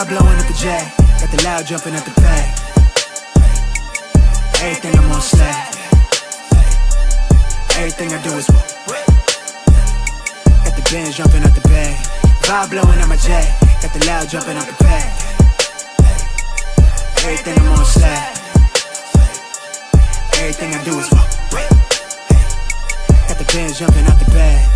Vibe blowing at the J, got the loud jumping at the bag. Everything I'm on slack. Everything I do is got the bands jumping at the bag. Vibe blowing at my J, got the loud jumping at the bag. Everything I'm on slack. Everything I do is got the bands jumping out the bag.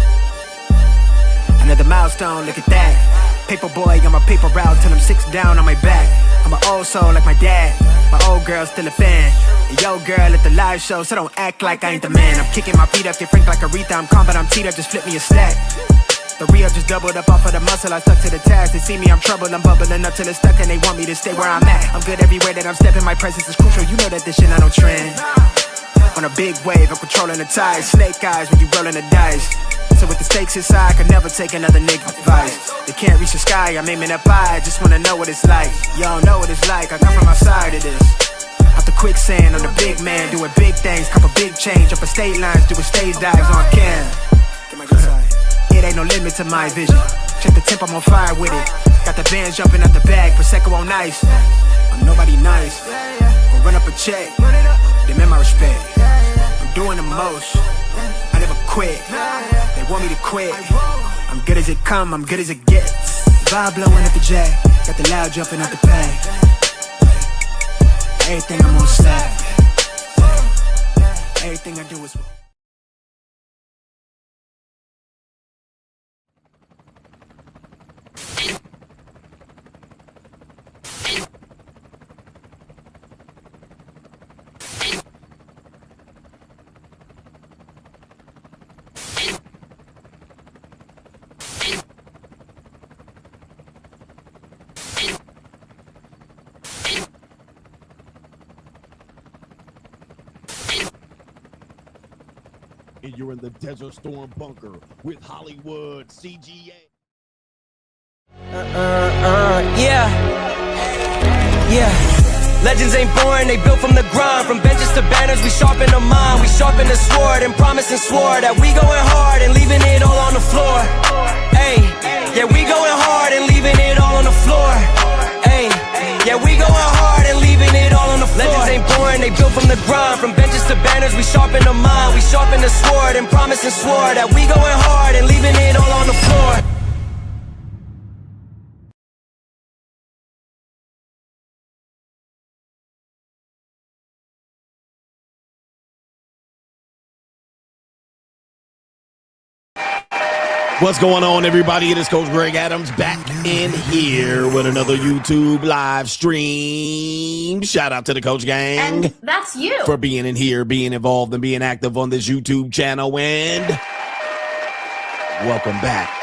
Another milestone, look at that. Paper boy, I'm a paper route till I'm 6 down on my back. I'm an old soul like my dad. My old girl still a fan. And yo girl at the live show, so don't act like I ain't the man. I'm kicking my feet up, get frank like Aretha. I'm calm, but I'm teed up, just flip me a stack. The re-up just doubled up off of the muscle, I stuck to the task. They see me, I'm troubled, I'm bubbling up till it's stuck, and they want me to stay where I'm at. I'm good everywhere that I'm stepping, my presence is crucial. You know that this shit not no trend. On a big wave, I'm controlling the tide. Snake eyes when you rolling the dice. So with the stakes inside, I could never take another nigga advice. They can't reach the sky, I'm aiming up high. Just wanna know what it's like. Y'all know what it's like, I come from outside of this. Out the quicksand, I'm the big man, doing big things. Cop a big change, up a state lines, doing stage dives on cam. It ain't no limit to my vision. Check the temp, I'm on fire with it. Got the bands jumping out the bag, Prosecco on ice. I'm nobody nice, gonna run up a check. Demand my respect, I'm doing the most. I never quit, they want me to quit. I'm good as it come, I'm good as it gets. Vibe blowing at the J, got the loud jumping out the bag. Everything I'm on slack. Everything I do is and you're in the Desert Storm bunker with Hollywood CGA. Legends ain't born, they built from the grind. From benches to banners, we sharpen the mind. We sharpen the sword and promise and swore that we going hard and leaving it all on the floor. Hey, yeah, we going hard and leaving it all on the floor. Hey, yeah, we going hard and leaving it all on the floor. Legends ain't born, they built from the grind. From benches to banners, we sharpen the mind. We sharpen the sword and promise and swore that we going hard and leaving it all on the floor. What's going on, everybody? It is Coach Greg Adams back in here with another YouTube live stream. Shout out to the Coach Gang. And that's you. For being in here, being involved, and being active on this YouTube channel. And welcome back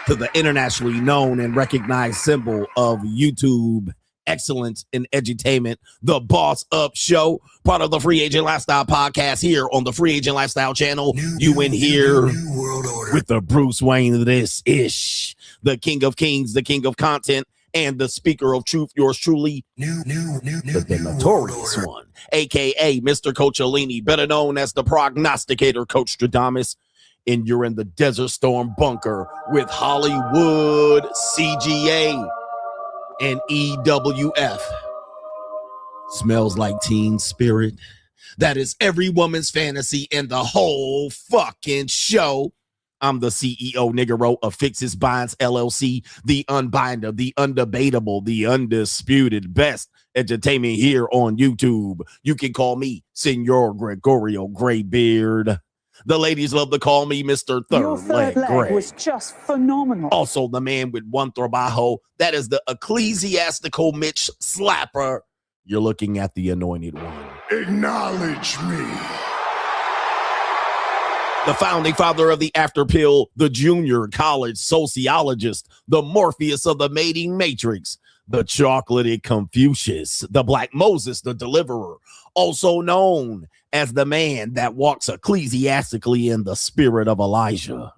to the internationally known and recognized symbol of YouTube excellence in edutainment, the Boss Up Show, part of the Free Agent Lifestyle podcast here on the Free Agent Lifestyle channel. You in here with the Bruce Wayne of this ish, the King of Kings, the King of Content, and the Speaker of Truth, yours truly, the Notorious one, aka Mr. Coachellini, better known as the prognosticator, Coach Stradamus. And you're in the Desert Storm bunker with Hollywood CGA and EWF. Smells like Teen Spirit. That is every woman's fantasy in the whole fucking show. I'm the CEO, Niggero, of Fixes Binds LLC, the unbinder, the undebatable, the undisputed best entertainment here on YouTube. You can call me Senor Gregorio Graybeard. The ladies love to call me Mr. Third Leg Greg. Was just phenomenal. Also, the man with one trabajo. That is the ecclesiastical Mitch Slapper. You're looking at the anointed one. Acknowledge me. The founding father of the After Pill, the junior college sociologist, the Morpheus of the mating matrix, the chocolatey Confucius, the Black Moses, the deliverer, also known as the man that walks ecclesiastically in the spirit of Elijah.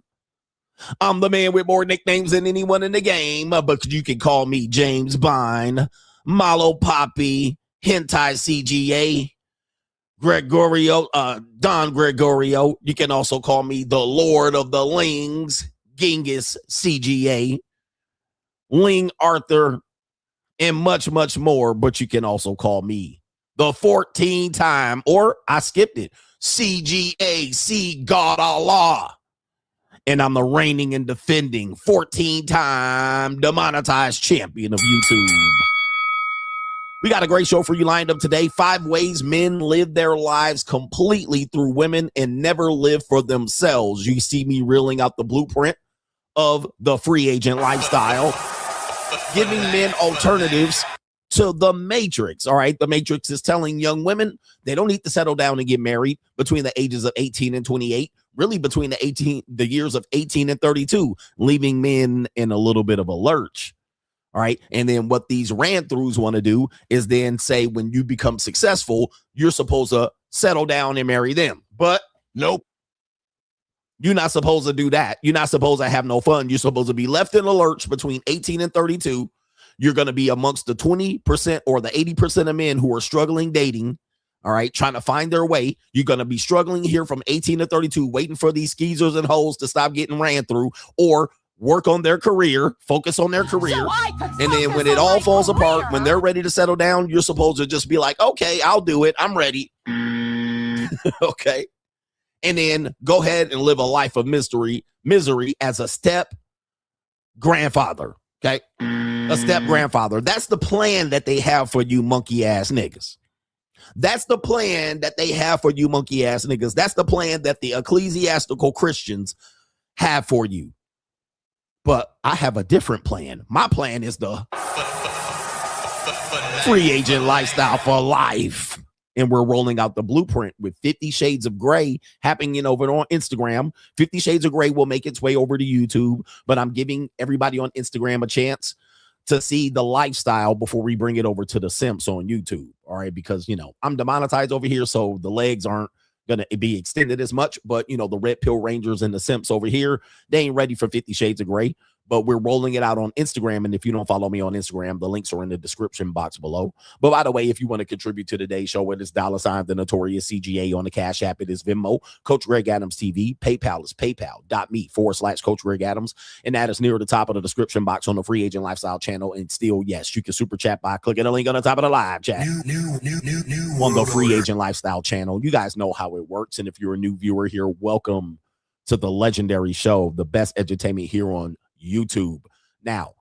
I'm the man with more nicknames than anyone in the game, but you can call me James Bine, Malo Poppy, Hentai CGA, Gregorio, Don Gregorio. You can also call me the Lord of the Lings, Genghis CGA. Ling Arthur, and much, much more. But you can also call me the 14-time, or I skipped it, CGA, see God Allah. And I'm the reigning and defending 14-time demonetized champion of YouTube. We got a great show for you lined up today. 5 ways men live their lives completely through women and never live for themselves. You see me reeling out the blueprint of the free agent lifestyle, giving men alternatives to the Matrix. All right. The Matrix is telling young women they don't need to settle down and get married between the ages of 18 and 28, really between the years of 18 and 32, leaving men in a little bit of a lurch. All right. And then what these rant-throughs want to do is then say when you become successful, you're supposed to settle down and marry them. But nope. You're not supposed to do that. You're not supposed to have no fun. You're supposed to be left in a lurch between 18 and 32. You're going to be amongst the 20% or the 80% of men who are struggling dating, all right, trying to find their way. You're going to be struggling here from 18 to 32, waiting for these skeezers and hoes to stop getting ran through or work on their career, focus on their career. And then when it all falls apart, when they're ready to settle down, you're supposed to just be like, okay, I'll do it. I'm ready. Okay. And then go ahead and live a life of misery as a step grandfather. Okay. A step grandfather. That's the plan that they have for you monkey ass niggas. That's the plan that they have for you monkey ass niggas. That's the plan that the ecclesiastical Christians have for you. But I have a different plan. My plan is the free agent lifestyle for life. And we're rolling out the blueprint with 50 Shades of Gray happening over on Instagram. 50 Shades of Gray will make its way over to YouTube, but I'm giving everybody on Instagram a chance to see the lifestyle before we bring it over to the simps on YouTube. All right, because, you know, I'm demonetized over here, so the legs aren't going to be extended as much. But, you know, the Red Pill Rangers and the simps over here, they ain't ready for 50 Shades of Gray. But we're rolling it out on Instagram. And if you don't follow me on Instagram, the links are in the description box below. But by the way, if you want to contribute to today's show, it is $ the Notorious CGA on the Cash App. It is Venmo, Coach Greg Adams TV. PayPal is paypal.me/Coach Greg Adams. And that is near the top of the description box on the Free Agent Lifestyle channel. And still, yes, you can super chat by clicking the link on the top of the live chat on the Free Agent Lifestyle channel. You guys know how it works. And if you're a new viewer here, welcome to the legendary show, the best edutainment here on YouTube. Now,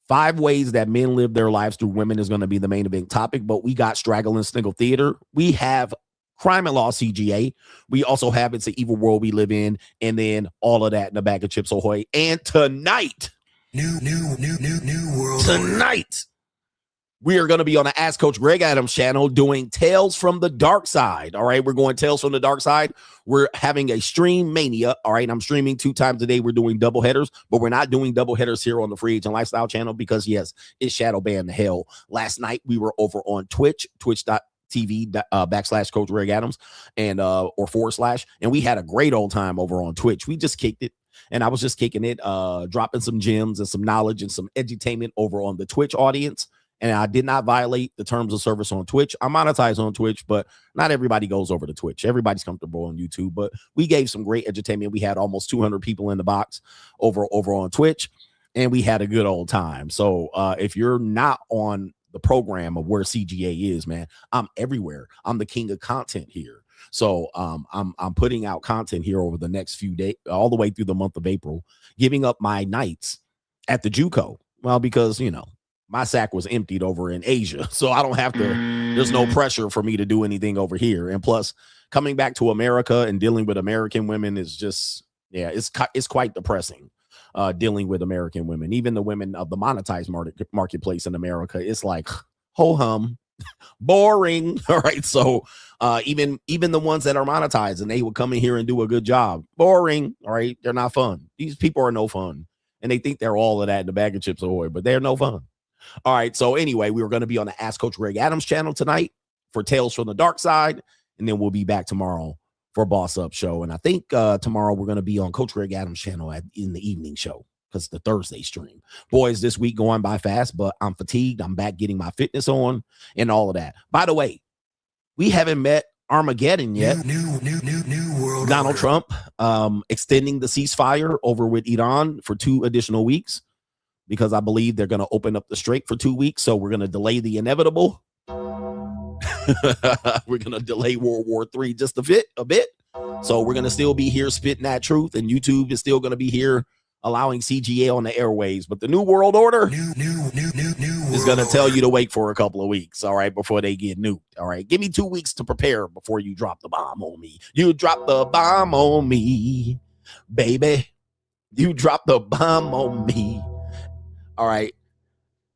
5 ways that men live their lives through women is going to be the main event topic, but we got Straggling Sniggle Theater. We have Crime and Law CGA. We also have It's an Evil World We Live In, and then all of that in a bag of chips ahoy. And tonight, new world. Tonight, we are going to be on the Ask Coach Greg Adams channel doing Tales from the Dark Side. All right, we're going Tales from the Dark Side. We're having a stream mania. All right, I'm streaming 2 times a day. We're doing double headers, but we're not doing double headers here on the Free Agent Lifestyle channel because, yes, it's shadow banned to hell. Last night, we were over on Twitch, twitch.tv /Coach Greg Adams and or /, and we had a great old time over on Twitch. We just kicked it. And I was just kicking it, dropping some gems and some knowledge and some edutainment over on the Twitch audience. And I did not violate the terms of service on Twitch. I monetize on Twitch, but not everybody goes over to Twitch. Everybody's comfortable on YouTube, but we gave some great entertainment. We had almost 200 people in the box over on Twitch, and we had a good old time. So if you're not on the program of where CGA is, man, I'm everywhere. I'm the king of content here. So I'm putting out content here over the next few days, all the way through the month of April, giving up my nights at the JUCO. Well, because, you know, my sack was emptied over in Asia, so I don't have to, there's no pressure for me to do anything over here. And plus, coming back to America and dealing with American women is just, yeah, it's quite depressing, dealing with American women. Even the women of the monetized marketplace in America, it's like, ho-hum, boring. All right, so even the ones that are monetized and they will come in here and do a good job, boring. All right, they're not fun. These people are no fun, and they think they're all of that in the bag of chips ahoy, but they're no fun. All right, so anyway, we were going to be on the Ask Coach Greg Adams channel tonight for Tales from the Dark Side, and then we'll be back tomorrow for Boss Up Show. And I think tomorrow we're going to be on Coach Greg Adams channel in the evening show because it's the Thursday stream. Boys, this week going by fast, but I'm fatigued. I'm back getting my fitness on and all of that. By the way, we haven't met Armageddon yet. New world. Donald Trump extending the ceasefire over with Iran for 2 additional weeks. because I believe they're going to open up the strait for 2 weeks. So we're going to delay the inevitable. We're going to delay World War III just a bit. So we're going to still be here spitting that truth, and YouTube is still going to be here allowing CGA on the airwaves. But the New World Order is going to tell you to wait for a couple of weeks, all right, before they get nuked, all right? Give me 2 weeks to prepare before you drop the bomb on me. You drop the bomb on me, baby. You drop the bomb on me. All right.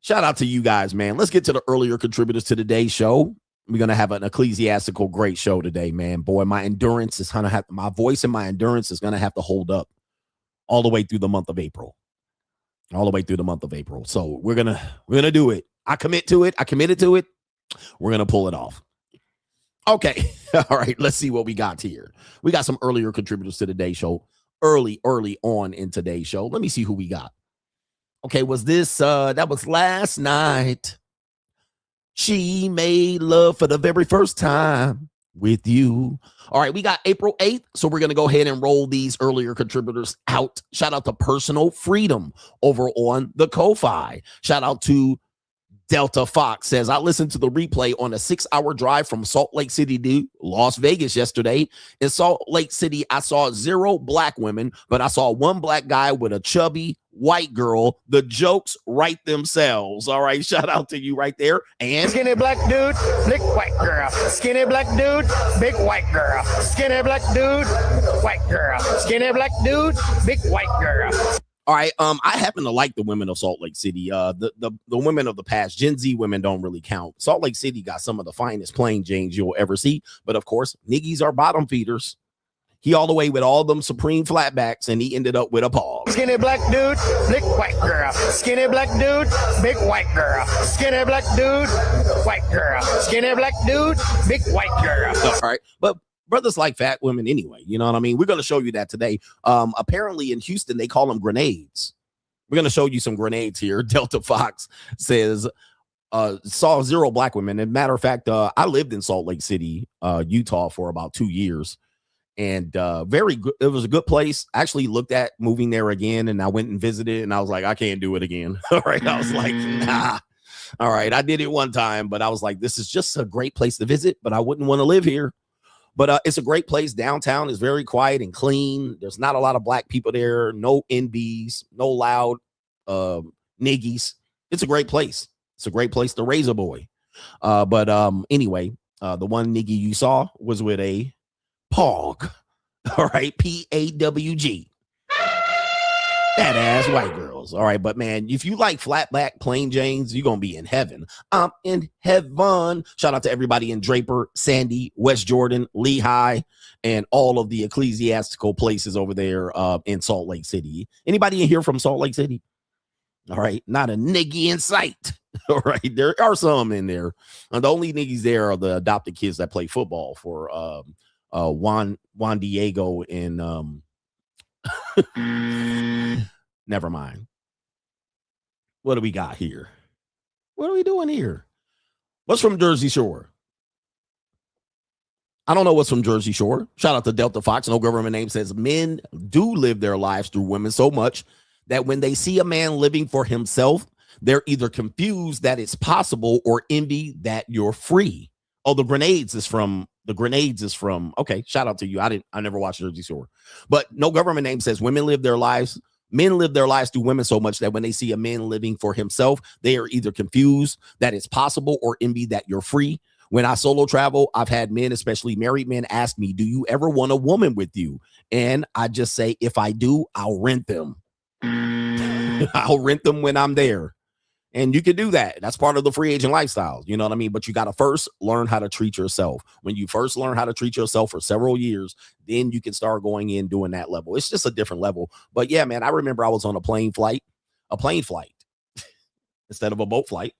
Shout out to you guys, man. Let's get to the earlier contributors to today's show. We're going to have an ecclesiastical great show today, man. Boy, my endurance is going to have, my voice and my endurance is going to have to hold up all the way through the month of April. All the way through the month of April. So we're going to do it. I committed to it. We're going to pull it off. Okay. All right. Let's see what we got here. We got some earlier contributors to today's show. Early on in today's show. Let me see who we got. Okay. Was this, that was last night. She made love for the very first time with you. All right, we got April 8th, so we're going to go ahead and roll these earlier contributors out. Shout out to Personal Freedom over on the Ko-Fi. Shout out to Delta Fox, says, I listened to the replay on a 6-hour drive from Salt Lake City to Las Vegas yesterday. In Salt Lake City, I saw 0 black women, but I saw 1 black guy with a chubby white girl. The jokes write themselves. All right, shout out to you right there. And skinny black dude, big white girl. Skinny black dude, big white girl. Skinny black dude, white girl. Skinny black dude, big white girl. all right, I happen to like the women of Salt Lake City. The women of the past, Gen Z women don't really count. Salt Lake City got some of the finest plain Janes you'll ever see, but of course, niggies are bottom feeders. He all the way with all them supreme flatbacks, and he ended up with a pog. Skinny black dude, big white girl. Skinny black dude, big white girl. Skinny black dude, white girl. Skinny black dude, big white girl. All right, but brothers like fat women anyway. You know what I mean? We're going to show you that today. Apparently in Houston, they call them grenades. We're going to show you some grenades here. Delta Fox says, saw 0 black women. And matter of fact, I lived in Salt Lake City, Utah for about 2 years. And very good. It was a good place. I actually looked at moving there again, and I went and visited, and I was like, I can't do it again. All right. I was like, nah. All right. I did it one time, but I was like, this is just a great place to visit, but I wouldn't want to live here. But it's a great place. Downtown is very quiet and clean. There's not a lot of black people there. No NBs, no loud niggies. It's a great place. It's a great place to raise a boy. But anyway, the one niggy you saw was with a pog. All right, PAWG. That ass white girls. All right, but man, if you like flat back plain Janes, you're gonna be in heaven. I'm in heaven. Shout out to everybody in Draper, Sandy, West Jordan, Lehigh, and all of the ecclesiastical places over there in Salt Lake City. Anybody in here from Salt Lake City? All right, not a niggy in sight. All right, there are some in there. The only niggies there are the adopted kids that play football for Juan Diego in never mind. What do we got here? What are we doing here? What's from Jersey Shore? I don't know what's from Jersey Shore. Shout out to Delta Fox. No government name says men do live their lives through women so much that when they see a man living for himself, they're either confused that it's possible or envy that you're free. Oh, the grenades is from okay. Shout out to you. I never watched Jersey Shore, but no government name says men live their lives through women so much that when they see a man living for himself, they are either confused that it's possible or envy that you're free. When I solo travel, I've had men, especially married men, ask me, do you ever want a woman with you? And I just say, if I do, I'll rent them. I'll rent them when I'm there. And you can do that. That's part of the free agent lifestyle. You know what I mean? But you got to first learn how to treat yourself. When you first learn how to treat yourself for several years, then you can start going in doing that level. It's just a different level. But yeah, man, I remember I was on a plane flight instead of a boat flight.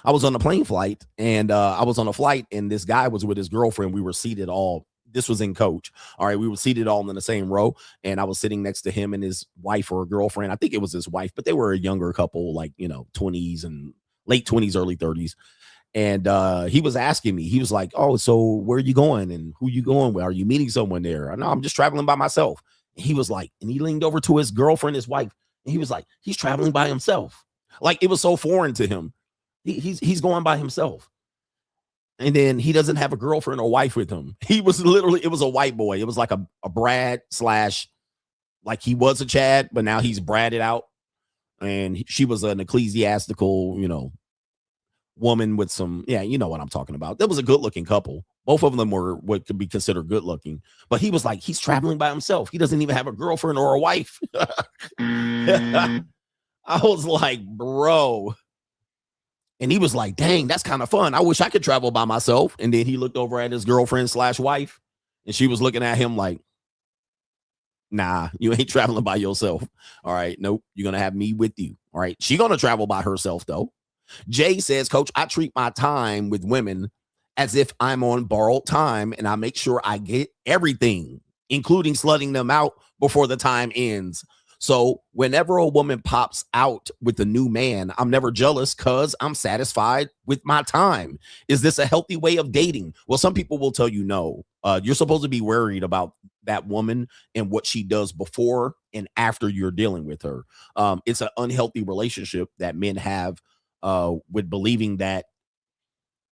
I was on a plane flight, and I was on a flight, and this guy was with his girlfriend. We were seated all. This was in coach. All right. We were seated all in the same row, and I was sitting next to him and his wife or girlfriend. I think it was his wife, but they were a younger couple, like, 20s and late 20s, early 30s. And he was asking me, he was like, oh, so where are you going? And who you going with? Are you meeting someone there? No, I'm just traveling by myself. And he was like, and he leaned over to his girlfriend, his wife, and he was like, he's traveling by himself. Like, it was so foreign to him. He's going by himself. And then he doesn't have a girlfriend or wife with him. He was literally, it was a white boy. It was like a Brad / like he was a Chad, but now he's Bradded out. And she was an ecclesiastical, woman with some, you know what I'm talking about. That was a good looking couple. Both of them were what could be considered good looking. But he was like, he's traveling by himself. He doesn't even have a girlfriend or a wife. I was like, bro. And he was like, dang, that's kind of fun. I wish I could travel by myself. And then he looked over at his girlfriend / wife, and she was looking at him like, nah, you ain't traveling by yourself. All right. Nope. You're going to have me with you. All right. She going to travel by herself, though. Jay says, Coach, I treat my time with women as if I'm on borrowed time, and I make sure I get everything, including slutting them out before the time ends. So whenever a woman pops out with a new man, I'm never jealous because I'm satisfied with my time. Is this a healthy way of dating? Well, some people will tell you no. You're supposed to be worried about that woman and what she does before and after you're dealing with her. It's an unhealthy relationship that men have with believing that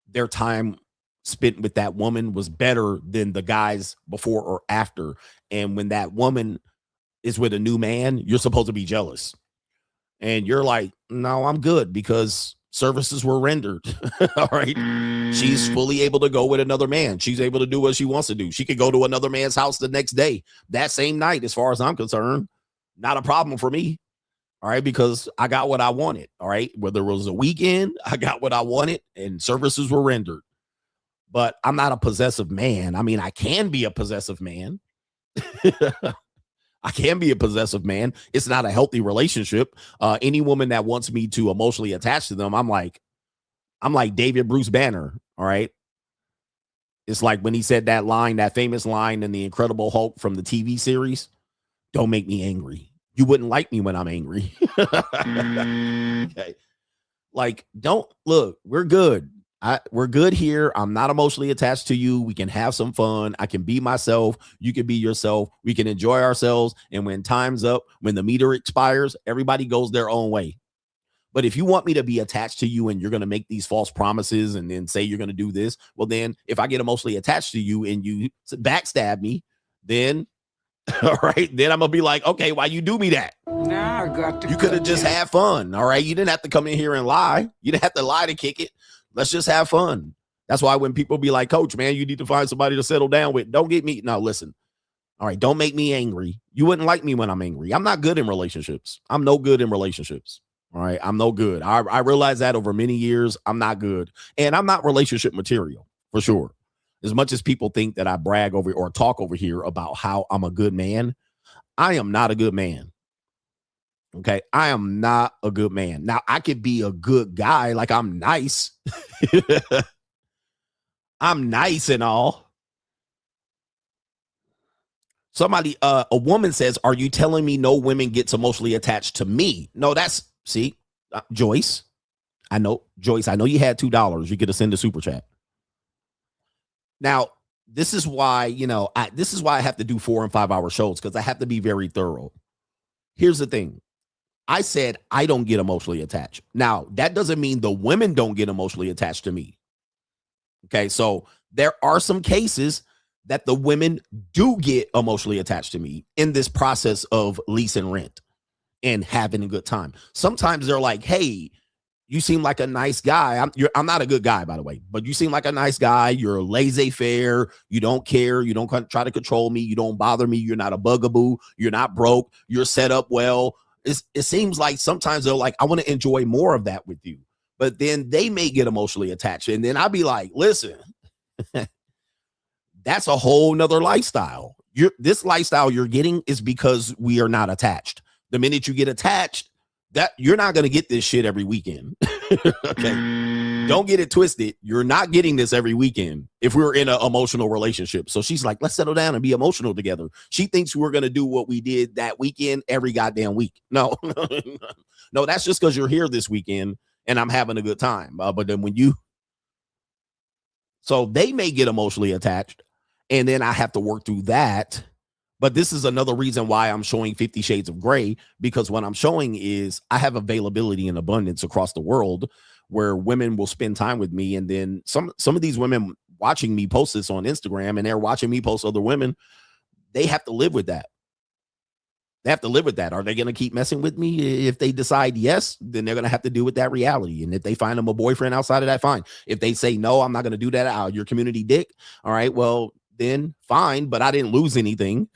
their time spent with that woman was better than the guys before or after. And when that woman is with a new man, you're supposed to be jealous. And you're like, no, I'm good because services were rendered. All right. She's fully able to go with another man. She's able to do what she wants to do. She could go to another man's house the next day, that same night, as far as I'm concerned. Not a problem for me. All right. Because I got what I wanted. All right. Whether it was a weekend, I got what I wanted and services were rendered. But I'm not a possessive man. I mean, I can be a possessive man. I can be a possessive man. It's not a healthy relationship. Any woman that wants me to emotionally attach to them, I'm like David Bruce Banner. All right. It's like when he said that line, that famous line in the Incredible Hulk from the TV series, don't make me angry. You wouldn't like me when I'm angry. Okay. Like, don't look, we're good. We're good here. I'm not emotionally attached to you. We can have some fun. I can be myself. You can be yourself. We can enjoy ourselves. And when time's up, when the meter expires, everybody goes their own way. But if you want me to be attached to you and you're going to make these false promises and then say you're going to do this, well, then if I get emotionally attached to you and you backstab me, then all right, then I'm going to be like, okay, why you do me that? Now I got to. You could have just had fun. All right. You didn't have to come in here and lie. You didn't have to lie to kick it. Let's just have fun. That's why when people be like, Coach, man, you need to find somebody to settle down with. Don't get me. No, listen. All right. Don't make me angry. You wouldn't like me when I'm angry. I'm not good in relationships. I'm no good in relationships. All right. I'm no good. I realized that over many years. I'm not good. And I'm not relationship material for sure. As much as people think that I brag over or talk over here about how I'm a good man, I am not a good man. Okay. I am not a good man. Now I could be a good guy. Like I'm nice. I'm nice and all. Somebody, a woman says, are you telling me no women gets emotionally attached to me? No, see, Joyce, I know you had $2. You get to send a super chat. Now, this is why, I have to do 4 and 5 hour shows because I have to be very thorough. Here's the thing. I said I don't get emotionally attached. Now, that doesn't mean the women don't get emotionally attached to me. Okay, so there are some cases that the women do get emotionally attached to me in this process of lease and rent and having a good time. Sometimes they're like, hey, you seem like a nice guy. I'm not a good guy, by the way, but you seem like a nice guy. You're laissez-faire. You don't care. You don't try to control me. You don't bother me. You're not a bugaboo. You're not broke. You're set up well. It seems like sometimes they're like, I want to enjoy more of that with you. But then they may get emotionally attached. And then I'll be like, listen, that's a whole nother lifestyle. This lifestyle you're getting is because we are not attached. The minute you get attached, that you're not going to get this shit every weekend. Okay. Don't get it twisted. You're not getting this every weekend if we're in an emotional relationship. So she's like, let's settle down and be emotional together. She thinks we're going to do what we did that weekend every goddamn week. No, no, that's just because you're here this weekend and I'm having a good time. But then so they may get emotionally attached and then I have to work through that But this is another reason why I'm showing 50 Shades of Grey, because what I'm showing is I have availability and abundance across the world where women will spend time with me. And then some of these women watching me post this on Instagram and they're watching me post other women, they have to live with that. They have to live with that. Are they going to keep messing with me? If they decide yes, then they're going to have to deal with that reality. And if they find them a boyfriend outside of that, fine. If they say, no, I'm not going to do that, your community dick. All right, well, then fine, but I didn't lose anything.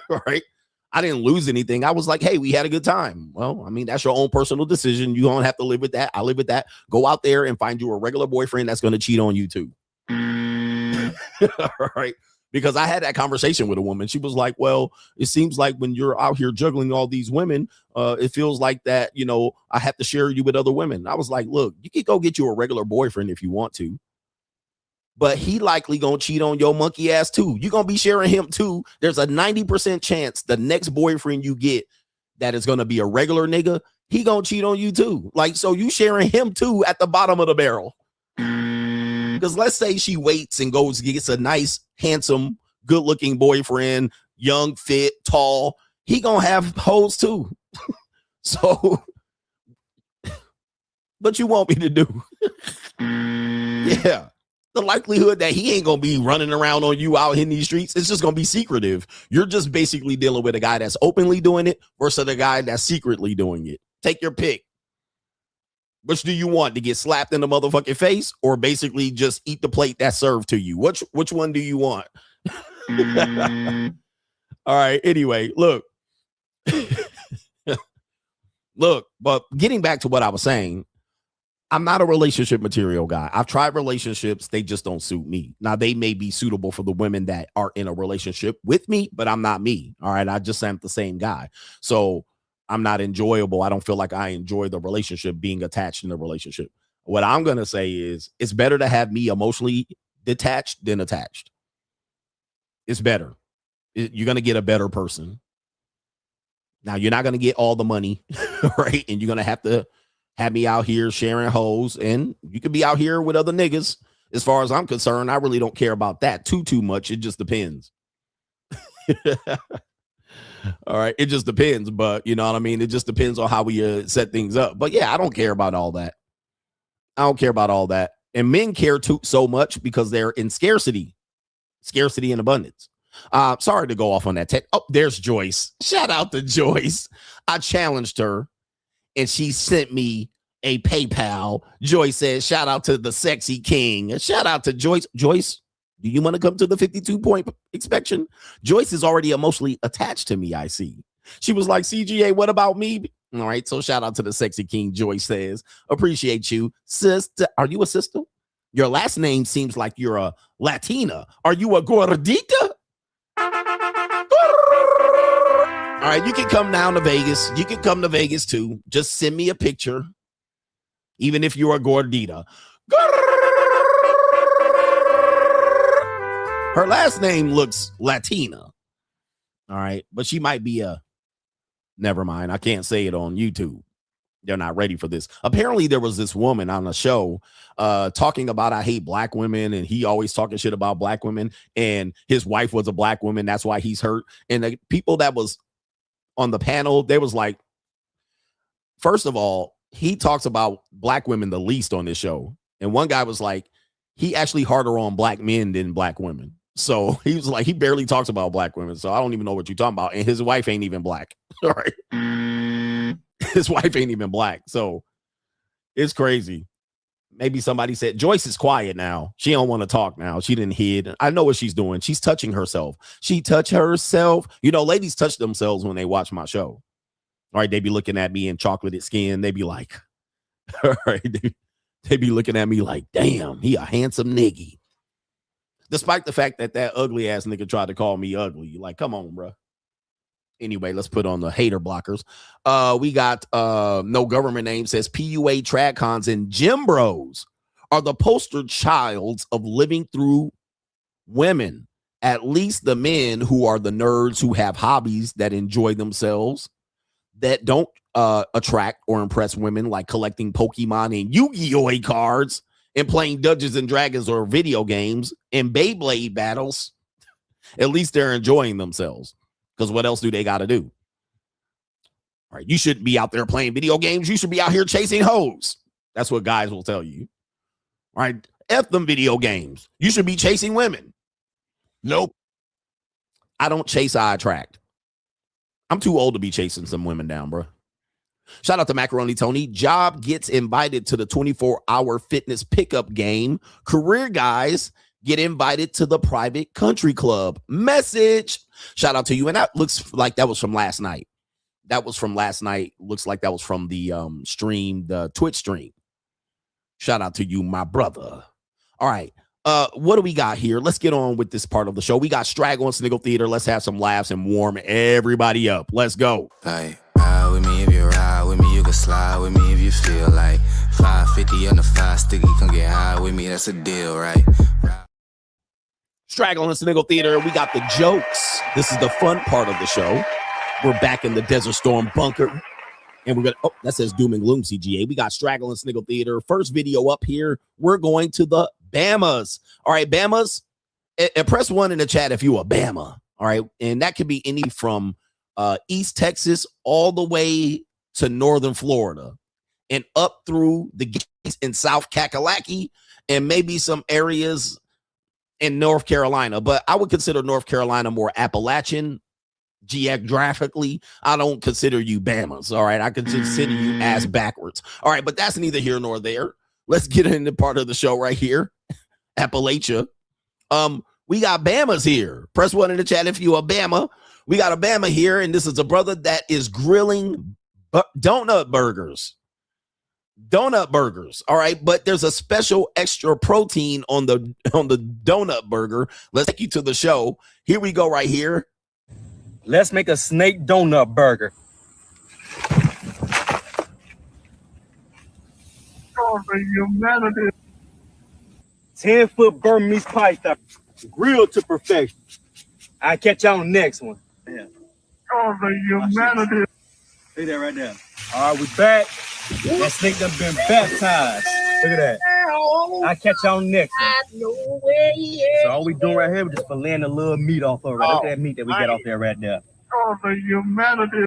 All right. I didn't lose anything. I was like, hey, we had a good time. Well, I mean, that's your own personal decision. You don't have to live with that. I live with that. Go out there and find you a regular boyfriend that's going to cheat on you too. All right. Because I had that conversation with a woman. She was like, well, it seems like when you're out here juggling all these women, it feels like that, you know, I have to share you with other women. I was like, look, you can go get you a regular boyfriend if you want to. But he likely gonna cheat on your monkey ass too. You're gonna be sharing him too. There's a 90% chance the next boyfriend you get that is gonna be a regular nigga, he gonna cheat on you too. Like, so you sharing him too at the bottom of the barrel. Because let's say she waits and goes gets a nice, handsome, good-looking boyfriend, young, fit, tall. He gonna have hoes too. So, but you want me to do? Yeah. The likelihood that he ain't gonna be running around on you out in these streets, it's just gonna be secretive. You're just basically dealing with a guy that's openly doing it versus a guy that's secretly doing it. Take your pick. Which do you want, to get slapped in the motherfucking face or basically just eat the plate that's served to you? Which one do you want? All right. Anyway, look. Look, but getting back to what I was saying, I'm not a relationship material guy. I've tried relationships. They just don't suit me. Now, they may be suitable for the women that are in a relationship with me, but I'm not me. All right. I just am the same guy. So I'm not enjoyable. I don't feel like I enjoy the relationship, being attached in the relationship. What I'm going to say is it's better to have me emotionally detached than attached. It's better. You're going to get a better person. Now, you're not going to get all the money, right? And you're going to have me out here sharing hoes, and you could be out here with other niggas. As far as I'm concerned, I really don't care about that too much. It just depends. All right. It just depends. But you know what I mean? It just depends on how we set things up. But yeah, I don't care about all that. I don't care about all that. And men care so much because they're in scarcity and abundance. Sorry to go off on that tech. Oh, there's Joyce. Shout out to Joyce. I challenged her and she sent me a PayPal. Joyce says, shout out to the sexy king. Shout out to Joyce. Joyce, do you want to come to the 52-point inspection? Joyce is already emotionally attached to me, I see. She was like, CGA, what about me? All right, so shout out to the sexy king, Joyce says. Appreciate you. Sister, are you a sister? Your last name seems like you're a Latina. Are you a gordita? All right, you can come down to Vegas. You can come to Vegas too. Just send me a picture, even if you're a gordita. Her last name looks Latina. All right, but she might be a... Never mind. I can't say it on YouTube. They're not ready for this. Apparently, there was this woman on the show talking about I hate black women, and he always talking shit about black women, and his wife was a black woman. That's why he's hurt. And the people that was on the panel, they was like, first of all, he talks about black women the least on this show. And one guy was like, he actually harder on black men than black women. So he was like, he barely talks about black women. So I don't even know what you're talking about. And his wife ain't even black. All right. His wife ain't even black. So it's crazy. Maybe somebody said, Joyce is quiet now. She don't want to talk now. She didn't hid. I know what she's doing. She's touching herself. She touched herself. You know, ladies touch themselves when they watch my show. All right. They be looking at me in chocolated skin. They be like, all right. They be looking at me like, damn, he a handsome nigga. Despite the fact that ugly ass nigga tried to call me ugly. Like, come on, bro. Anyway, let's put on the hater blockers. We got no government name says PUA, Tradcons, and Gym Bros are the poster childs of living through women. At least the men who are the nerds who have hobbies that enjoy themselves, that don't attract or impress women, like collecting Pokemon and Yu-Gi-Oh! Cards and playing Dungeons and Dragons or video games and Beyblade battles. At least they're enjoying themselves. Because what else do they got to do? All right, you shouldn't be out there playing video games. You should be out here chasing hoes. That's what guys will tell you. All right, F them video games. You should be chasing women. Nope. I don't chase, I attract. I'm too old to be chasing some women down, bro. Shout out to Macaroni Tony. Job gets invited to the 24-hour fitness pickup game. Career guys get invited to the private country club. Message. Shout out to you. And that looks like that was from last night. That was from last night. Looks like that was from the stream, the Twitch stream. Shout out to you, my brother. All right. What do we got here? Let's get on with this part of the show. We got Straggling Sniggle Theater. Let's have some laughs and warm everybody up. Let's go. Like, ride with me if you ride with me. You can slide with me if you feel like 550 on the 5 sticky. Come get high with me. That's a deal, right? Straggling Sniggle Theater. We got the jokes. This is the fun part of the show. We're back in the Desert Storm bunker. And we're going to, oh, that says Doom and Gloom CGA. We got Straggling Sniggle Theater. First video up here. We're going to the Bamas. All right, Bamas. Press 1 in the chat if you a Bama. All right. And that could be any from East Texas all the way to Northern Florida and up through the gates in South Kakalaki and maybe some areas in North Carolina. But I would consider North Carolina more Appalachian. Geographically, I don't consider you Bamas. All right, I can consider you ass backwards. All right, but that's neither here nor there. Let's get into part of the show right here. Appalachia. We got Bamas here. Press 1 in the chat if you a Bama. We got a Bama here, and this is a brother that is grilling donut burgers. Donut burgers. All right, but there's a special extra protein on the donut burger. Let's take you to the show. Here we go right here. Let's make a snake donut burger. Oh, the humanity. 10-foot Burmese python, grilled to perfection. I'll catch y'all on the next one. Yeah. Oh, the humanity. See that right there. All right, we back. That snake done been baptized. Look at that. I'll catch y'all on the next one. So all we doing right here, we just filleting a little meat off of it. Look at that meat that we got off there right there. Oh, the humanity.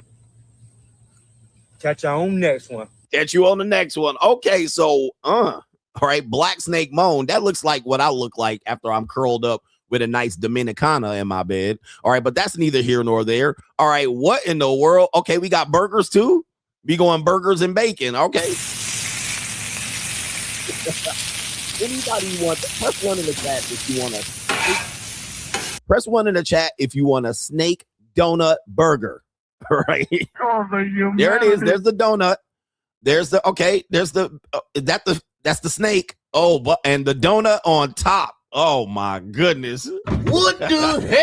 Catch y'all on the next one. Catch you on the next one. Okay, so, all right, Black Snake Moan. That looks like what I look like after I'm curled up with a nice Dominicana in my bed. All right, but that's neither here nor there. All right, what in the world? Okay, we got burgers too. We going burgers and bacon. Okay. Anybody want to press 1 in the chat if you want to press 1 in the chat if you want a snake donut burger. All right. Oh, the humanity. There it is. There's the donut. There's the there's the that's the snake. Oh, but and the donut on top. Oh my goodness. What the hell?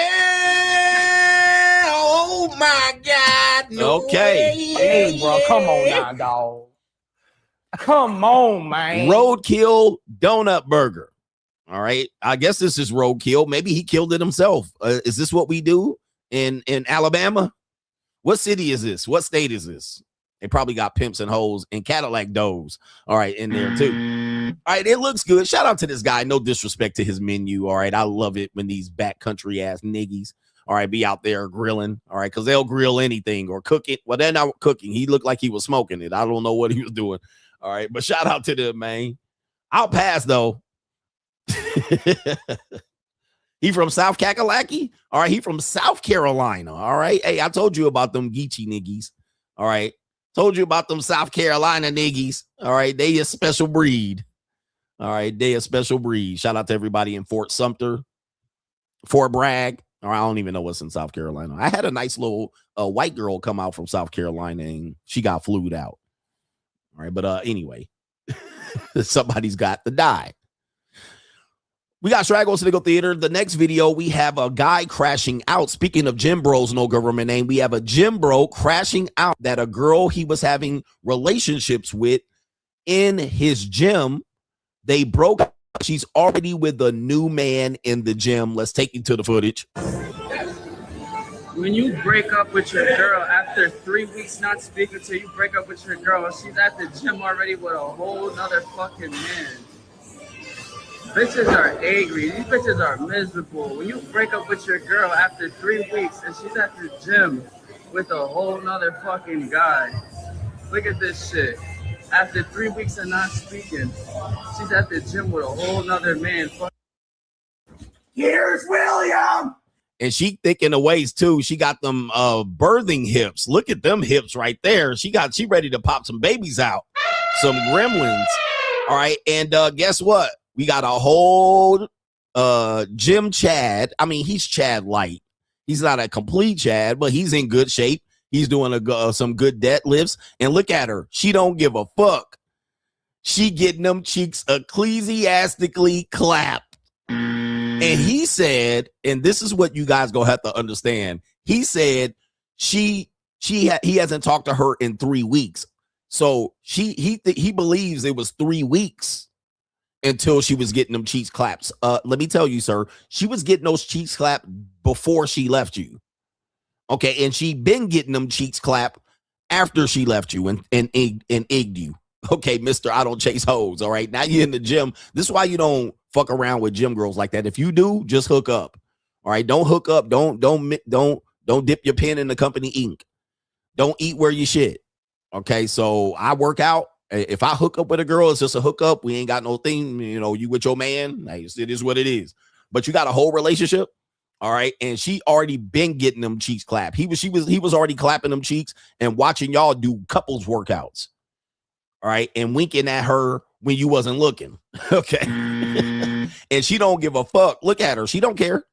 Oh my God. No okay. way. Hey, bro, come on now, dog. Come on, man. Roadkill donut burger. All right. I guess this is roadkill. Maybe he killed it himself. Is this what we do in Alabama? What city is this? What state is this? They probably got pimps and hoes and Cadillac doves. All right, in there too. All right, it looks good. Shout out to this guy. No disrespect to his menu. All right, I love it when these backcountry ass niggies, all right, be out there grilling. All right, because they'll grill anything or cook it. Well, they're not cooking. He looked like he was smoking it. I don't know what he was doing. All right, but shout out to them, man. I'll pass though. He from South Kakalaki? All right, he from South Carolina. All right. Hey, I told you about them Geechee niggies. All right. Told you about them South Carolina niggies. All right. They a special breed. All right. They a special breed. Shout out to everybody in Fort Sumter, Fort Bragg. Or I don't even know what's in South Carolina. I had a nice little white girl come out from South Carolina and she got flued out. All right. But anyway, somebody's got to die. We got Straggling Sniggle Theater. The next video, we have a guy crashing out. Speaking of gym bros, no government name, we have a gym bro crashing out that a girl he was having relationships with in his gym. They broke up. She's already with a new man in the gym. Let's take you to the footage. When you break up with your girl after 3 weeks not speaking to you, break up with your girl, she's at the gym already with a whole nother fucking man. Bitches are angry. These bitches are miserable. When you break up with your girl after 3 weeks and she's at the gym with a whole nother fucking guy. Look at this shit. After 3 weeks of not speaking, she's at the gym with a whole nother man. Here's William. And she thick in the waist too. She got them birthing hips. Look at them hips right there. She ready to pop some babies out. Some gremlins. All right. And guess what? We got a whole Jim Chad. I mean, he's Chad light. He's not a complete Chad, but he's in good shape. He's doing some good deadlifts. And look at her. She don't give a fuck. She getting them cheeks ecclesiastically clapped. And he said, and this is what you guys gonna have to understand. He said he hasn't talked to her in 3 weeks. So he believes it was 3 weeks until she was getting them cheeks claps. Let me tell you, sir, she was getting those cheeks clapped before she left you. Okay, and she been getting them cheeks clapped after she left you and egged you. Okay, mister, I don't chase hoes. All right, now you're in the gym. This is why you don't fuck around with gym girls like that. If you do, just hook up. All right, don't hook up. Don't dip your pen in the company ink. Don't eat where you shit. Okay, so I work out. If I hook up with a girl, it's just a hookup. We ain't got no thing. You know, you with your man. It is what it is. But you got a whole relationship. All right, and she already been getting them cheeks clapped. He was already clapping them cheeks and watching y'all do couples workouts. All right, and winking at her when you wasn't looking. Okay. And she don't give a fuck. Look at her. She don't care.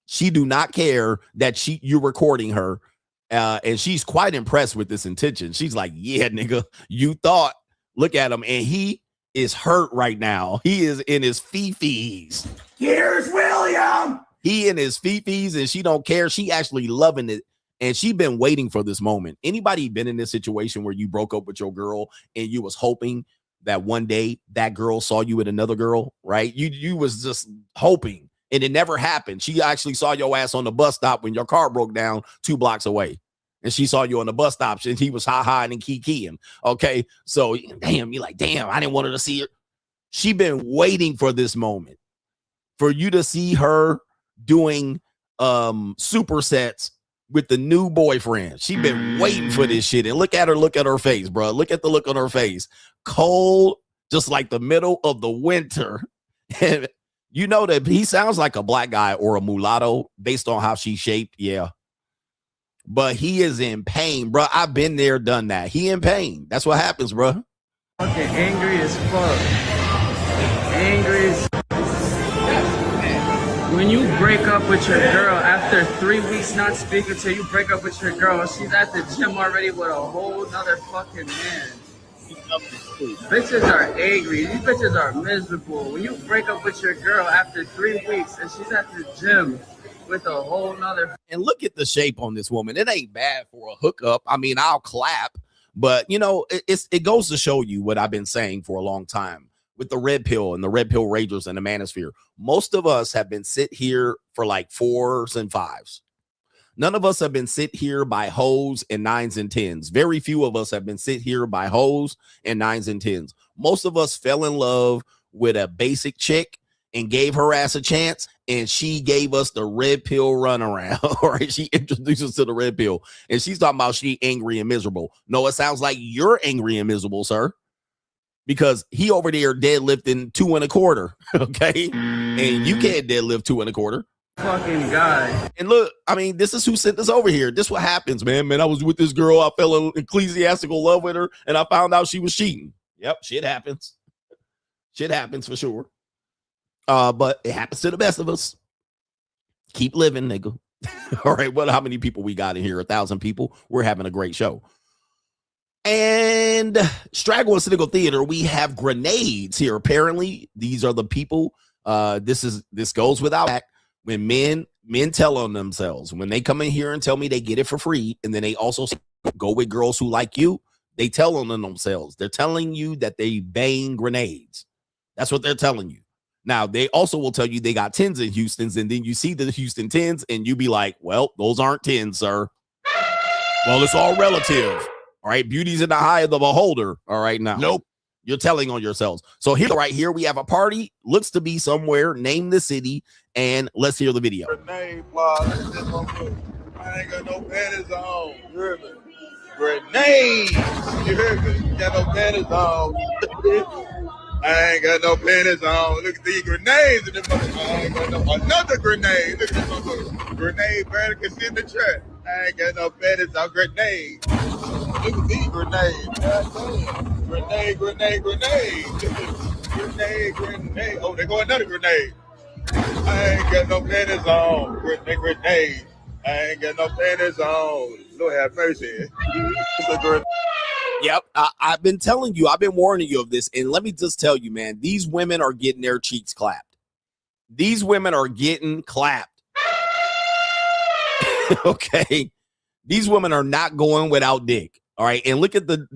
She do not care that you're recording her. And she's quite impressed with this intention. She's like, yeah, nigga, you thought. Look at him. And he is hurt right now. He is in his fifis. Here's William. He in his fifis and she don't care. She actually loving it. And she been waiting for this moment. Anybody been in this situation where you broke up with your girl and you was hoping that one day that girl saw you with another girl, right? You was just hoping, and it never happened. She actually saw your ass on the bus stop when your car broke down 2 blocks away. And she saw you on the bus stop and he was ha-ha and key-keying. Okay, so damn, you're like, damn, I didn't want her to see her. She been waiting for this moment, for you to see her doing supersets with the new boyfriend. She been waiting for this shit. And look at her face, bro. Look at the look on her face. Cold, just like the middle of the winter. And you know that he sounds like a black guy or a mulatto based on how she's shaped. Yeah. But he is in pain, bro. I've been there, done that. He in pain. That's what happens, bro. Fucking angry as fuck. Angry as when you break up with your girl after 3 weeks not speaking to you, break up with your girl, she's at the gym already with a whole nother fucking man. Bitches are angry. These bitches are miserable. When you break up with your girl after 3 weeks and she's at the gym with a whole nother. And look at the shape on this woman. It ain't bad for a hookup. I mean, I'll clap, but you know, it goes to show you what I've been saying for a long time. With the red pill and the red pill ragers and the manosphere, most of us have been sit here for like 4s and 5s. None of us have been sit here by hoes and 9s and 10s. Very few of us have been sit here by hoes and 9s and 10s. Most of us fell in love with a basic chick and gave her ass a chance, and she gave us the red pill runaround. All right, she introduced us to the red pill, and she's talking about she angry and miserable. No, it sounds like you're angry and miserable, sir. Because he over there deadlifting 2 1/4, okay? And you can't deadlift 2 1/4. Fucking guy. And look, I mean, this is who sent us over here. This what happens, man. I was with this girl. I fell in ecclesiastical love with her, and I found out she was cheating. Yep, shit happens. Shit happens for sure. But it happens to the best of us. Keep living, nigga. All right, how many people we got in here? 1,000 people. We're having a great show. And Straggling Sniggle Theater, we have grenades here. Apparently, these are the people. This goes without fact. When men tell on themselves, when they come in here and tell me they get it for free, and then they also go with girls who like you, they tell on themselves. They're telling you that they bang grenades. That's what they're telling you. Now, they also will tell you they got 10s in Houston's, and then you see the Houston 10s, and you be like, well, those aren't 10s, sir. Well, it's all relative. All right, beauty's in the eye of the beholder. All right, now. Nope. You're telling on yourselves. So here, right here, we have a party. Looks to be somewhere. Name the city, and let's hear the video. Grenade fly. I ain't got no panties on. You hear me? Grenades. You hear me? Got no panties on. I ain't got no panties on. Look at these grenades in the motherfucker. I ain't got no another grenade. Look at this motherfucker. Grenade better can sit in the trap. I ain't got no panties on. Grenade. Look at these grenades. Grenade, grenade, grenade. Grenade, grenade. Oh, there go another grenade. I ain't got no panties on. Grenade. I ain't got no panties on. Lord have mercy. It's a grenade. Yep, I've been telling you, I've been warning you of this, and let me just tell you, man, these women are getting their cheeks clapped. These women are getting clapped. Okay, these women are not going without dick. All right, and look at the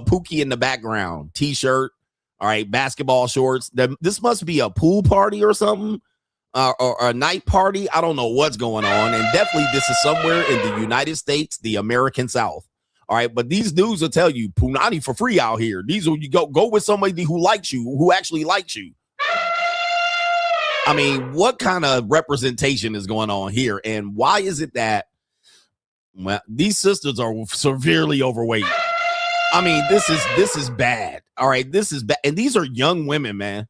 Pookie in the background, t-shirt. All right, basketball shorts. This must be a pool party or something, or a night party. I don't know what's going on, and definitely this is somewhere in the United States, the American South. All right, but these dudes will tell you punani for free out here. These will you go with somebody who likes you, who actually likes you. I mean, what kind of representation is going on here, and why is it that these sisters are severely overweight? I mean, this is bad. All right, this is bad, and these are young women, man.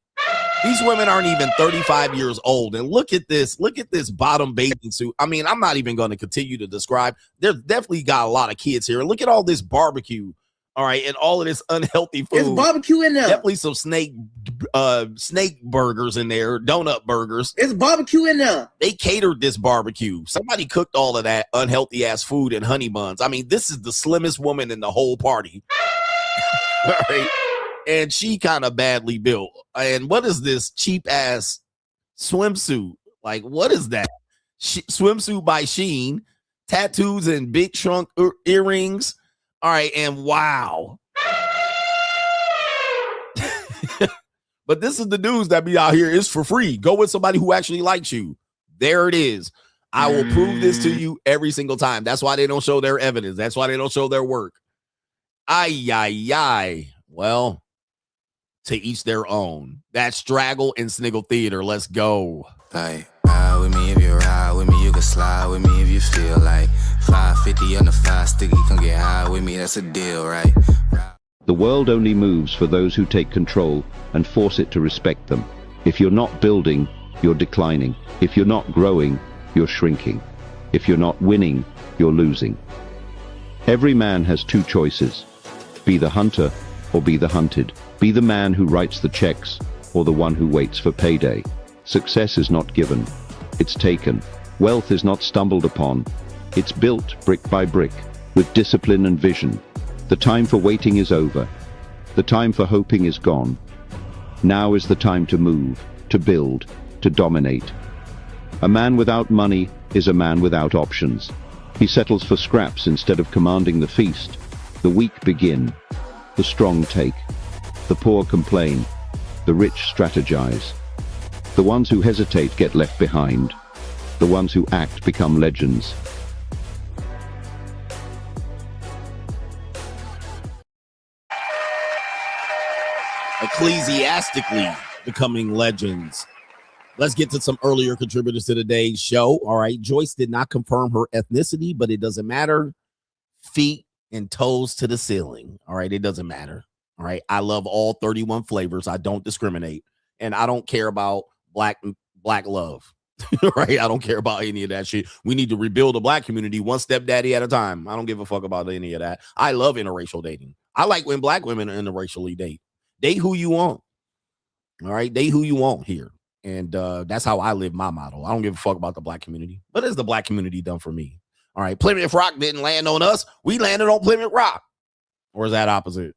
These women aren't even 35 years old. And look at this bottom bathing suit. I mean, I'm not even going to continue to describe. There's definitely got a lot of kids here. Look at all this barbecue. All right. And all of this unhealthy food. There's barbecue in there. Definitely some snake burgers in there. Donut burgers. There's barbecue in there. They catered this barbecue. Somebody cooked all of that unhealthy ass food and honey buns. I mean, this is the slimmest woman in the whole party. All right. And she kind of badly built. And what is this cheap ass swimsuit? Like, what is that? Swimsuit by Shein, tattoos and big trunk earrings. All right. And wow. But this is the dudes that be out here. It's for free. Go with somebody who actually likes you. There it is. I will prove this to you every single time. That's why they don't show their evidence. That's why they don't show their work. Ay. Well, to each their own. That's Straggling Sniggle Theater. Let's go. Like, ride with me if you ride with me, you can slide with me if you feel like 550 on the 5 sticky, come get high with me, that's a deal, right? The world only moves for those who take control and force it to respect them. If you're not building, you're declining. If you're not growing, you're shrinking. If you're not winning, you're losing. Every man has two choices. Be the hunter or be the hunted. Be the man who writes the checks or the one who waits for payday. Success is not given, it's taken. Wealth is not stumbled upon, it's built brick by brick with discipline and vision. The time for waiting is over. The time for hoping is gone. Now is the time to move, to build, to dominate. A man without money is a man without options. He settles for scraps instead of commanding the feast. The weak begin, the strong take. The poor complain, the rich strategize. The ones who hesitate get left behind. The ones who act become legends. Ecclesiastically becoming legends. Let's get to some earlier contributors to today's show. All right, Joyce did not confirm her ethnicity, but it doesn't matter. Feet and toes to the ceiling. All right, it doesn't matter. All right, I love all 31 flavors. I don't discriminate, and I don't care about black love. Right, I don't care about any of that shit. We need to rebuild the black community one stepdaddy at a time. I don't give a fuck about any of that. I love interracial dating. I like when black women interracially date. Date who you want. All right, date who you want here, and that's how I live my model. I don't give a fuck about the black community. What has the black community done for me? All right, Plymouth Rock didn't land on us. We landed on Plymouth Rock. Or is that opposite?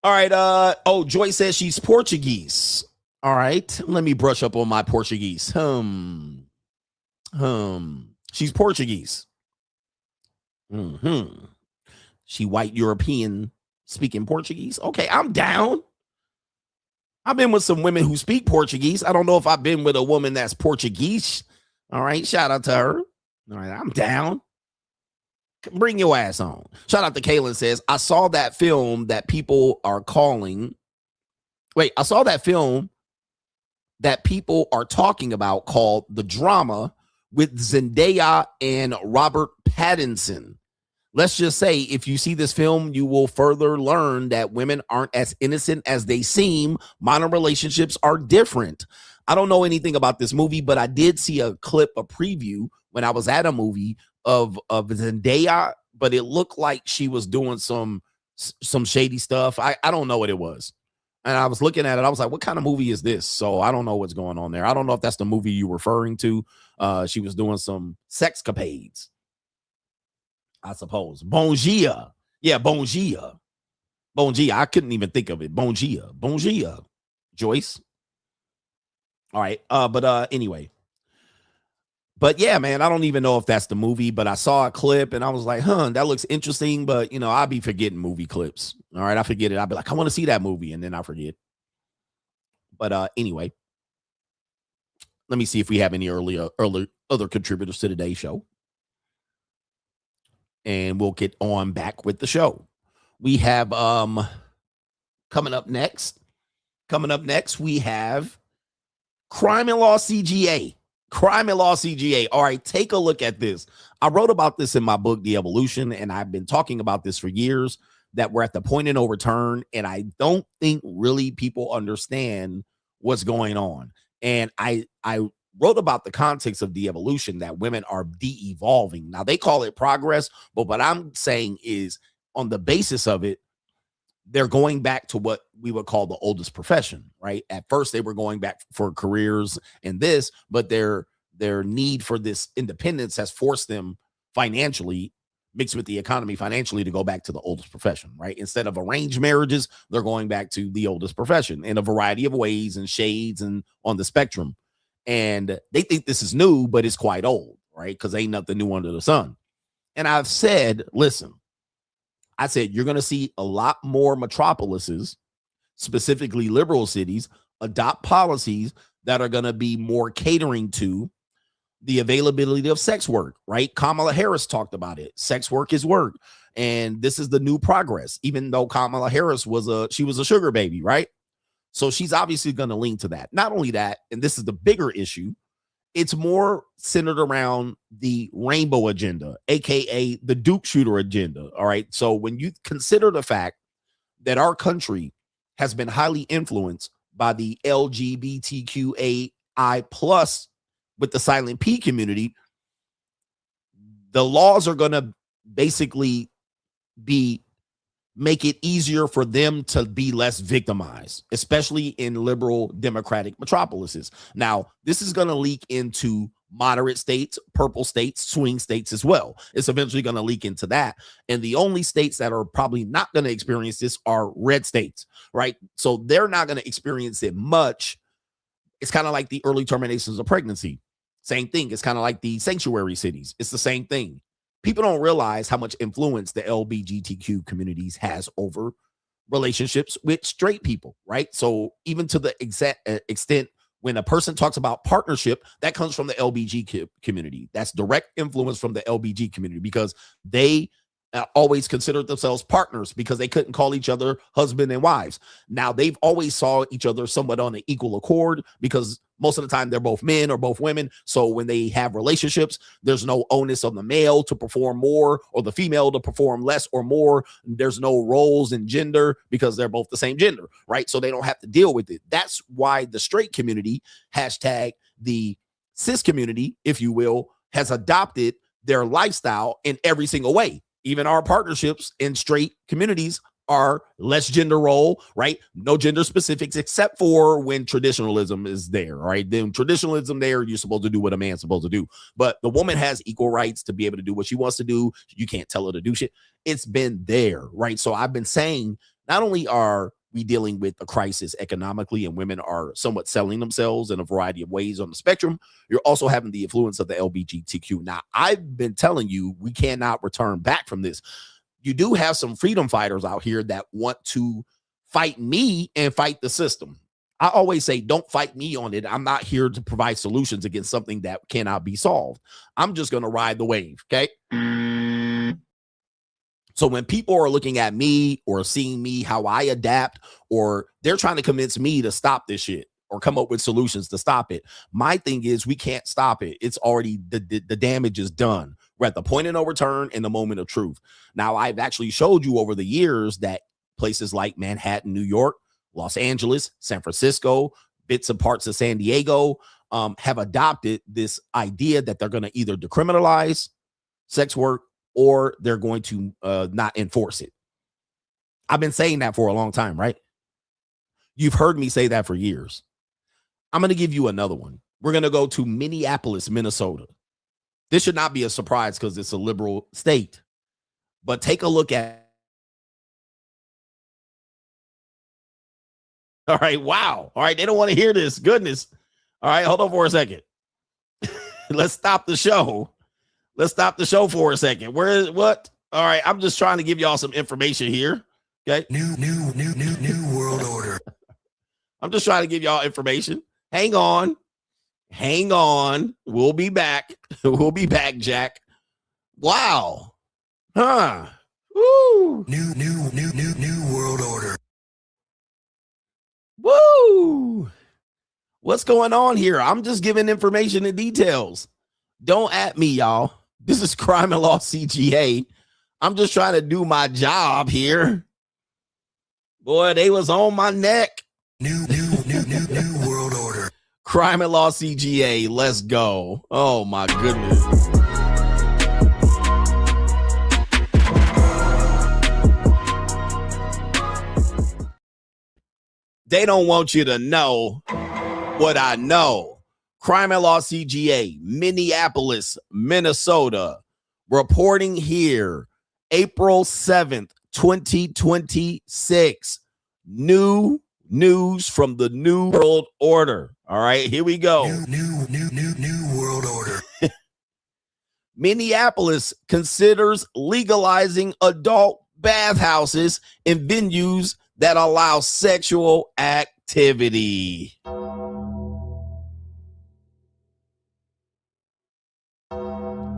All right. Joyce says she's Portuguese. All right. Let me brush up on my Portuguese. She's Portuguese. She white European speaking Portuguese. Okay, I'm down. I've been with some women who speak Portuguese. I don't know if I've been with a woman that's Portuguese. All right. Shout out to her. All right. I'm down. Bring your ass on. Shout out to Kaylin says, I saw that film that people are calling. Wait, I saw that film that people are talking about called The Drama with Zendaya and Robert Pattinson. Let's just say if you see this film, you will further learn that women aren't as innocent as they seem. Modern relationships are different. I don't know anything about this movie, but I did see a clip, a preview when I was at a movie of Zendaya, but it looked like she was doing some shady stuff. I don't know what it was. And I was looking at it. I was like, what kind of movie is this? So I don't know what's going on there. I don't know if that's the movie you're referring to. She was doing some sexcapades, I suppose. Bongia. Yeah, Bongia. Bongia. I couldn't even think of it. Bongia. Bongia. Joyce. All right. But anyway. But yeah, man, I don't even know if that's the movie, but I saw a clip and I was like, that looks interesting. But, you know, I'll be forgetting movie clips. All right, I forget it. I'll be like, I want to see that movie. And then I forget. But anyway, let me see if we have any other contributors to today's show. And we'll get on back with the show. We have coming up next, we have Crime and Law CGA. Crime and Law CGA. All right, take a look at this. I wrote about this in my book, The Evolution, and I've been talking about this for years, that we're at the point of no return, and I don't think really people understand what's going on. And I wrote about the context of de-evolution, that women are de-evolving. Now, they call it progress, but what I'm saying is on the basis of it, they're going back to what we would call the oldest profession, right? At first, they were going back for careers and this, but their need for this independence has forced them financially, mixed with the economy financially, to go back to the oldest profession, right? Instead of arranged marriages, they're going back to the oldest profession in a variety of ways and shades and on the spectrum. And they think this is new, but it's quite old, right? Because ain't nothing new under the sun. And I've said, listen, I said, you're going to see a lot more metropolises, specifically liberal cities, adopt policies that are going to be more catering to the availability of sex work, right? Kamala Harris talked about it. Sex work is work. And this is the new progress, even though Kamala Harris was a sugar baby, right? So she's obviously going to lean to that. Not only that, and this is the bigger issue, it's more centered around the rainbow agenda, aka the Duke shooter agenda. All right. So when you consider the fact that our country has been highly influenced by the LGBTQAI plus with the silent P community, the laws are going to basically make it easier for them to be less victimized, especially in liberal democratic metropolises. Now, this is going to leak into moderate states, purple states, swing states as well. It's eventually going to leak into that. And the only states that are probably not going to experience this are red states, right? So they're not going to experience it much. It's kind of like the early terminations of pregnancy. Same thing. It's kind of like the sanctuary cities. It's the same thing. People don't realize how much influence the LGBTQ communities has over relationships with straight people, right? So even to the extent when a person talks about partnership, that comes from the LBG community. That's direct influence from the LBG community, because they always considered themselves partners because they couldn't call each other husband and wives. Now, they've always saw each other somewhat on an equal accord because most of the time they're both men or both women. So when they have relationships, there's no onus on the male to perform more or the female to perform less or more. There's no roles in gender because they're both the same gender, right? So they don't have to deal with it. That's why the straight community, hashtag the cis community, if you will, has adopted their lifestyle in every single way. Even our partnerships in straight communities are less gender role, right? No gender specifics, except for when traditionalism is there, right? Then traditionalism there, you're supposed to do what a man's supposed to do. But the woman has equal rights to be able to do what she wants to do. You can't tell her to do shit. It's been there, right? So I've been saying, not only are we dealing with a crisis economically and women are somewhat selling themselves in a variety of ways on the spectrum, you're also having the influence of the LGBTQ. Now, I've been telling you, we cannot return back from this. You do have some freedom fighters out here that want to fight me and fight the system. I always say, don't fight me on it. I'm not here to provide solutions against something that cannot be solved. I'm just going to ride the wave, okay? So when people are looking at me or seeing me, how I adapt, or they're trying to convince me to stop this shit or come up with solutions to stop it, my thing is we can't stop it. It's already, the damage is done. We're at the point of no return in the moment of truth. Now, I've actually showed you over the years that places like Manhattan, New York, Los Angeles, San Francisco, bits and parts of San Diego have adopted this idea that they're going to either decriminalize sex work or they're going to not enforce it. I've been saying that for a long time, right? You've heard me say that for years. I'm going to give you another one. We're going to go to Minneapolis, Minnesota. This should not be a surprise because it's a liberal state. But take a look at. All right, wow. All right, they don't want to hear this. Goodness. All right, hold on for a second. Let's stop the show. Let's stop the show for a second. Where is what? All right, I'm just trying to give y'all some information here. Okay. New world order. I'm just trying to give y'all information. Hang on. Hang on. We'll be back. We'll be back, Jack. Wow. Huh. Woo. New world order. Woo. What's going on here? I'm just giving information and details. Don't at me, y'all. This is Crime and Law CGA. I'm just trying to do my job here. Boy, they was on my neck. New world order. Crime and Law CGA. Let's go. Oh my goodness. They don't want you to know what I know. Crime and Law CGA, Minneapolis, Minnesota, reporting here, April 7th, 2026. New news from the New World Order. All right, here we go. New World Order. Minneapolis considers legalizing adult bathhouses in venues that allow sexual activity.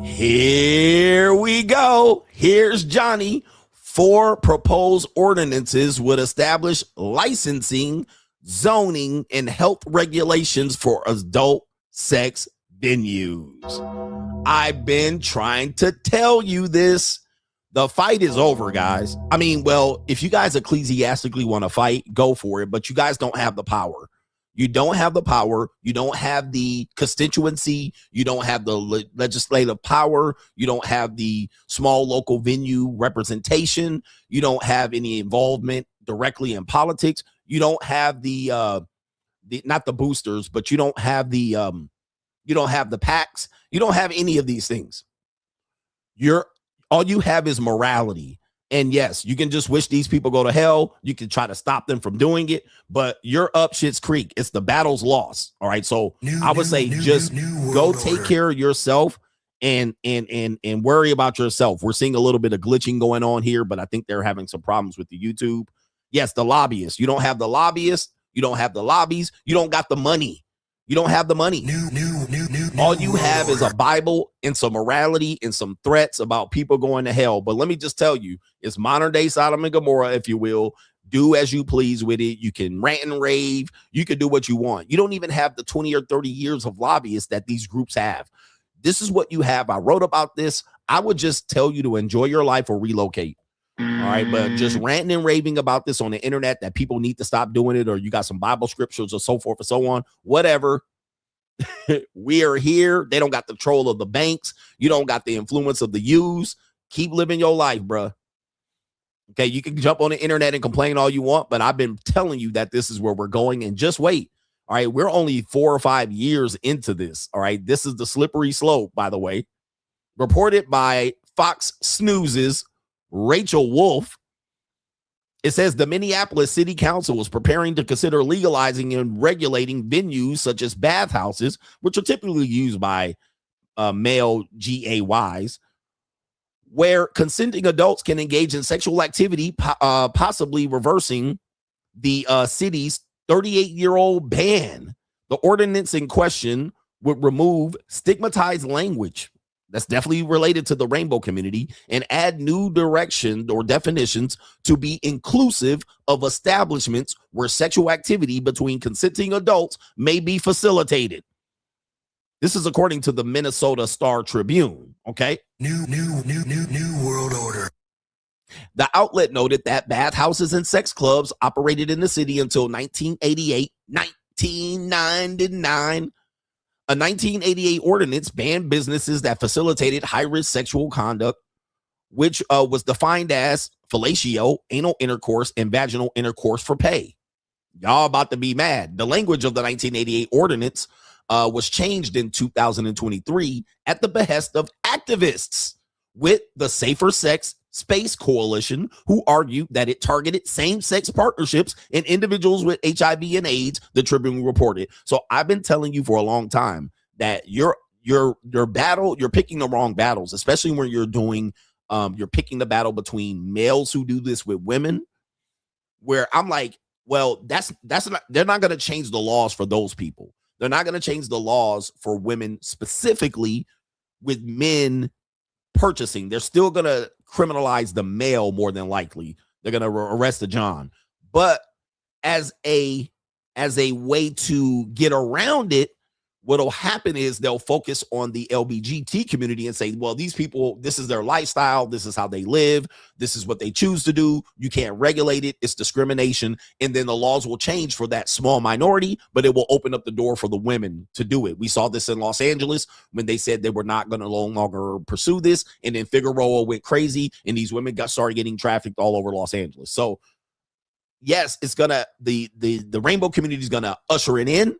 Here we go. Here's Johnny. 4 proposed ordinances would establish licensing, zoning, and health regulations for adult sex venues. I've been trying to tell you this. The fight is over, guys. I mean, well, if you guys ecclesiastically want to fight, go for it, but you guys don't have the power. You don't have the power. You don't have the constituency. You don't have the legislative power. You don't have the small local venue representation. You don't have any involvement directly in politics. You don't have the not the boosters, but you don't have the PACs. You don't have any of these things. All you have is morality. And yes, you can just wish these people go to hell. You can try to stop them from doing it, but you're up shit's creek. It's the battle's lost. All right. So I would say just go take care of yourself and worry about yourself. We're seeing a little bit of glitching going on here, but I think they're having some problems with the YouTube. Yes, the lobbyists. You don't have the lobbyists. You don't have the lobbies. You don't got the money. You don't have the money. All you have is a Bible and some morality and some threats about people going to hell. But let me just tell you, it's modern day Sodom and Gomorrah, if you will. Do as you please with it. You can rant and rave. You can do what you want. You don't even have the 20 or 30 years of lobbyists that these groups have. This is what you have. I wrote about this. I would just tell you to enjoy your life or relocate. All right, but just ranting and raving about this on the internet that people need to stop doing it, or you got some Bible scriptures or so forth and so on, whatever. We are here. They don't got the control of the banks. You don't got the influence of the U's. Keep living your life, bro. Okay, you can jump on the internet and complain all you want, but I've been telling you that this is where we're going, and just wait. All right, we're only 4 or 5 years into this. All right, this is the slippery slope, by the way. Reported by Fox Snooze's Rachel Wolf. It says the Minneapolis City Council is preparing to consider legalizing and regulating venues such as bathhouses, which are typically used by male GAYs, where consenting adults can engage in sexual activity, possibly reversing the city's 38-year-old ban. The ordinance in question would remove stigmatized language that's definitely related to the rainbow community, and add new direction or definitions to be inclusive of establishments where sexual activity between consenting adults may be facilitated. This is according to the Minnesota Star Tribune. Okay. New world order. The outlet noted that bathhouses and sex clubs operated in the city until 1988, 1999. A 1988 ordinance banned businesses that facilitated high-risk sexual conduct, which was defined as fellatio, anal intercourse, and vaginal intercourse for pay. Y'all about to be mad. The language of the 1988 ordinance was changed in 2023 at the behest of activists with the Safer Sex Space Coalition, who argued that it targeted same-sex partnerships and individuals with HIV and AIDS, the Tribune reported. So I've been telling you for a long time that your battle, you're picking the wrong battles, especially when you're doing, you're picking the battle between males who do this with women, where I'm like, well, that's not, they're not going to change the laws for those people. They're not going to change the laws for women specifically with men purchasing. They're still going to criminalize the male more than likely. They're going to arrest the John. But as a way to get around it, what'll happen is they'll focus on the LGBT community and say, well, these people, this is their lifestyle. This is how they live. This is what they choose to do. You can't regulate it. It's discrimination. And then the laws will change for that small minority, but it will open up the door for the women to do it. We saw this in Los Angeles when they said they were not going to no longer pursue this. And then Figueroa went crazy and these women started getting trafficked all over Los Angeles. So yes, it's gonna, the rainbow community is gonna usher it in,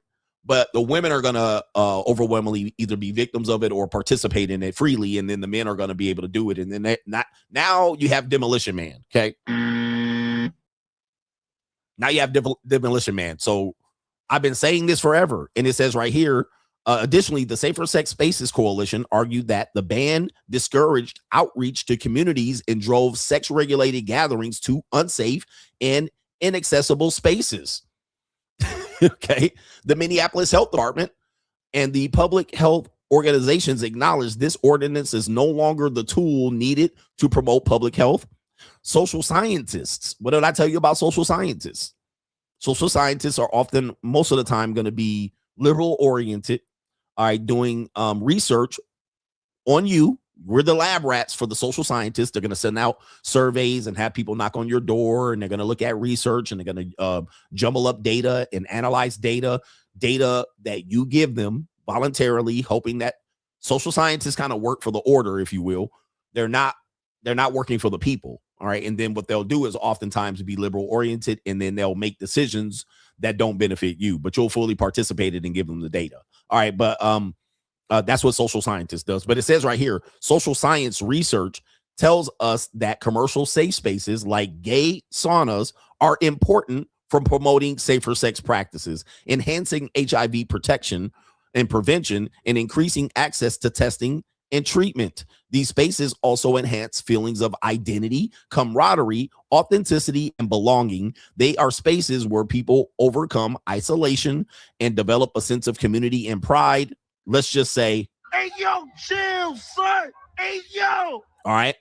but the women are going to overwhelmingly either be victims of it or participate in it freely, and then the men are going to be able to do it. And then now you have Demolition Man, okay? Now you have Demolition Man. So I've been saying this forever, and it says right here, additionally, the Safer Sex Spaces Coalition argued that the ban discouraged outreach to communities and drove sex-regulated gatherings to unsafe and inaccessible spaces. Okay, the Minneapolis Health Department and the public health organizations acknowledge this ordinance is no longer the tool needed to promote public health. Social scientists, what did I tell you about social scientists? Social scientists are often, most of the time, going to be liberal oriented, all right, doing research on you. We're the lab rats for the social scientists. They're going to send out surveys and have people knock on your door, and they're going to look at research, and they're going to jumble up data and analyze data that you give them voluntarily, hoping that social scientists kind of work for the order, if you will. They're not working for the people. All right. And then what they'll do is oftentimes be liberal oriented, and then they'll make decisions that don't benefit you, but you'll fully participate in and give them the data. All right. But that's what social scientists does. But it says right here, social science research tells us that commercial safe spaces like gay saunas are important for promoting safer sex practices, enhancing HIV protection and prevention, and increasing access to testing and treatment. These spaces also enhance feelings of identity, camaraderie, authenticity, and belonging. They are spaces where people overcome isolation and develop a sense of community and pride. Let's just say, hey, yo, chill, son. Hey, yo. All right.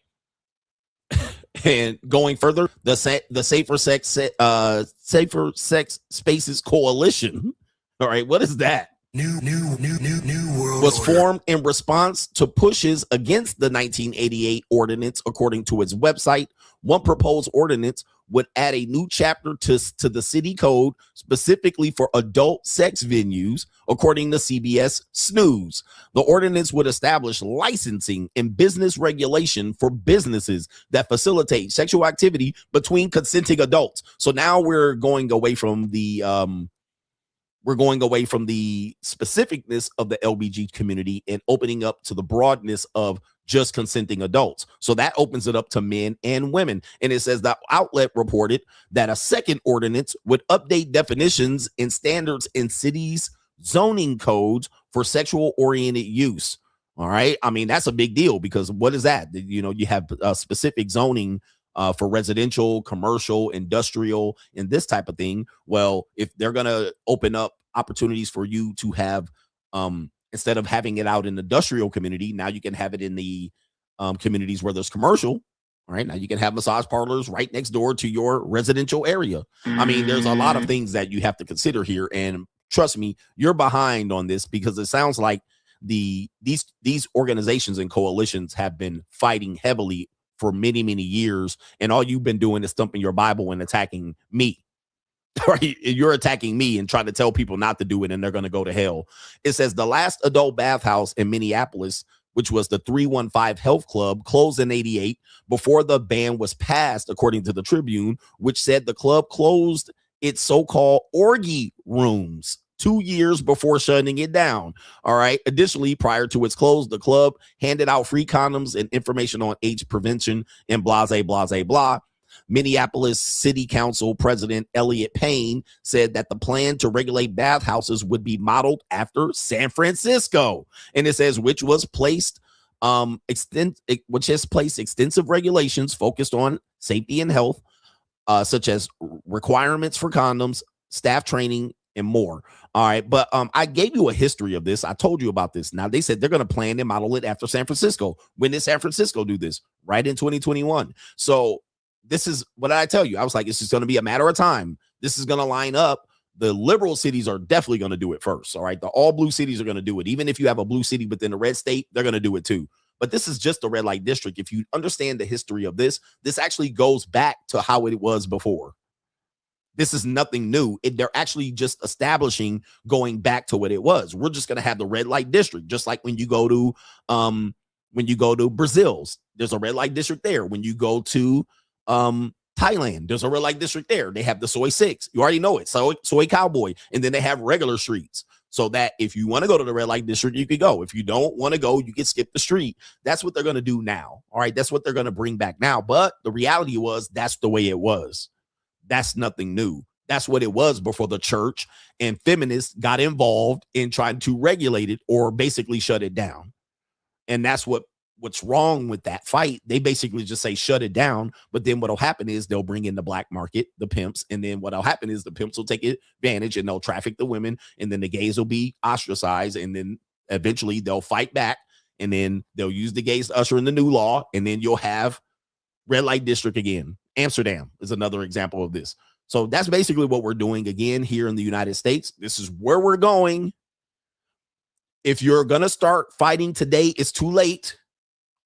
And going further, the Safer Sex Spaces Coalition. All right. What is that? New world was formed in response to pushes against the 1988 ordinance. According to its website, one proposed ordinance would add a new chapter to the city code specifically for adult sex venues, according to CBS Snooze. The ordinance would establish licensing and business regulation for businesses that facilitate sexual activity between consenting adults. So now we're going away from the specificness of the LBG community and opening up to the broadness of just consenting adults. So that opens it up to men and women. And it says that outlet reported that a second ordinance would update definitions and standards in cities' zoning codes for sexual oriented use. All right. I mean, that's a big deal, because what is that? You know, you have specific zoning for residential, commercial, industrial, and this type of thing. Well, if they're going to open up opportunities for you to have instead of having it out in the industrial community, now you can have it in the communities where there's commercial. All right, now you can have massage parlors right next door to your residential area. I mean, there's a lot of things that you have to consider here, and trust me, you're behind on this because it sounds like these organizations and coalitions have been fighting heavily for many, many years, and all you've been doing is thumping your Bible and attacking me. Right? You're attacking me and trying to tell people not to do it, and they're going to go to hell. It says the last adult bathhouse in Minneapolis, which was the 315 Health Club, closed in 88 before the ban was passed, according to the Tribune, which said the club closed its so-called orgy rooms 2 years before shutting it down. All right. Additionally, prior to its close, the club handed out free condoms and information on AIDS prevention and blah, blah, blah, blah. Minneapolis City Council President Elliot Payne said that the plan to regulate bathhouses would be modeled after San Francisco, and it says which has placed extensive regulations focused on safety and health, such as requirements for condoms, staff training, and more. All right, but I gave you a history of this. I told you about this. Now they said they're going to plan and model it after San Francisco. When did San Francisco do this? Right in 2021. So this is what I tell you. I was like, it's just going to be a matter of time. This is going to line up. The liberal cities are definitely going to do it first. All right. The all blue cities are going to do it. Even if you have a blue city within a red state, they're going to do it too. But this is just a red light district. If you understand the history of this, this actually goes back to how it was before. This is nothing new. They're actually just establishing going back to what it was. We're just going to have the red light district, just like when you go to Brazil's, there's a red light district there. When you go to Thailand, there's a red light district there. They have the soy 6. You already know it. Soy cowboy. And then they have regular streets. So that if you want to go to the red light district, you can go. If you don't want to go, you can skip the street. That's what they're going to do now. All right. That's what they're going to bring back now. But the reality was that's the way it was. That's nothing new. That's what it was before the church and feminists got involved in trying to regulate it or basically shut it down. And that's what's wrong with that fight. They basically just say shut it down, but then what'll happen is they'll bring in the black market, the pimps, and then what'll happen is the pimps will take advantage and they'll traffic the women, and then the gays will be ostracized, and then eventually they'll fight back, and then they'll use the gays to usher in the new law, and then you'll have red light district again. Amsterdam is another example of this. So that's basically what we're doing again here in the United States. This is where we're going. If you're going to start fighting today, it's too late.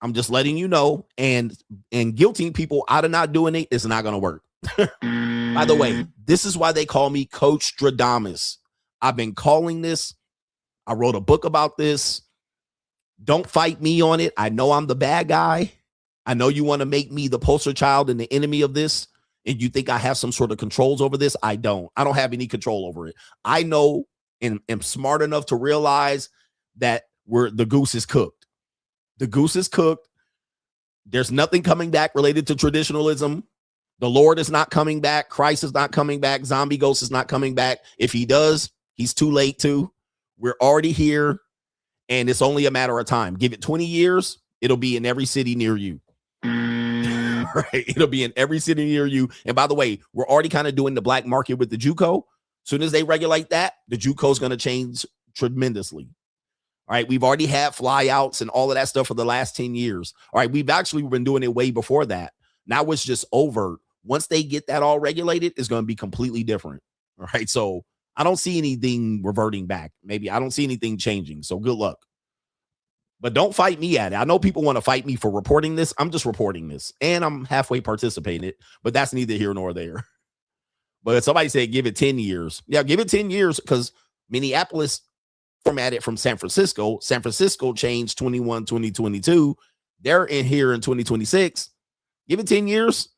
I'm just letting you know, and guilting people out of not doing it is not going to work. By the way, this is why they call me Coach Stradamus. I've been calling this. I wrote a book about this. Don't fight me on it. I know I'm the bad guy. I know you want to make me the poster child and the enemy of this, and you think I have some sort of controls over this. I don't have any control over it. I know and am smart enough to realize that the goose is cooked. The goose is cooked. There's nothing coming back related to traditionalism. The Lord is not coming back. Christ is not coming back. Zombie Ghost is not coming back. If he does, he's too late too. We're already here, and it's only a matter of time. Give it 20 years. It'll be in every city near you. Right? It'll be in every city near you. And by the way, we're already kind of doing the black market with the JUCO. As soon as they regulate that, the JUCO is going to change tremendously. All right, we've already had flyouts and all of that stuff for the last 10 years. All right, we've actually been doing it way before that. Now it's just overt. Once they get that all regulated, it's going to be completely different. All right, so I don't see anything reverting back. Maybe I don't see anything changing. So good luck. But don't fight me at it. I know people want to fight me for reporting this. I'm just reporting this, and I'm halfway participating in it, but that's neither here nor there. But somebody said give it 10 years. Yeah, give it 10 years because Minneapolis formatted from San Francisco. San Francisco changed 2022. They're in here in 2026. Give it 10 years.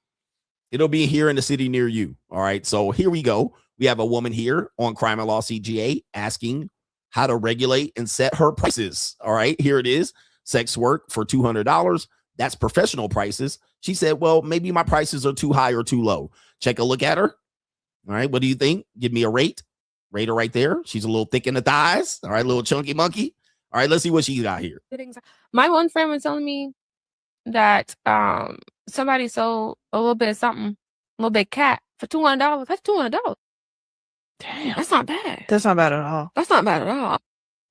It'll be here in the city near you. All right. So here we go. We have a woman here on Crime and Law CGA asking how to regulate and set her prices. All right. Here it is. Sex work for $200. That's professional prices. She said, well, maybe my prices are too high or too low. Check a look at her. All right. What do you think? Give me a rate. Rate her right there. She's a little thick in the thighs. All right, little chunky monkey. All right, let's see what she got here. My one friend was telling me that somebody sold a little bit of something, a little bit of cat for $200. That's $200. Damn. That's not bad. That's not bad at all. That's not bad at all.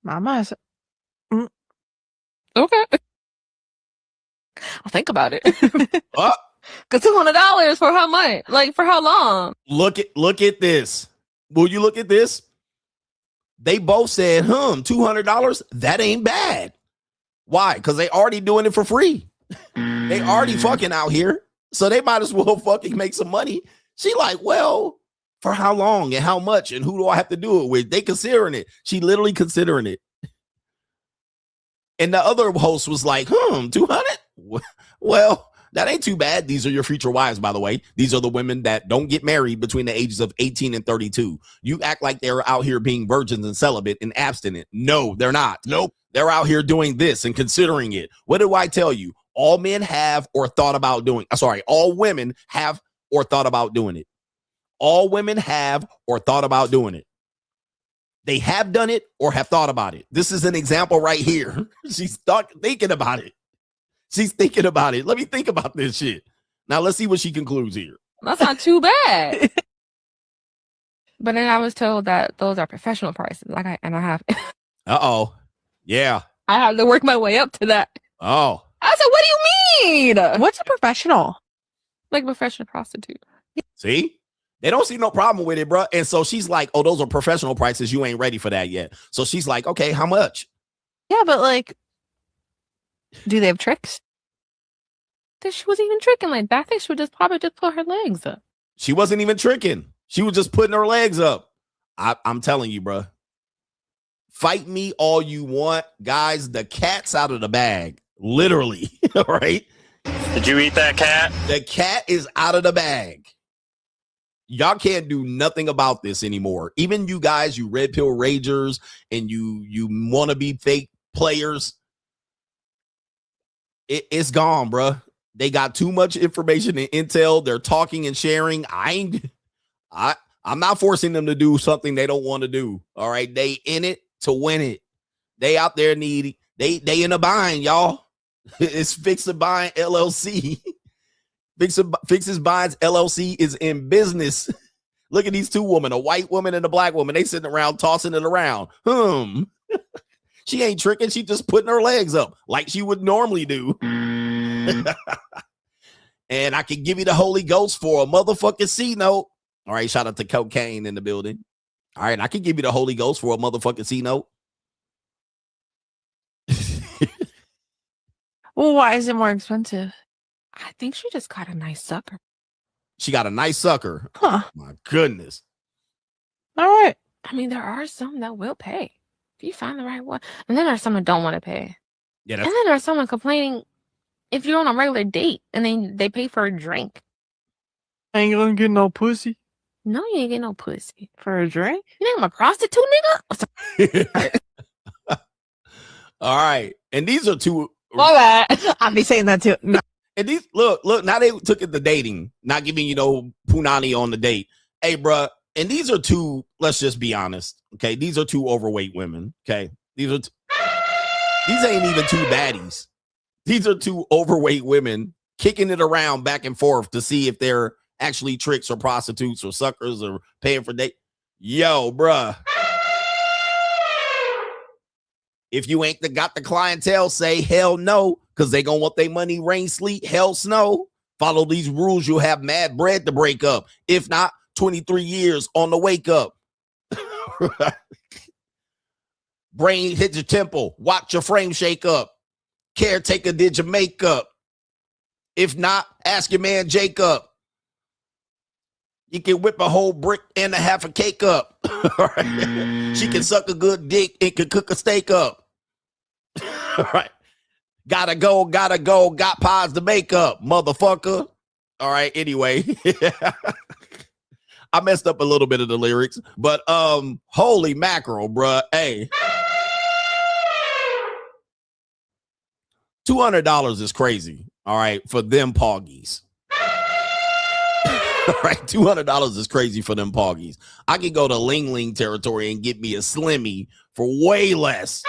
Mama, Okay. I'll think about it. Oh, Cause $200 for how much? Like for how long? look at this. Will you look at this? They both said, $200. That ain't bad. Why? Because they already doing it for free. They already fucking out here. So they might as well fucking make some money. She like, well, for how long and how much and who do I have to do it with? They considering it. She literally considering it. And the other host was like, 200? Well, that ain't too bad. These are your future wives, by the way. These are the women that don't get married between the ages of 18 and 32. You act like they're out here being virgins and celibate and abstinent. No, they're not. Nope. They're out here doing this and considering it. What do I tell you? All men have or thought about doing. All women have or thought about doing it. All women have or thought about doing it. They have done it or have thought about it. This is an example right here. She's thinking about it. She's thinking about it. Let me think about this shit. Now let's see what she concludes here. That's not too bad. But then I was told that those are professional prices. I have. Uh-oh. Yeah. I have to work my way up to that. Oh. I said, what do you mean? What's a professional? Like a professional prostitute. See? They don't see no problem with it, bro. And so she's like, oh, those are professional prices. You ain't ready for that yet. So she's like, okay, how much? Yeah, but like, do they have tricks? She wasn't even tricking like that. I think she would probably just put her legs up. She wasn't even tricking. She was just putting her legs up. I'm telling you, bro. Fight me all you want. Guys, the cat's out of the bag. Literally. All right? Did you eat that cat? The cat is out of the bag. Y'all can't do nothing about this anymore. Even you guys, you red pill ragers and you want to be fake players. It's gone, bro. They got too much information and intel. They're talking and sharing. I'm not forcing them to do something they don't want to do. All right. They in it to win it. They out there needy. They in a bind, y'all. It's Fix a Bind LLC. Fixes Binds LLC is in business. Look at these two women, a white woman and a black woman. They sitting around tossing it around. She ain't tricking. She just putting her legs up like she would normally do. And I can give you the Holy Ghost for a motherfucking C note. All right, shout out to Cocaine in the building. All right, I can give you the Holy Ghost for a motherfucking C note. Well, why is it more expensive? I think she just got a nice sucker. She got a nice sucker. Huh. My goodness. All right. I mean, there are some that will pay if you find the right one. And then there's some that don't want to pay. Yeah, and then there's someone complaining if you're on a regular date and then they pay for a drink. I ain't gonna get no pussy. No, you ain't get no pussy. For a drink? You think I'm a prostitute, nigga? All right. And these are two. My bad. I'll be saying that too. No. And these look, now they took it to dating, not giving you no punani on the date. Hey, bruh. And these are two, let's just be honest. Okay. These are two overweight women. Okay. These ain't even two baddies. These are two overweight women kicking it around back and forth to see if they're actually tricks or prostitutes or suckers or paying for date. Yo, bruh. If you ain't got the clientele, say hell no, because they gonna want their money, rain, sleet, hell, snow. Follow these rules, you'll have mad bread to break up. If not, 23 years on the wake up. Brain hit your temple. Watch your frame shake up. Caretaker did your makeup. If not, ask your man Jacob. You can whip a whole brick and a half a cake up. All right. She can suck a good dick and can cook a steak up. All right. Gotta go, got pies to make up, motherfucker. All right, anyway. I messed up a little bit of the lyrics, but holy mackerel, bruh. Hey. $200 is crazy, all right, for them poggies. All right, $200 is crazy for them poggies. I can go to Ling Ling territory and get me a Slimmy for way less.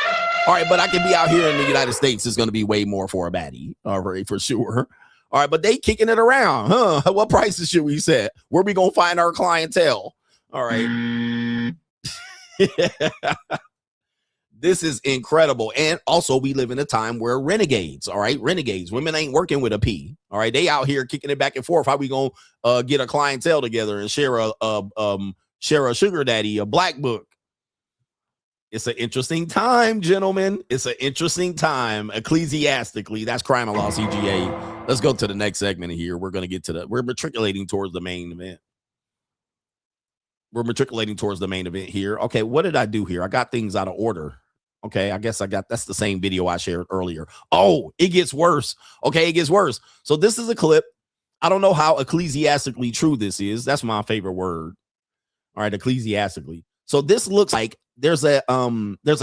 All right, but I can be out here in the United States. It's going to be way more for a baddie, all right, for sure. All right, but they kicking it around, huh? What prices should we set? Where we going to find our clientele? All right. This is incredible. And also, we live in a time where renegades, all right? Renegades. Women ain't working with a P, all right? They out here kicking it back and forth. How we going to get a clientele together and share a sugar daddy, a black book? It's an interesting time, gentlemen. It's an interesting time. Ecclesiastically, that's crime and law CGA. Let's go to the next segment here. We're going to get to we're matriculating towards the main event. We're matriculating towards the main event here. Okay, what did I do here? I got things out of order. Okay, I guess that's the same video I shared earlier. Oh, it gets worse. Okay, it gets worse. So this is a clip. I don't know how ecclesiastically true this is. That's my favorite word. All right, ecclesiastically. So this looks like there's a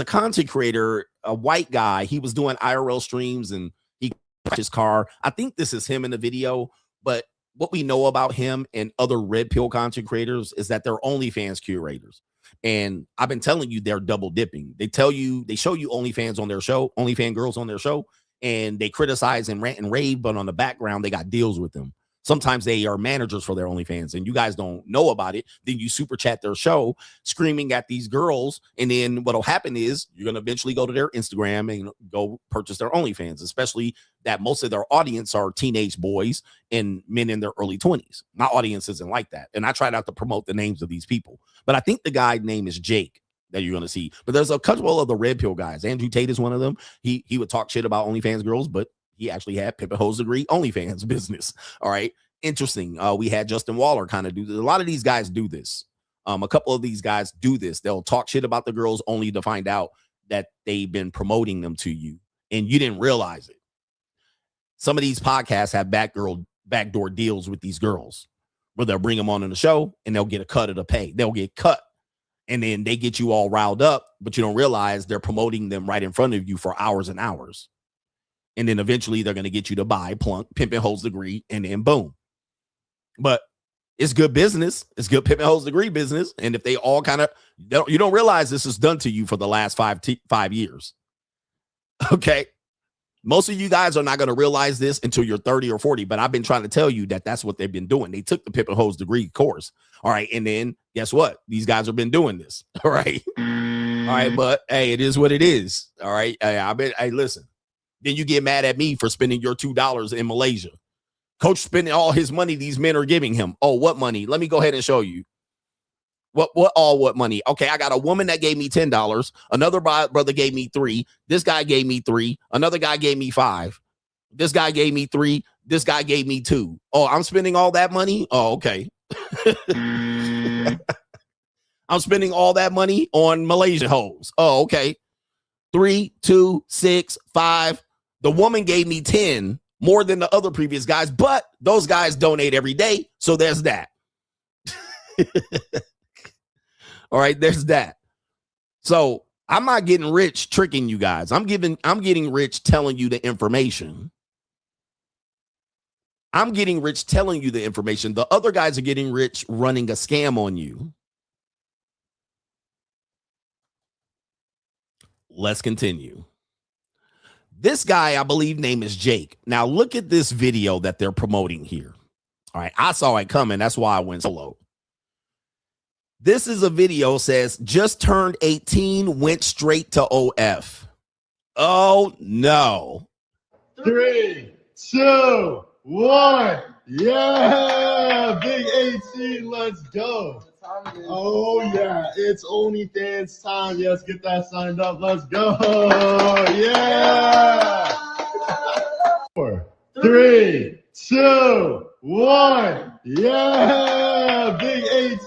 content creator, a white guy. He was doing IRL streams and he crashed his car. I think this is him in the video, but what we know about him and other red pill content creators is that they're OnlyFans curators. And I've been telling you, they're double dipping. They show you OnlyFans on their show, OnlyFans girls on their show, and they criticize and rant and rave, but on the background, they got deals with them. Sometimes they are managers for their OnlyFans and you guys don't know about it. Then you super chat their show screaming at these girls. And then what'll happen is you're going to eventually go to their Instagram and go purchase their OnlyFans, especially that most of their audience are teenage boys and men in their early 20s. My audience isn't like that. And I try not to promote the names of these people, but I think the guy's name is Jake that you're going to see. But there's a couple of the red pill guys. Andrew Tate is one of them. He would talk shit about OnlyFans girls, but he actually had Pippin Hoes Degree OnlyFans business. All right. Interesting. We had Justin Waller kind of do this. A lot of these guys do this. A couple of these guys do this. They'll talk shit about the girls only to find out that they've been promoting them to you and you didn't realize it. Some of these podcasts have backdoor deals with these girls where they'll bring them on in the show and they'll get a cut of the pay. They'll get cut and then they get you all riled up, but you don't realize they're promoting them right in front of you for hours and hours. And then eventually they're going to get you to buy Plunk, Pimpin' Hoes Degree, and then boom. But it's good business. It's good Pimpin' Hoes Degree business. And if they all kind of, you don't realize this is done to you for the last 5 years. Okay. Most of you guys are not going to realize this until you're 30 or 40. But I've been trying to tell you that that's what they've been doing. They took the Pimpin' Hoes Degree course. All right. And then guess what? These guys have been doing this. All right. All right. But hey, it is what it is. All right. Hey, listen. Then you get mad at me for spending your $2 in Malaysia. Coach spending all his money these men are giving him. Oh, what money? Let me go ahead and show you. What money? Okay, I got a woman that gave me $10. Another brother gave me $3. This guy gave me $3. Another guy gave me $5. This guy gave me $3. This guy gave me $2. Oh, I'm spending all that money? Oh, okay. I'm spending all that money on Malaysian hoes. Oh, okay. 3, 2, 6, 5. The woman gave me 10, more than the other previous guys, but those guys donate every day. So there's that. All right, there's that. So I'm not getting rich tricking you guys. I'm getting rich telling you the information. I'm getting rich telling you the information. The other guys are getting rich running a scam on you. Let's continue. This guy, I believe, name is Jake. Now, look at this video that they're promoting here. All right, I saw it coming. That's why I went solo. This is a video says, just turned 18, went straight to OF. Oh, no. 3, 2, 1. Yeah, big 18. Let's go. Oh, yeah, it's OnlyFans time. Yes, get that signed up. Let's go. Yeah. 4, 3, 2, 1. Yeah, big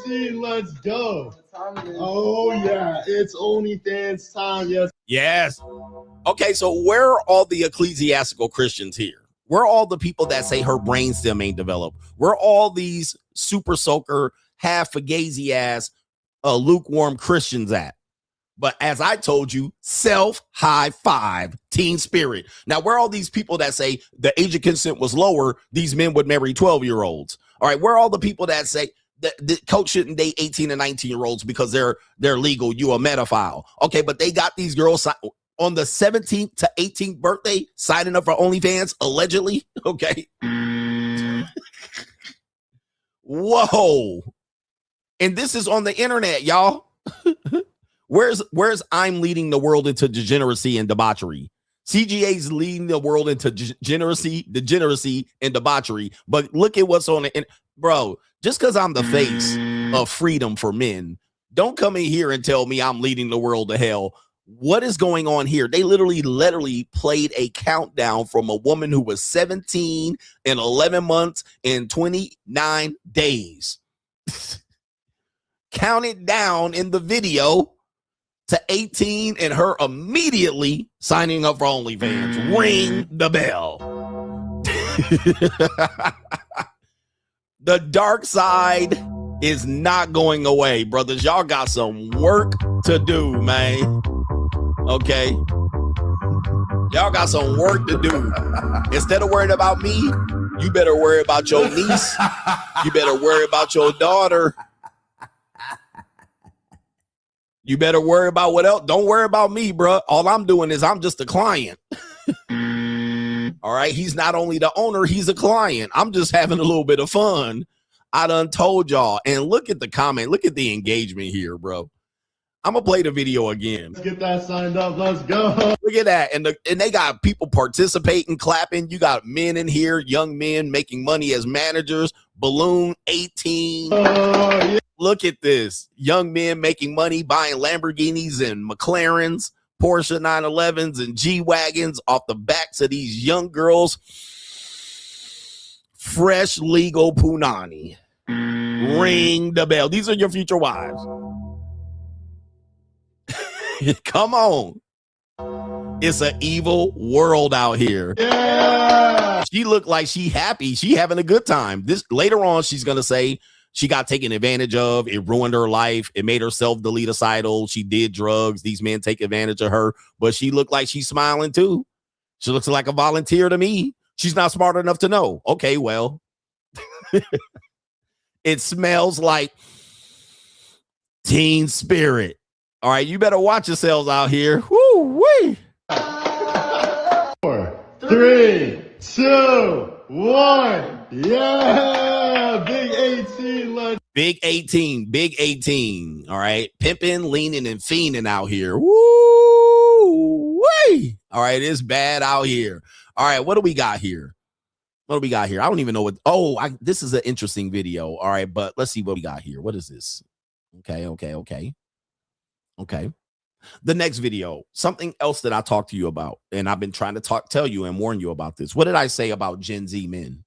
18. Let's go. Oh, yeah, it's OnlyFans time. Yes. Yes. Okay, so where are all the ecclesiastical Christians here? Where are all the people that say her brain stem ain't developed? Where are all these super soaker, half fugazi ass, lukewarm Christians at? But as I told you, high five, teen spirit. Now, where are all these people that say the age of consent was lower, these men would marry 12-year-olds? All right, where are all the people that say that the coach shouldn't date 18 and 19-year-olds because they're legal, you a pedophile? Okay, but they got these girls on the 17th to 18th birthday signing up for OnlyFans, allegedly. Okay. Whoa. And this is on the internet, y'all. Where's I'm leading the world into degeneracy and debauchery? CGA's leading the world into degeneracy, and debauchery. But look at what's on it. Bro, just because I'm the face of freedom for men, don't come in here and tell me I'm leading the world to hell. What is going on here? They literally played a countdown from a woman who was 17 and 11 months and 29 days. Counted down in the video to 18 and her immediately signing up for OnlyFans. Ring the bell. The dark side is not going away, brothers. Y'all got some work to do, man. Okay. Y'all got some work to do. Instead of worrying about me, you better worry about your niece. You better worry about your daughter. You better worry about what else. Don't worry about me, bro. All I'm doing is I'm just a client. All right. He's not only the owner, he's a client. I'm just having a little bit of fun. I done told y'all. And look at the comment. Look at the engagement here, bro. I'm going to play the video again. Let's get that signed up. Let's go. Look at that. And they got people participating, clapping. You got men in here, young men making money as managers. Balloon 18. Yeah. Look at this. Young men making money buying Lamborghinis and McLarens, Porsche 911s and G-Wagons off the backs of these young girls. Fresh legal punani. Ring the bell. These are your future wives. Come on. It's an evil world out here. Yeah. She looked like she happy. She having a good time. This later on, she's going to say she got taken advantage of. It ruined her life. It made her self-delete She did drugs. These men take advantage of her. But she looked like she's smiling too. She looks like a volunteer to me. She's not smart enough to know. Okay, well. It smells like teen spirit. All right, you better watch yourselves out here. Woo-wee. 4, 3, 2, 1. Yeah, big 18. Big 18, big 18. All right, pimping, leaning, and fiending out here. Woo-wee. All right, it's bad out here. All right, what do we got here? What do we got here? I don't even know what. Oh, this is an interesting video. All right, but let's see what we got here. What is this? Okay. The next video, something else that I talked to you about, and I've been trying to tell you and warn you about this. What did I say about Gen Z men?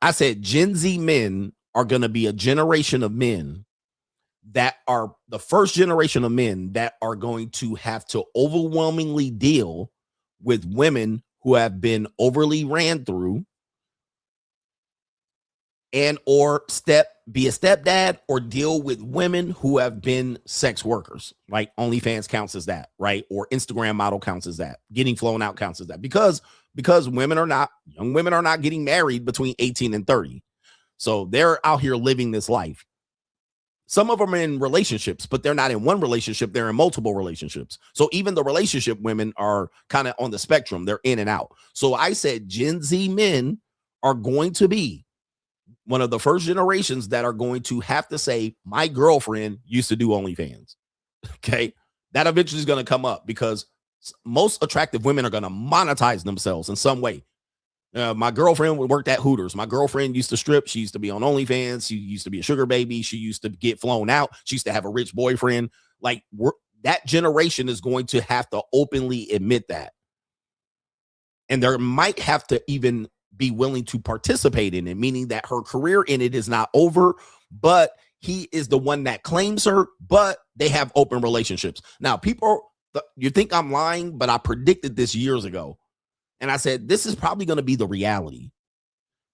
I said Gen Z men are going to be a generation of men that are the first generation of men that are going to have to overwhelmingly deal with women who have been overly ran through and or be a stepdad or deal with women who have been sex workers. Like OnlyFans counts as that, right? Or Instagram model counts as that. Getting flown out counts as that. Because young women are not getting married between 18 and 30. So they're out here living this life. Some of them are in relationships, but they're not in one relationship. They're in multiple relationships. So even the relationship women are kind of on the spectrum. They're in and out. So I said Gen Z men are going to be one of the first generations that are going to have to say, my girlfriend used to do OnlyFans. Okay. That eventually is going to come up because most attractive women are going to monetize themselves in some way. My girlfriend worked at Hooters. My girlfriend used to strip. She used to be on OnlyFans. She used to be a sugar baby. She used to get flown out. She used to have a rich boyfriend. Like that generation is going to have to openly admit that. And there might have to even be willing to participate in it, meaning that her career in it is not over, but he is the one that claims her, but they have open relationships. Now, you think I'm lying, but I predicted this years ago. And I said, this is probably going to be the reality.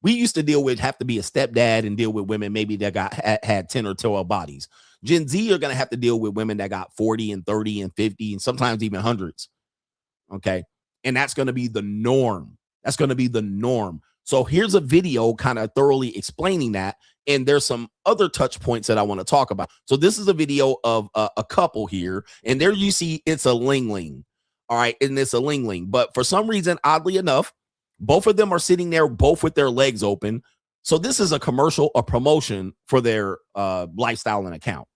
We used to have to be a stepdad and deal with women maybe that had 10 or 12 bodies. Gen Z are going to have to deal with women that got 40 and 30 and 50 and sometimes even hundreds. Okay. And that's going to be the norm. That's going to be the norm. So here's a video kind of thoroughly explaining that. And there's some other touch points that I want to talk about. So this is a video of a couple here. And there you see it's a ling-ling. All right. And it's a ling-ling. But for some reason, oddly enough, both of them are sitting there, both with their legs open. So this is a commercial, a promotion for their lifestyle and account.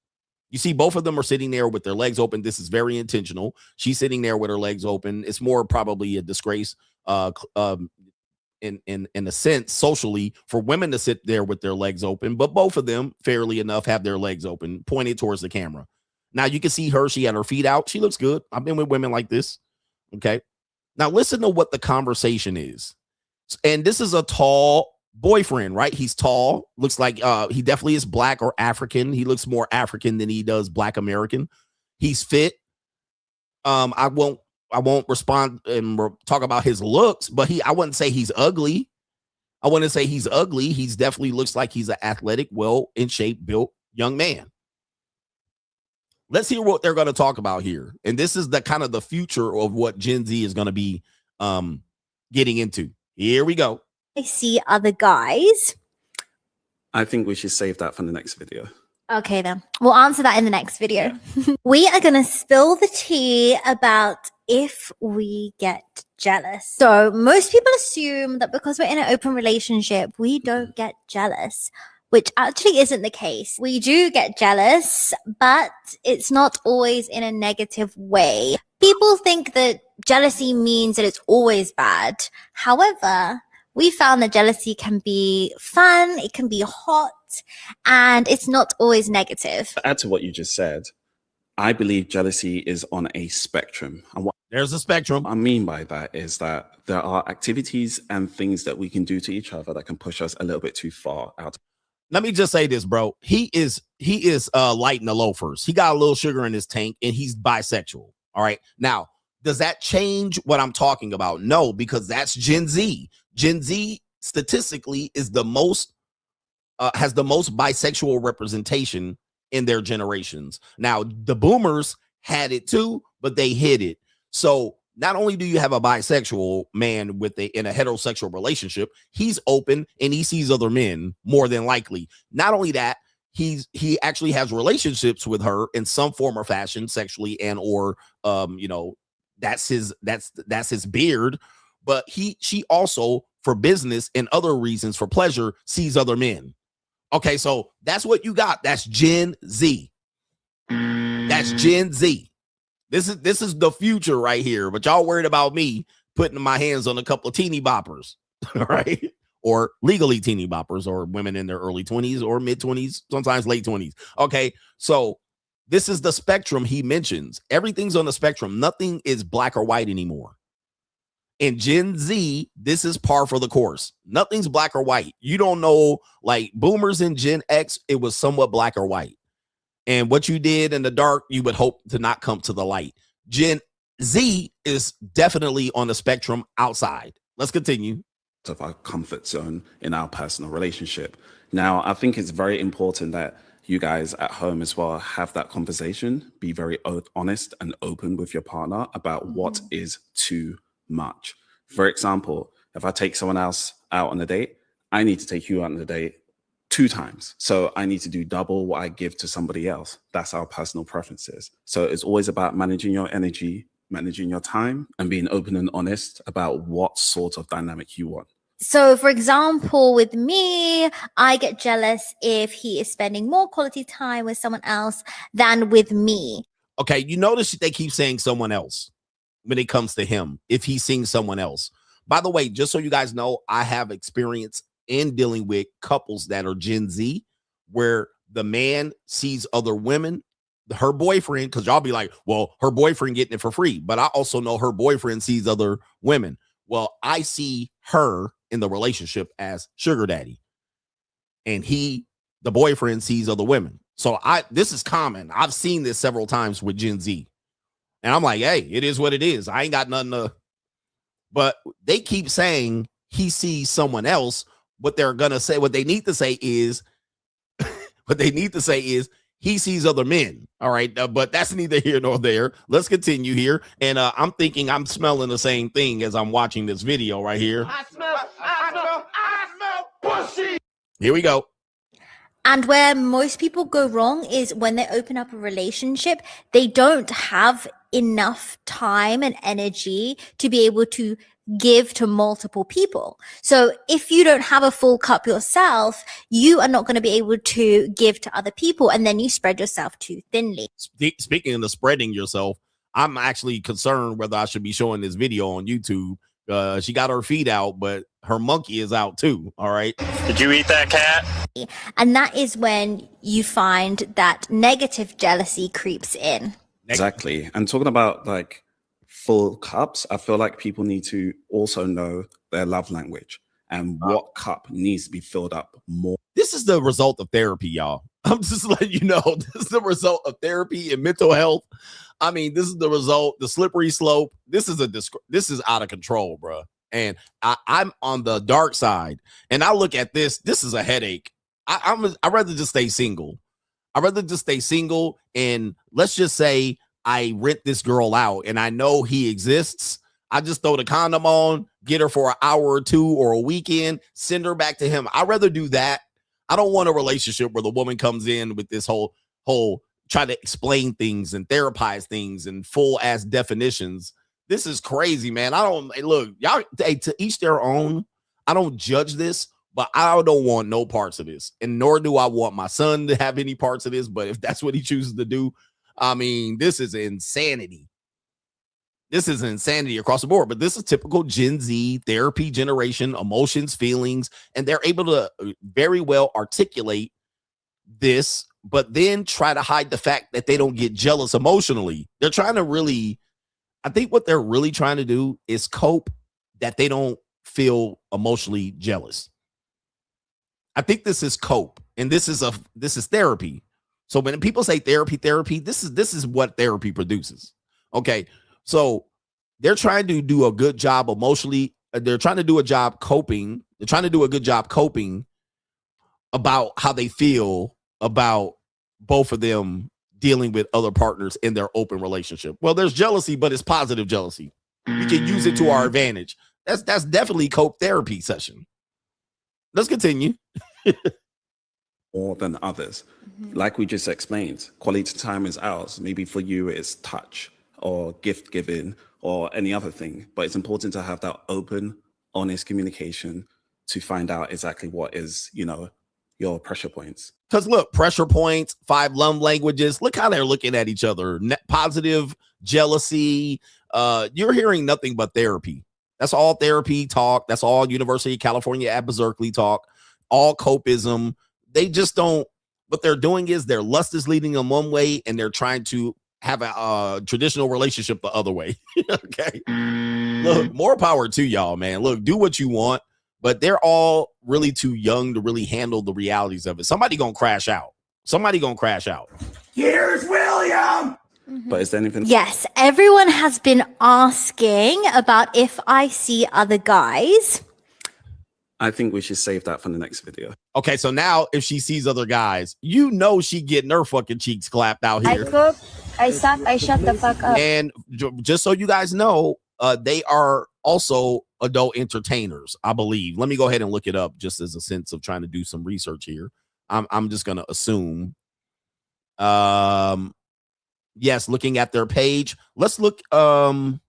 You see, both of them are sitting there with their legs open. This is very intentional. She's sitting there with her legs open. It's more probably a disgrace in a sense, socially, for women to sit there with their legs open. But both of them, fairly enough, have their legs open, pointed towards the camera. Now, you can see her. She had her feet out. She looks good. I've been with women like this. Okay. Now, listen to what the conversation is. And this is a tall boyfriend, right? He's tall, looks like he definitely is black or African. He looks more African than he does black American. He's fit. I won't respond and talk about his looks, but I wouldn't say he's ugly. I wouldn't say he's ugly. He's definitely looks like he's an athletic, well in shape, built young man. Let's hear what they're going to talk about here. And this is the kind of the future of what Gen Z is going to be getting into. Here we go. I see other guys. I think we should save that for the next video. Okay, then. We'll answer that in the next video. We are going to spill the tea about if we get jealous. So most people assume that because we're in an open relationship, we don't get jealous, which actually isn't the case. We do get jealous, but it's not always in a negative way. People think that jealousy means that it's always bad. However, we found that jealousy can be fun, it can be hot, and it's not always negative. To add to what you just said, I believe jealousy is on a spectrum. And what there's a spectrum. I mean by that is that there are activities and things that we can do to each other that can push us a little bit too far out. Let me just say this, bro. He is lighting the loafers. He got a little sugar in his tank, and he's bisexual. All right. Now, does that change what I'm talking about? No, because that's Gen Z. Gen Z statistically is the most has the most bisexual representation in their generations. Now, the boomers had it too, but they hid it. So not only do you have a bisexual man in a heterosexual relationship, he's open and he sees other men more than likely. Not only that, he actually has relationships with her in some form or fashion, sexually and or that's his beard. But she also, for business and other reasons, for pleasure, sees other men. Okay, so that's what you got. That's Gen Z. That's Gen Z. This is the future right here. But y'all worried about me putting my hands on a couple of teeny boppers, right? Or legally teeny boppers, or women in their early 20s or mid 20s, sometimes late 20s. Okay, so this is the spectrum he mentions. Everything's on the spectrum. Nothing is black or white anymore. In Gen Z, this is par for the course. Nothing's black or white. You don't know, like boomers in Gen X, it was somewhat black or white. And what you did in the dark, you would hope to not come to the light. Gen Z is definitely on the spectrum outside. Let's continue. Of our comfort zone in our personal relationship. Now, I think it's very important that you guys at home as well have that conversation. Be very honest and open with your partner about what is too much. For example, if I take someone else out on a date, I need to take you out on a date 2 times. So I need to do double what I give to somebody else. That's our personal preferences. So it's always about managing your energy, managing your time, and being open and honest about what sort of dynamic you want. So, for example, with me, I get jealous if he is spending more quality time with someone else than with me. Okay, you notice they keep saying someone else when it comes to him, if he's seeing someone else. By the way, just so you guys know, I have experience in dealing with couples that are Gen Z, where the man sees other women, her boyfriend, because y'all be like, well, her boyfriend getting it for free. But I also know her boyfriend sees other women. Well, I see her in the relationship as sugar daddy, and the boyfriend, sees other women. So this is common. I've seen this several times with Gen Z, and I'm like, hey, it is what it is. I ain't got nothing to, but they keep saying he sees someone else. What they're going to say, what they need to say is he sees other men. All right. But that's neither here nor there. Let's continue here. And I'm smelling the same thing as I'm watching this video right here. I smell pussy. Here we go. And where most people go wrong is when they open up a relationship, they don't have enough time and energy to be able to give to multiple people. So if you don't have a full cup yourself, you are not going to be able to give to other people, and then you spread yourself too thinly. Speaking of spreading yourself, I'm actually concerned whether I should be showing this video on YouTube. She got her feet out, but her monkey is out too. All right. Did you eat that cat? And that is when you find that negative jealousy creeps in. Exactly. And talking about like full cups, I feel like people need to also know their love language and what cup needs to be filled up more. This is the result of therapy, y'all. I'm just letting you know, this is the result of therapy and mental health. I mean, this is the result, the slippery slope. This is out of control, bro. And I'm on the dark side, and I look at this. This is a headache. I'd rather just stay single. I'd rather just stay single, and let's just say I rent this girl out, and I know he exists. I just throw the condom on, get her for an hour or two or a weekend, send her back to him. I'd rather do that. I don't want a relationship where the woman comes in with this whole try to explain things and therapize things and full ass definitions. This is crazy, man. Look, y'all, hey, to each their own. I don't judge this, but I don't want no parts of this, and nor do I want my son to have any parts of this. But if that's what he chooses to do, I mean, this is insanity. This is insanity across the board. But this is typical Gen Z therapy generation, emotions, feelings, and they're able to very well articulate this, but then try to hide the fact that they don't get jealous emotionally. They're trying to really, I think what they're really trying to do is cope that they don't feel emotionally jealous. I think this is cope, and this is therapy. So when people say therapy, this is what therapy produces. Okay, so they're trying to do a good job emotionally. They're trying to do a job coping. They're trying to do a good job coping about how they feel about both of them dealing with other partners in their open relationship. Well, there's jealousy, but it's positive jealousy. We can use it to our advantage. That's definitely cope therapy session. Let's continue. More than others. Like we just explained, quality time is ours. Maybe for you it's touch or gift giving or any other thing, but it's important to have that open, honest communication to find out exactly what is, your pressure points. Because look, pressure points, 5 love languages. Look how they're looking at each other. Positive jealousy. You're hearing nothing but therapy. That's all therapy talk. That's all University of California at Berkeley talk. All copism. They just don't. What they're doing is their lust is leading them one way, and they're trying to have a traditional relationship the other way. Okay. Look, more power to y'all, man. Look, do what you want. But they're all really too young to really handle the realities of it. Somebody gonna crash out. Here's William. But is there anything? Yes, everyone has been asking about if I see other guys. I think we should save that for the next video. Okay, so now if she sees other guys, she getting her fucking cheeks clapped out here. I cook, I suck, I shut the fuck up. And just so you guys know, they are also adult entertainers, I believe. Let me go ahead and look it up just as a sense of trying to do some research here. I'm just going to assume. Yes, looking at their page. Let's look, not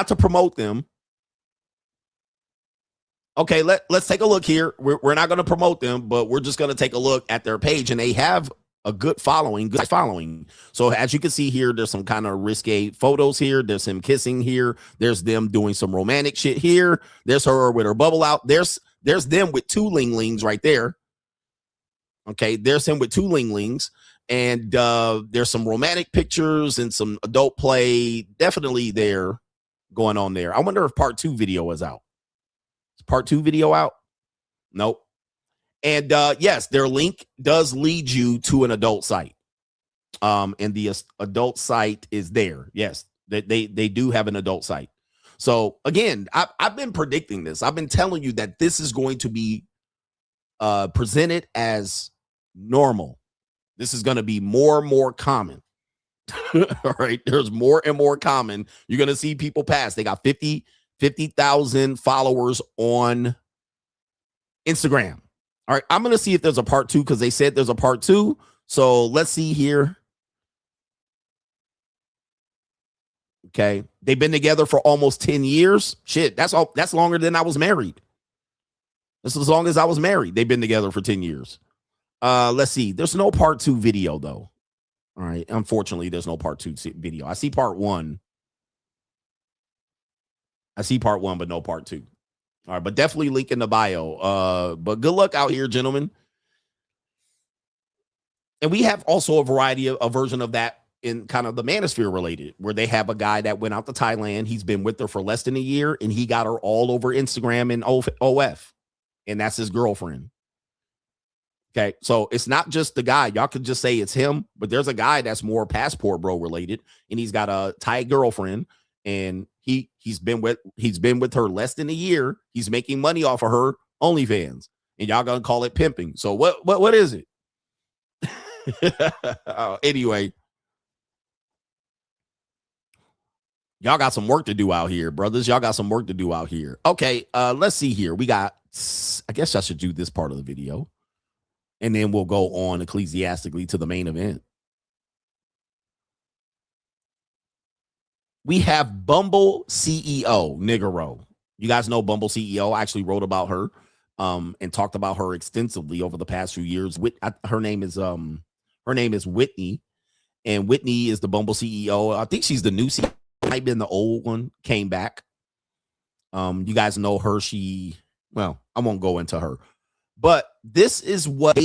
to promote them. Okay, let's take a look here. We're not going to promote them, but we're just going to take a look at their page, and they have a good following. So as you can see here, there's some kind of risque photos here. There's him kissing here. There's them doing some romantic shit here. There's her with her bubble out. There's them with 2 ling-lings right there. Okay, there's him with 2 ling-lings. And there's some romantic pictures and some adult play. Definitely there going on there. I wonder if part 2 video is out. Is part 2 video out? Nope. And yes, their link does lead you to an adult site. And the adult site is there. Yes, they do have an adult site. So again, I've been predicting this. I've been telling you that this is going to be presented as normal. This is going to be more and more common. All right. There's more and more common. You're going to see people pass. They got 50,000 followers on Instagram. All right. I'm going to see if there's a part 2 because they said there's a part 2. So let's see here. Okay. They've been together for almost 10 years. Shit, that's longer than I was married. That's as long as I was married. They've been together for 10 years. Let's see. There's no part 2 video, though. All right. Unfortunately, there's no part 2 video. I see part 1. But no part 2. All right. But definitely link in the bio. But good luck out here, gentlemen. And we have also a version of that in kind of the manosphere related, where they have a guy that went out to Thailand. He's been with her for less than a year, and he got her all over Instagram and OF. And that's his girlfriend. Okay, so it's not just the guy. Y'all could just say it's him, but there's a guy that's more passport bro related, and he's got a Thai girlfriend, and he's been with her less than a year. He's making money off of her OnlyFans, and y'all gonna call it pimping. So what is it? Anyway, y'all got some work to do out here, brothers. Y'all got some work to do out here. Okay, let's see here. We got. I guess I should do this part of the video, and then we'll go on ecclesiastically to the main event. We have Bumble CEO, Nigero. You guys know Bumble CEO. I actually wrote about her and talked about her extensively over the past few years. Her name is Whitney, and Whitney is the Bumble CEO. I think she's the new CEO. Might have been the old one, came back. You guys know her. Well, I won't go into her, but this is what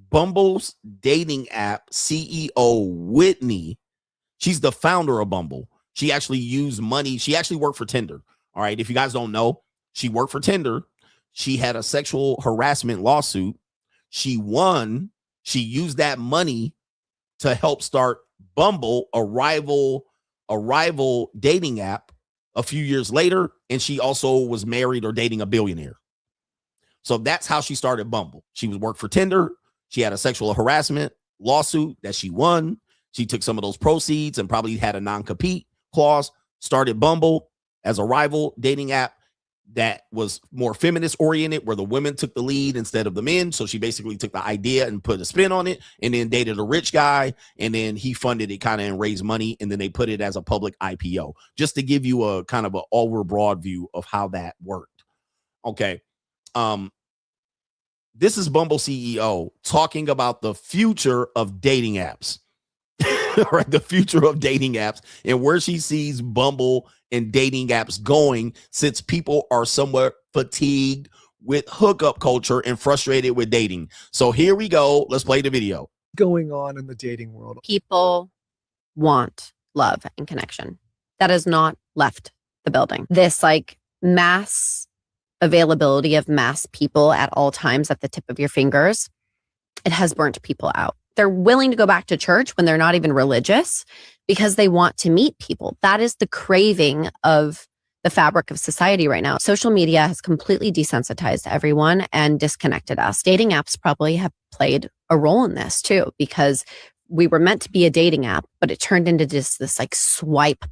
Bumble's dating app CEO, Whitney. She's the founder of Bumble. She actually used money. She actually worked for Tinder. All right. If you guys don't know, she worked for Tinder. She had a sexual harassment lawsuit. She won. She used that money to help start Bumble, a rival dating app, a few years later, and she also was married or dating a billionaire. So that's how she started Bumble. She worked for Tinder. She had a sexual harassment lawsuit that she won. She took some of those proceeds and probably had a non-compete clause, started Bumble as a rival dating app that was more feminist oriented, where the women took the lead instead of the men. So she basically took the idea and put a spin on it, and then dated a rich guy, and then he funded it kind of and raised money, and then they put it as a public IPO, just to give you a kind of an over broad view of how that worked. Okay. This is Bumble CEO talking about the future of dating apps. Right, the future of dating apps and where she sees Bumble and dating apps going, since people are somewhat fatigued with hookup culture and frustrated with dating. So here we go. Let's play the video. Going on in the dating world. People want love and connection. That has not left the building. This mass availability of mass people at all times at the tip of your fingers, it has burnt people out. They're willing to go back to church when they're not even religious because they want to meet people. That is the craving of the fabric of society right now. Social media has completely desensitized everyone and disconnected us. Dating apps probably have played a role in this too, because we were meant to be a dating app, but it turned into just this swipe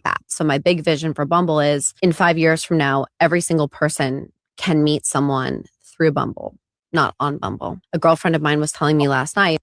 app. So my big vision for Bumble is in 5 years from now, every single person can meet someone through Bumble, not on Bumble. A girlfriend of mine was telling me last night.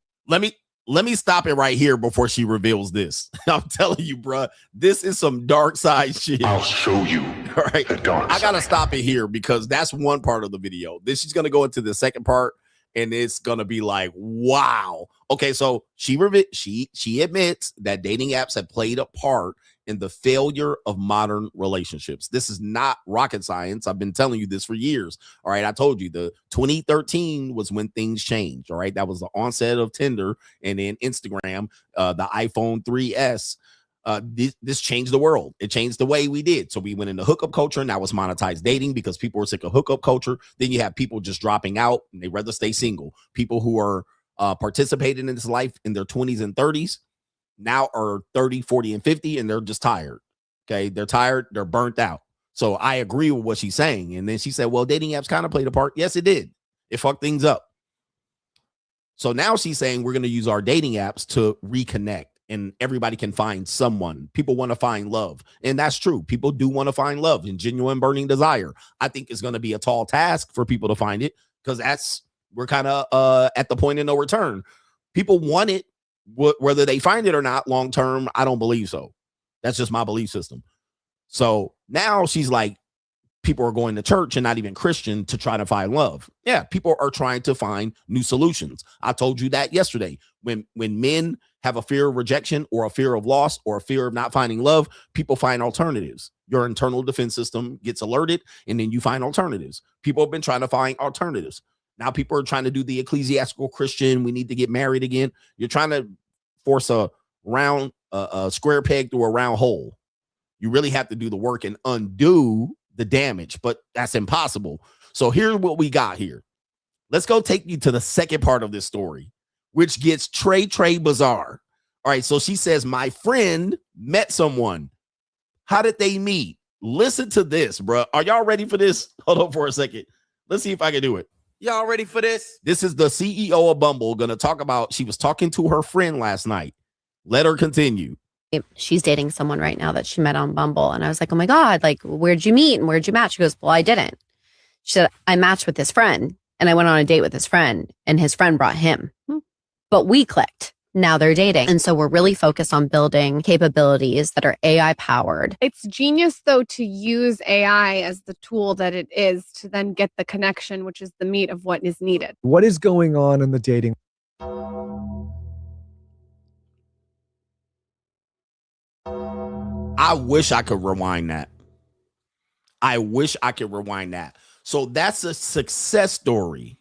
Let me stop it right here before she reveals this. I'm telling you, bruh, this is some dark side shit. I'll show you. All right. The dark side. I gotta stop it here because that's one part of the video. This is gonna go into the second part, and it's gonna be like, wow. Okay, so she admits that dating apps have played a part in the failure of modern relationships. This is not rocket science. I've been telling you this for years. All right. I told you the 2013 was when things changed. All right. That was the onset of Tinder and then Instagram, the iPhone 3S. This changed the world. It changed the way we did. So we went into hookup culture. Now it's monetized dating because people were sick of hookup culture. Then you have people just dropping out and they rather stay single. People who are participating in this life in their 20s and 30s now are 30, 40, and 50, and they're just tired. Okay. They're tired. They're burnt out. So I agree with what she's saying. And then she said, well, dating apps kind of played a part. Yes, it did. It fucked things up. So now she's saying we're going to use our dating apps to reconnect, and everybody can find someone. People want to find love. And that's true. People do want to find love and genuine burning desire. I think it's going to be a tall task for people to find it because we're kind of at the point of no return. People want it. Whether they find it or not long term, I don't believe so. That's just my belief system. So now she's like, people are going to church and not even Christian to try to find love. Yeah, people are trying to find new solutions. I told you that yesterday. When men have a fear of rejection or a fear of loss or a fear of not finding love, people find alternatives. Your internal defense system gets alerted, and then you find alternatives. People have been trying to find alternatives. Now people are trying to do the ecclesiastical Christian. We need to get married again. You're trying to force a round, a square peg through a round hole. You really have to do the work and undo the damage, but that's impossible. So here's what we got here. Let's go take you to the second part of this story, which gets Trey bizarre. All right, so she says, my friend met someone. How did they meet? Listen to this, bro. Are y'all ready for this? Hold on for a second. Let's see if I can do it. Y'all ready for this? This is the CEO of Bumble going to talk about, she was talking to her friend last night. Let her continue. She's dating someone right now that she met on Bumble. And I was like, oh my God, like, where'd you meet and where'd you match? She goes, well, I didn't. She said, I matched with his friend and I went on a date with his friend and his friend brought him. But we clicked. Now they're dating. And so we're really focused on building capabilities that are AI powered. It's genius, though, to use AI as the tool that it is to then get the connection, which is the meat of what is needed. What is going on in the dating? I wish I could rewind that. I wish I could rewind that. So that's a success story.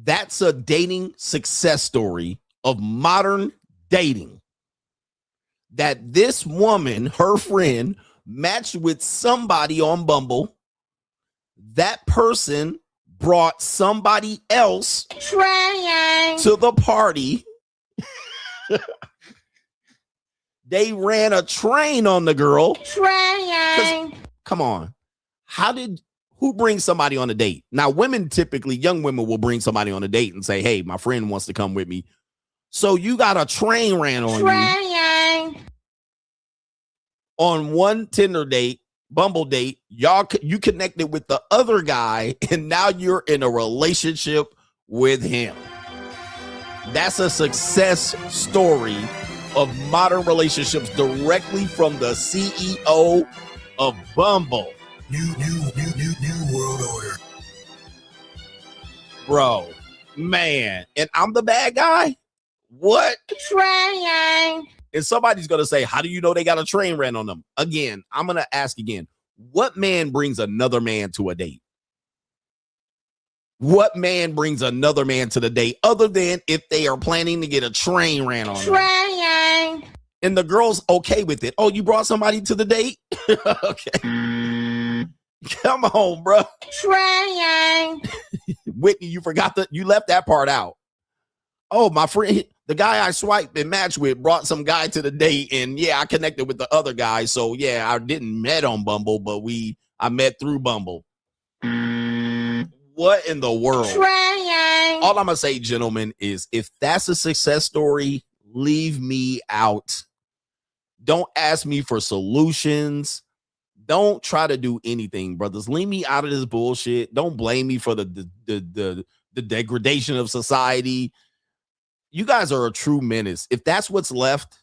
That's a dating success story of modern dating. That this woman, her friend, matched with somebody on Bumble. That person brought somebody else to the party. They ran a train on the girl. Come on. Who brings somebody on a date? Now, women typically, young women will bring somebody on a date and say, hey, my friend wants to come with me. So you got a train ran on you. On one Tinder date, Bumble date, you connected with the other guy, and now you're in a relationship with him. That's a success story of modern relationships directly from the CEO of Bumble. New world order. Bro, man, and I'm the bad guy? What? Train. And somebody's going to say, how do you know they got a train ran on them? Again, I'm going to ask again, what man brings another man to a date? What man brings another man to the date other than if they are planning to get a train ran on them? And the girl's okay with it. Oh, you brought somebody to the date? Okay. Come on, bro. Whitney, you left that part out. Oh, my friend, the guy I swiped and matched with brought some guy to the date, and yeah, I connected with the other guy. So yeah, I didn't met on Bumble, but I met through Bumble. What in the world? All I'm gonna say, gentlemen, is if that's a success story, leave me out. Don't ask me for solutions. Don't try to do anything, brothers. Leave me out of this bullshit. Don't blame me for the degradation of society. You guys are a true menace. If that's what's left,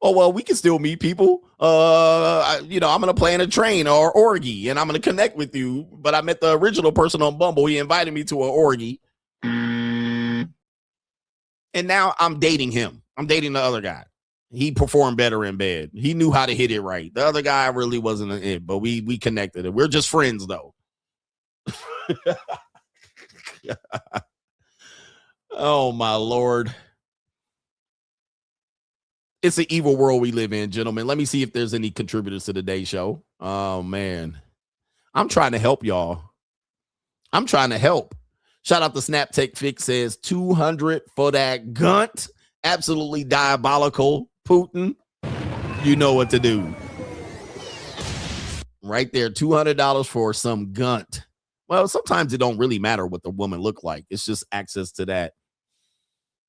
oh, well, we can still meet people. I'm going to plan a train or orgy, and I'm going to connect with you. But I met the original person on Bumble. He invited me to an orgy. And now I'm dating him. I'm dating the other guy. He performed better in bed. He knew how to hit it right. The other guy really wasn't it, but we connected. We're just friends, though. Oh, my Lord. It's an evil world we live in, gentlemen. Let me see if there's any contributors to today's show. Oh, man. I'm trying to help y'all. I'm trying to help. Shout out to Snap Tech Fix says 200 for that gunt. Absolutely diabolical. Putin, you know what to do. Right there, $200 for some gunt. Well, sometimes it don't really matter what the woman look like. It's just access to that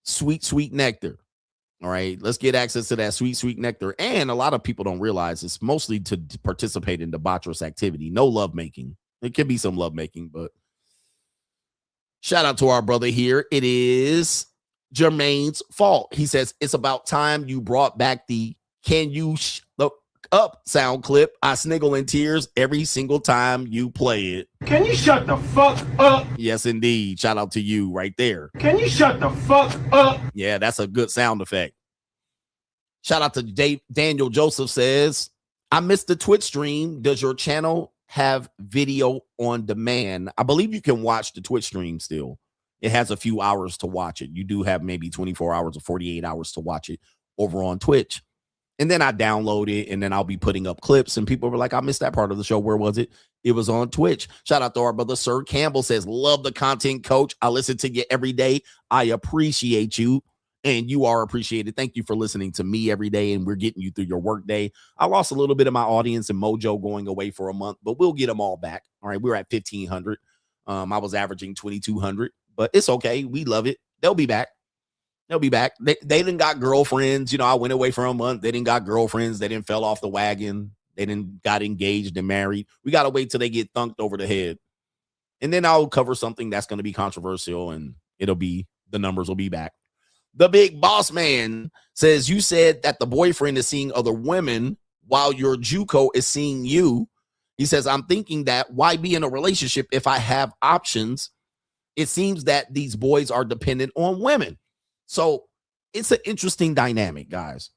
sweet, sweet nectar. All right, let's get access to that sweet, sweet nectar. And a lot of people don't realize it's mostly to participate in debaucherous activity. No lovemaking. It can be some lovemaking, but Shout out to our brother here. It is Jermaine's fault. He says, it's about time you brought back the can you look up sound clip. I sniggle in tears every single time you play it. Can you shut the fuck up? Yes, indeed. Shout out to you right there. Can you shut the fuck up? Yeah, that's a good sound effect. Shout out to Daniel Joseph says, I missed the Twitch stream. Does your channel have video on demand? I believe you can watch the Twitch stream still. It has a few hours to watch it. You do have maybe 24 hours or 48 hours to watch it over on Twitch. And then I download it, and then I'll be putting up clips, and people were like, I missed that part of the show. Where was it? It was on Twitch. Shout out to our brother, Sir Campbell says, love the content, coach. I listen to you every day. I appreciate you, and you are appreciated. Thank you for listening to me every day, and we're getting you through your work day. I lost a little bit of my audience and mojo going away for a month, but we'll get them all back. All right, we're at 1,500. I was averaging 2,200, but it's okay. We love it. They'll be back. They'll be back. They didn't got girlfriends. You know, I went away for a month. They didn't got girlfriends. They didn't fell off the wagon. They didn't got engaged and married. We got to wait till they get thunked over the head. And then I'll cover something that's going to be controversial, and the numbers will be back. The big boss man says, you said that the boyfriend is seeing other women while your JUCO is seeing you. He says, I'm thinking that why be in a relationship if I have options? It seems that these boys are dependent on women. So it's an interesting dynamic, guys.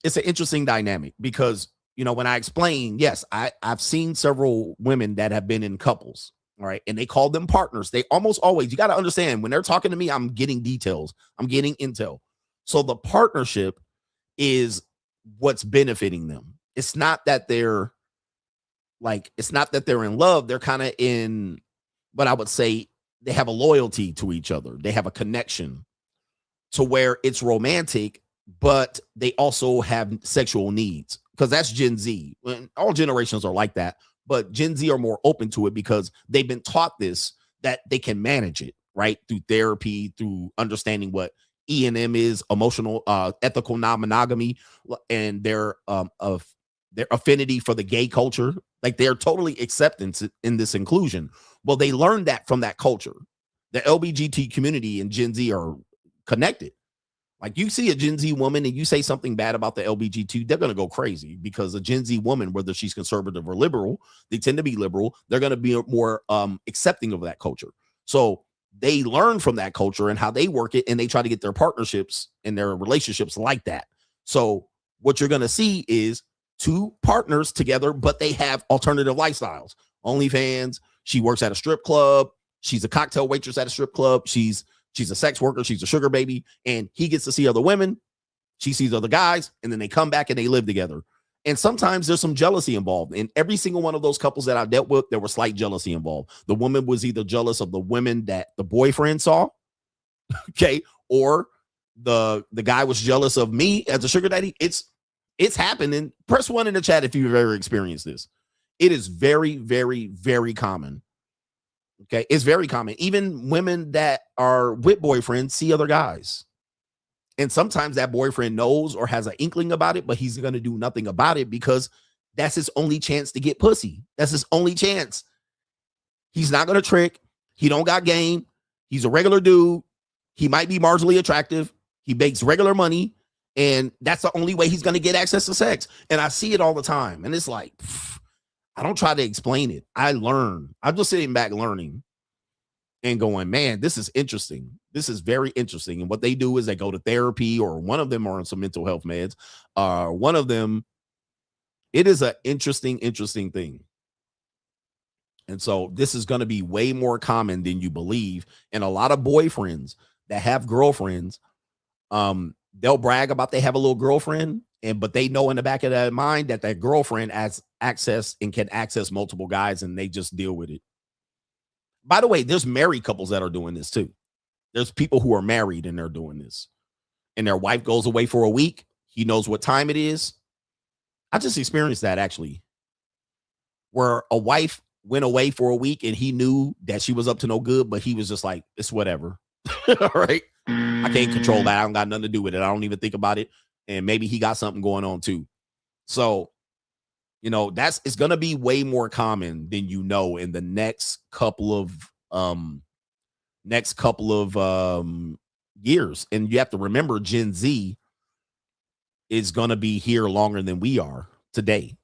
It's an interesting dynamic because, you know, when I explain, yes, I've seen several women that have been in couples, all right, and they call them partners. They almost always, you got to understand, when they're talking to me, I'm getting details. I'm getting intel. So the partnership is what's benefiting them. It's not that they're in love. They're kind of in what I would say they have a loyalty to each other. They have a connection to where it's romantic, but they also have sexual needs, because that's Gen Z. All generations are like that, but Gen Z are more open to it because they've been taught this, that they can manage it, right? Through therapy, through understanding what E&M is, emotional, ethical non-monogamy, and their affinity for the gay culture. Like, they're totally acceptance in this inclusion. Well, they learned that from that culture. The LGBT community and Gen Z are connected. Like, you see a Gen Z woman and you say something bad about the LGBT, they're going to go crazy, because a Gen Z woman, whether she's conservative or liberal, they tend to be liberal. They're going to be more accepting of that culture. So they learn from that culture and how they work it, and they try to get their partnerships and their relationships like that. So what you're going to see is two partners together, but they have alternative lifestyles. OnlyFans, she works at a strip club. She's a cocktail waitress at a strip club. She's a sex worker. She's a sugar baby. And he gets to see other women. She sees other guys. And then they come back and they live together. And sometimes there's some jealousy involved. In every single one of those couples that I dealt with, there was slight jealousy involved. The woman was either jealous of the women that the boyfriend saw, okay, or the guy was jealous of me as a sugar daddy. It's happening. Press 1 in the chat if you've ever experienced this. It is very, very, very common. Okay, it's very common. Even women that are with boyfriends see other guys. And sometimes that boyfriend knows or has an inkling about it, but he's going to do nothing about it because that's his only chance to get pussy. That's his only chance. He's not going to trick. He don't got game. He's a regular dude. He might be marginally attractive. He makes regular money. And that's the only way he's going to get access to sex. And I see it all the time. And it's like, I don't try to explain it. I learn. I'm just sitting back learning and going, man, this is interesting. This is very interesting. And what they do is they go to therapy, or one of them are on some mental health meds. One of them, it is an interesting thing. And so this is going to be way more common than you believe. And a lot of boyfriends that have girlfriends, they'll brag about they have a little girlfriend, but they know in the back of their mind that that girlfriend has access and can access multiple guys, and they just deal with it. By the way, there's married couples that are doing this too. There's people who are married and they're doing this, and their wife goes away for a week. He knows what time it is. I just experienced that, actually, where a wife went away for a week and he knew that she was up to no good, but he was just like, it's whatever. All right. I can't control that. I don't got nothing to do with it. I don't even think about it. And maybe he got something going on too. So, you know, it's going to be way more common than you know in the next couple of next couple of years. And you have to remember, Gen Z is going to be here longer than we are today.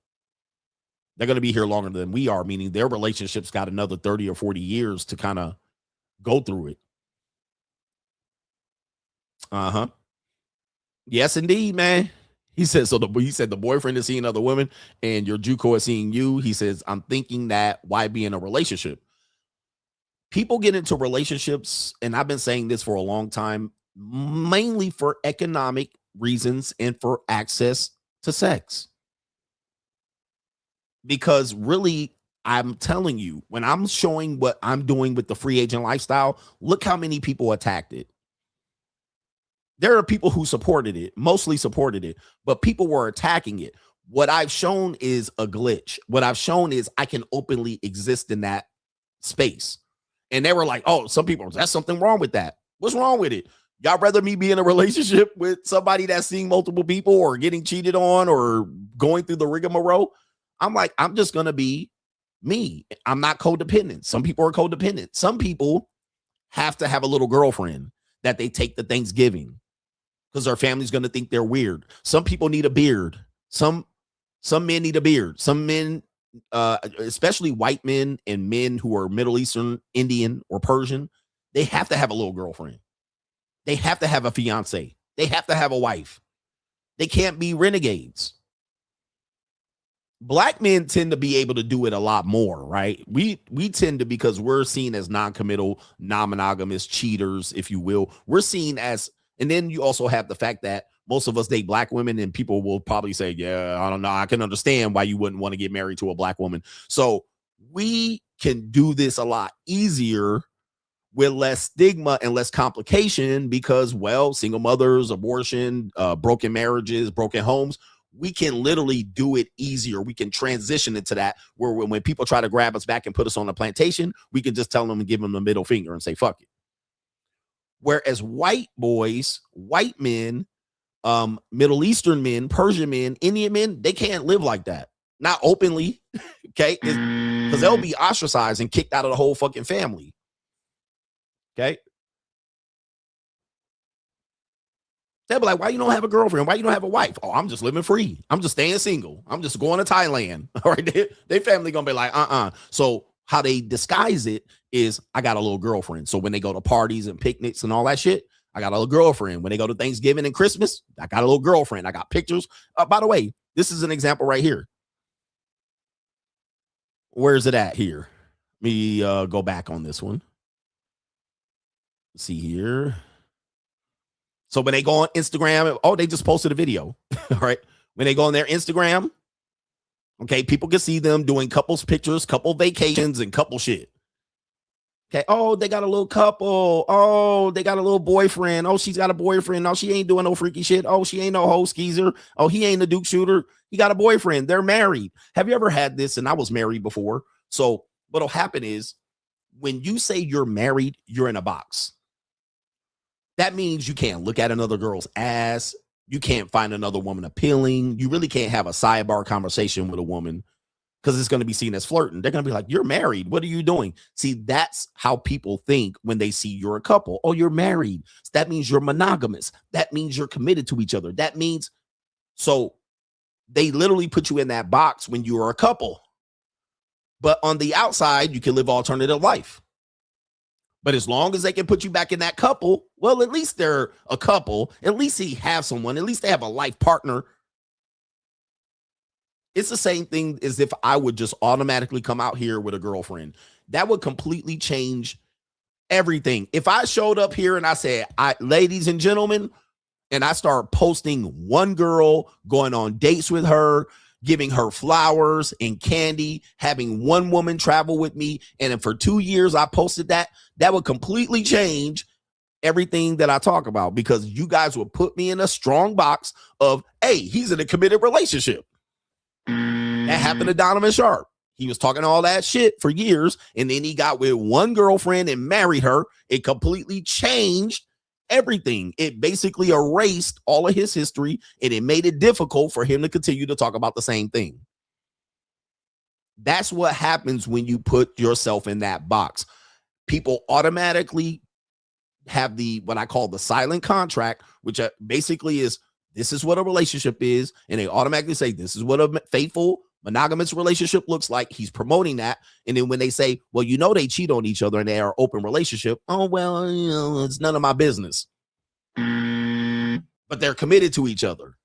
They're going to be here longer than we are, meaning their relationships got another 30 or 40 years to kind of go through it. Yes, indeed, man. He said, he said the boyfriend is seeing other women and your JUCO is seeing you. He says, I'm thinking that why be in a relationship? People get into relationships, and I've been saying this for a long time, mainly for economic reasons and for access to sex. Because really, I'm telling you, when I'm showing what I'm doing with the free agent lifestyle, look how many people attacked it. There are people who supported it, mostly supported it, but people were attacking it. What I've shown is a glitch. What I've shown is I can openly exist in that space. And they were like, oh, some people, that's something wrong with that. What's wrong with it? Y'all rather me be in a relationship with somebody that's seeing multiple people or getting cheated on or going through the rigmarole? I'm like, I'm just going to be me. I'm not codependent. Some people are codependent. Some people have to have a little girlfriend that they take to Thanksgiving because their family's going to think they're weird. Some people need a beard. Some men need a beard. Some men, especially white men and men who are Middle Eastern, Indian, or Persian, they have to have a little girlfriend. They have to have a fiance. They have to have a wife. They can't be renegades. Black men tend to be able to do it a lot more, right? We tend to, because we're seen as non-committal, non-monogamous cheaters, if you will. We're seen as, and then you also have the fact that most of us date black women, and people will probably say, yeah, I don't know, I can understand why you wouldn't want to get married to a black woman. So we can do this a lot easier with less stigma and less complication because, well, single mothers, abortion, broken marriages, broken homes, we can literally do it easier. We can transition into that where when people try to grab us back and put us on a plantation, we can just tell them and give them the middle finger and say, fuck it. Whereas white boys, white men, Middle Eastern men, Persian men, Indian men, they can't live like that. Not openly, okay? Because they'll be ostracized and kicked out of the whole fucking family. Okay? They'll be like, why you don't have a girlfriend? Why you don't have a wife? Oh, I'm just living free. I'm just staying single. I'm just going to Thailand. All right. They family gonna be like, So how they disguise it is I got a little girlfriend. So when they go to parties and picnics and all that shit, I got a little girlfriend. When they go to Thanksgiving and Christmas, I got a little girlfriend. I got pictures. By the way, this is an example right here. Where's it at here? Let me go back on this one. Let's see here. So when they go on Instagram, oh, they just posted a video, all right? When they go on their Instagram, okay, people can see them doing couples pictures, couple vacations, and couple shit. Okay, oh, they got a little couple. Oh, they got a little boyfriend. Oh, she's got a boyfriend. No, she ain't doing no freaky shit. Oh, she ain't no hoe skeezer. Oh, he ain't a Duke shooter. He got a boyfriend. They're married. Have you ever had this? And I was married before. So what'll happen is when you say you're married, you're in a box. That means you can't look at another girl's ass. You can't find another woman appealing. You really can't have a sidebar conversation with a woman because it's going to be seen as flirting. They're going to be like, you're married. What are you doing? See, that's how people think when they see you're a couple. Oh, you're married. That means you're monogamous. That means you're committed to each other. That means, so they literally put you in that box when you are a couple. But on the outside, you can live alternative life. But as long as they can put you back in that couple, well, at least they're a couple. At least they have someone. At least they have a life partner. It's the same thing as if I would just automatically come out here with a girlfriend. That would completely change everything. If I showed up here and I said, ladies and gentlemen, and I start posting one girl, going on dates with her, giving her flowers and candy, having one woman travel with me, and then for 2 years I posted that would completely change everything that I talk about because you guys would put me in a strong box of, hey, he's in a committed relationship. That happened to Donovan Sharp. He was talking all that shit for years, and then he got with one girlfriend and married her. It completely changed everything. It basically erased all of his history, and it made it difficult for him to continue to talk about the same thing. That's what happens when you put yourself in that box. People automatically have the what I call the silent contract, which basically is this is what a relationship is, and they automatically say this is what a faithful monogamous relationship looks like. He's promoting that, and then when they say, well, you know, they cheat on each other and they are open relationship, oh well, you know, it's none of my business. But they're committed to each other.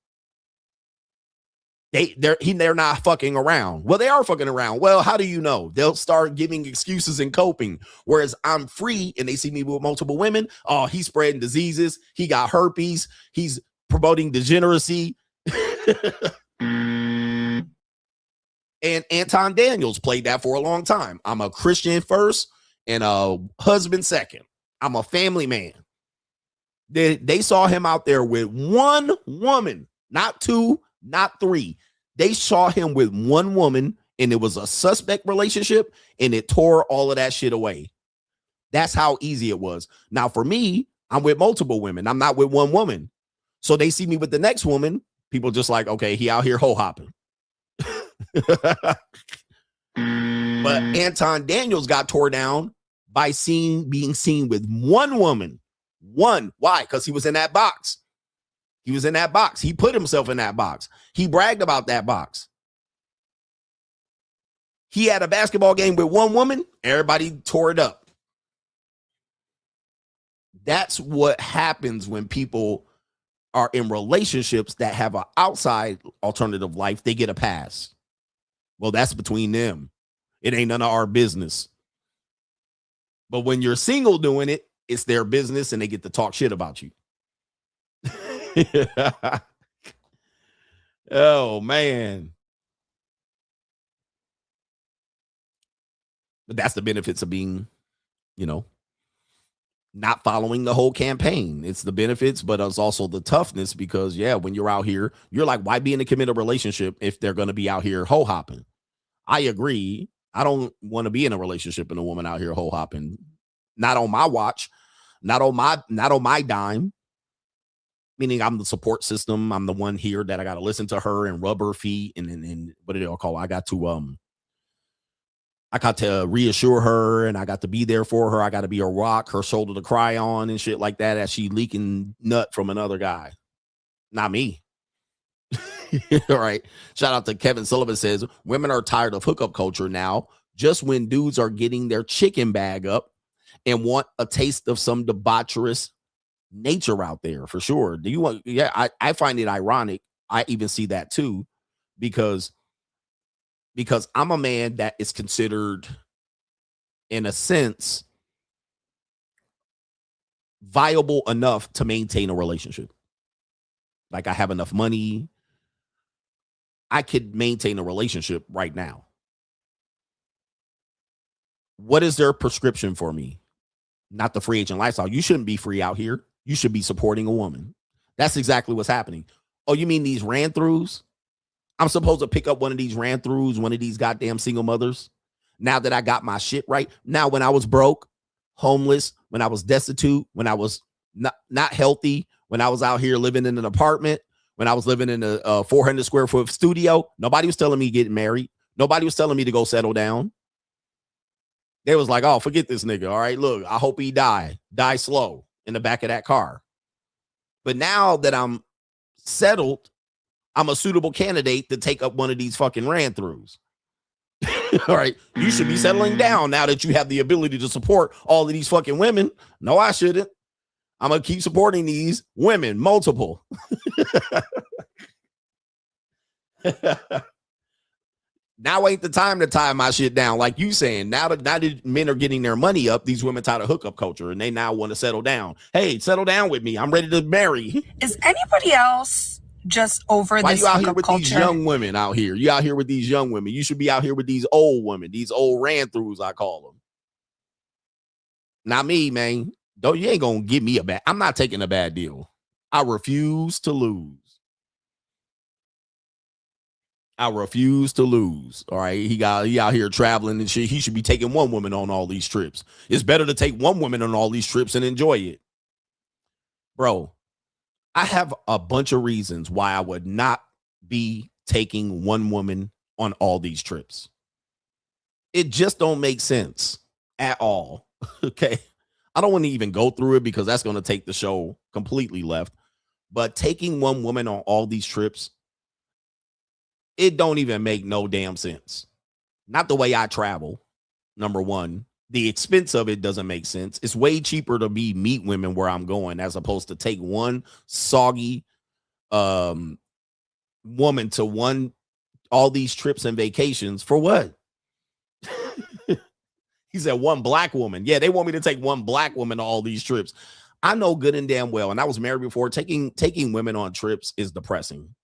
They're not fucking around. Well, they are fucking around. Well, how do you know? They'll start giving excuses and coping. Whereas I'm free and they see me with multiple women. Oh, he's spreading diseases. He got herpes. He's promoting degeneracy. And Anton Daniels played that for a long time. I'm a Christian first and a husband second. I'm a family man. They saw him out there with one woman, not two, not three. They saw him with one woman, and it was a suspect relationship, and it tore all of that shit away. That's how easy it was. Now, for me, I'm with multiple women. I'm not with one woman. So they see me with the next woman. People just like, okay, he out here ho-hopping. But Anton Daniels got tore down by being seen with one woman. One. Why? Because he was in that box. He was in that box. He put himself in that box. He bragged about that box. He had a basketball game with one woman. Everybody tore it up. That's what happens when people are in relationships that have an outside alternative life. They get a pass. Well, that's between them. It ain't none of our business. But when you're single doing it, it's their business and they get to talk shit about you. Oh, man. But that's the benefits of being, you know, not following the whole campaign. It's the benefits, but it's also the toughness because, yeah, when you're out here, you're like, why be in a committed relationship if they're going to be out here ho-hopping? I agree. I don't want to be in a relationship and a woman out here ho-hopping. Not on my watch, not on my dime. Meaning I'm the support system. I'm the one here that I got to listen to her and rub her feet and what do they all call it? I got to reassure her and I got to be there for her. I got to be her rock, her shoulder to cry on and shit like that as she leaking nut from another guy. Not me. All right. Shout out to Kevin Sullivan says, women are tired of hookup culture now. Just when dudes are getting their chicken bag up and want a taste of some debaucherous nature out there for sure. Do you want? Yeah, I find it ironic. I even see that too, because I'm a man that is considered, in a sense, viable enough to maintain a relationship. Like I have enough money. I could maintain a relationship right now. What is their prescription for me? Not the free agent lifestyle. You shouldn't be free out here. You should be supporting a woman. That's exactly what's happening. Oh, you mean these ran-throughs? I'm supposed to pick up one of these ran-throughs, one of these goddamn single mothers. Now that I got my shit right. Now, when I was broke, homeless, when I was destitute, when I was not healthy, when I was out here living in an apartment, when I was living in a 400 square foot studio, nobody was telling me getting married. Nobody was telling me to go settle down. They was like, oh, forget this nigga. All right, look, I hope he die slow in the back of that car. But now that I'm settled, I'm a suitable candidate to take up one of these fucking ran-throughs. All right, you should be settling down now that you have the ability to support all of these fucking women. No, I shouldn't. I'm going to keep supporting these women, multiple. Now ain't the time to tie my shit down. Like you saying, now that men are getting their money up, these women tired of hookup culture and they now want to settle down. Hey, settle down with me. I'm ready to marry. Is anybody else just over Why this you out here hookup with culture? these young women out here? You out here with these young women. You should be out here with these old women, these old ran-throughs, I call them. Not me, man. You ain't gonna give me I'm not taking a bad deal. I refuse to lose. I refuse to lose. All right. He out here traveling and shit. He should be taking one woman on all these trips. It's better to take one woman on all these trips and enjoy it. Bro, I have a bunch of reasons why I would not be taking one woman on all these trips. It just don't make sense at all. Okay. I don't want to even go through it because that's going to take the show completely left. But taking one woman on all these trips, it don't even make no damn sense. Not the way I travel, number one. The expense of it doesn't make sense. It's way cheaper to meet women where I'm going as opposed to take one soggy woman to all these trips and vacations for what? He said one black woman. Yeah, they want me to take one black woman to all these trips. I know good and damn well, and I was married before, taking women on trips is depressing.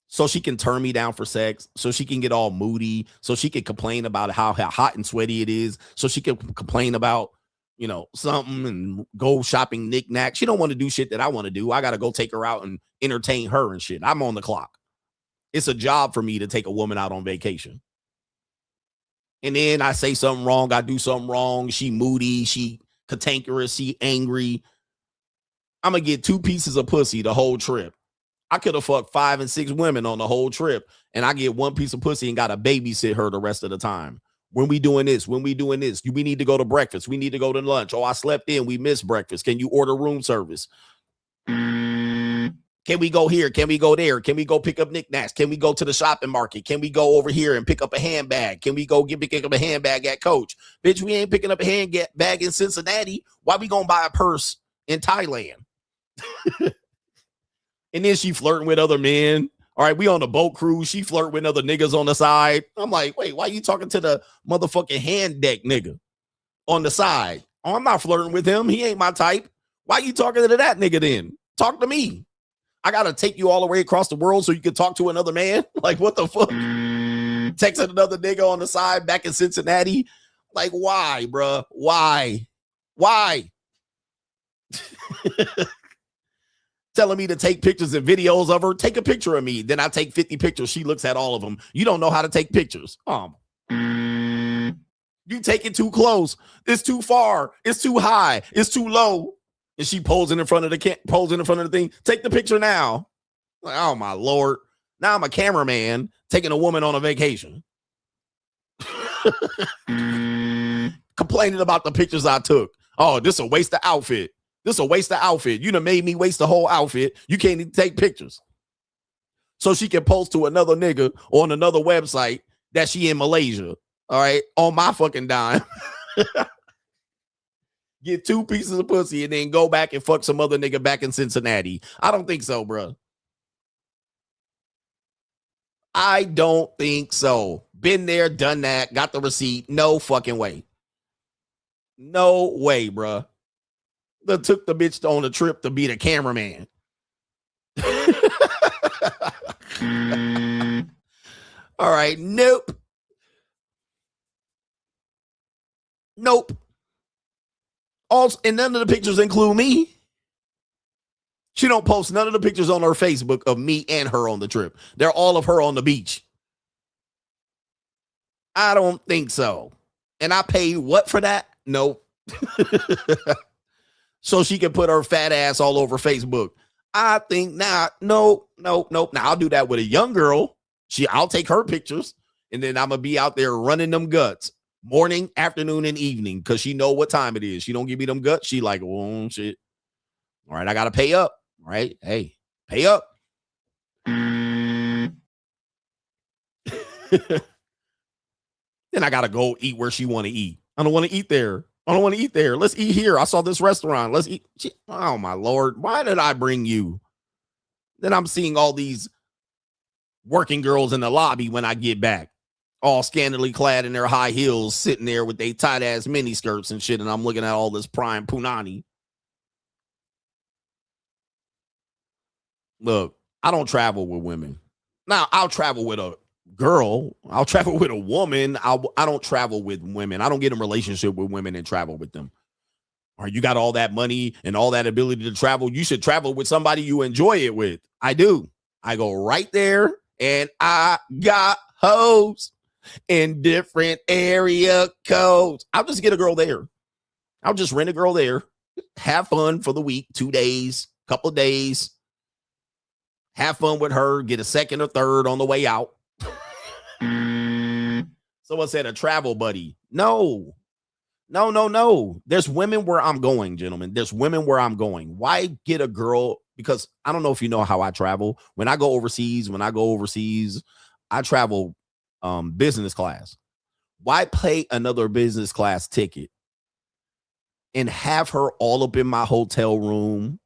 So she can turn me down for sex, so she can get all moody, so she can complain about how hot and sweaty it is, so she can complain about, something and go shopping knickknacks. She don't want to do shit that I want to do. I got to go take her out and entertain her and shit. I'm on the clock. It's a job for me to take a woman out on vacation. And then I say something wrong. I do something wrong. She moody. She cantankerous. She angry. I'm going to get 2 pieces of pussy the whole trip. I could have fucked 5 and 6 women on the whole trip. And I get 1 piece of pussy and got to babysit her the rest of the time. When we doing this? We need to go to breakfast. We need to go to lunch. Oh, I slept in. We missed breakfast. Can you order room service? Can we go here? Can we go there? Can we go pick up knickknacks? Can we go to the shopping market? Can we go over here and pick up a handbag? Can we go pick up a handbag at Coach? Bitch, we ain't picking up a handbag in Cincinnati. Why we gonna buy a purse in Thailand? And then she flirting with other men. All right, we on the boat cruise. She flirt with other niggas on the side. I'm like, wait, why you talking to the motherfucking hand deck nigga on the side? Oh, I'm not flirting with him. He ain't my type. Why you talking to that nigga then? Talk to me. I got to take you all the way across the world so you can talk to another man? Like, what the fuck? Texting another nigga on the side back in Cincinnati? Like, why, bruh? Why? Telling me to take pictures and videos of her. Take a picture of me. Then I take 50 pictures. She looks at all of them. You don't know how to take pictures. You take it too close. It's too far. It's too high. It's too low. And she posing in front of the thing. Take the picture now. Like, oh my Lord. Now I'm a cameraman taking a woman on a vacation. Complaining about the pictures I took. Oh, this a waste of outfit. You done made me waste the whole outfit. You can't even take pictures. So she can post to another nigga on another website that she in Malaysia. All right. On my fucking dime. Get 2 pieces of pussy and then go back and fuck some other nigga back in Cincinnati. I don't think so, bro. I don't think so. Been there, done that, got the receipt. No fucking way. No way, bro. They took the bitch on a trip to be the cameraman. All right. Nope. Also, and none of the pictures include me. She don't post none of the pictures on her Facebook of me and her on the trip. They're all of her on the beach. I don't think so. And I pay what for that? Nope. So she can put her fat ass all over Facebook. I think not. Nope. Now I'll do that with a young girl. I'll take her pictures and then I'm going to be out there running them guts. Morning, afternoon, and evening, because she know what time it is. She don't give me them guts. She like, oh, shit. All right, I got to pay up. All right, hey, pay up. Then I got to go eat where she want to eat. I don't want to eat there. Let's eat here. I saw this restaurant. Let's eat. Oh, my Lord. Why did I bring you? Then I'm seeing all these working girls in the lobby when I get back. All scantily clad in their high heels, sitting there with their tight ass mini skirts and shit. And I'm looking at all this prime punani. Look, I don't travel with women. Now, I'll travel with a girl. I'll travel with a woman. I don't travel with women. I don't get in a relationship with women and travel with them. Or you got all that money and all that ability to travel. You should travel with somebody you enjoy it with. I do. I go right there and I got hoes in different area codes. I'll just get a girl there. I'll just rent a girl there. Have fun for the week, 2 days, couple of days. Have fun with her. Get a second or third on the way out. Someone said a travel buddy. No. No. There's women where I'm going, gentlemen. There's women where I'm going. Why get a girl? Because I don't know if you know how I travel. When I go overseas, I travel business class. Why pay another business class ticket and have her all up in my hotel room,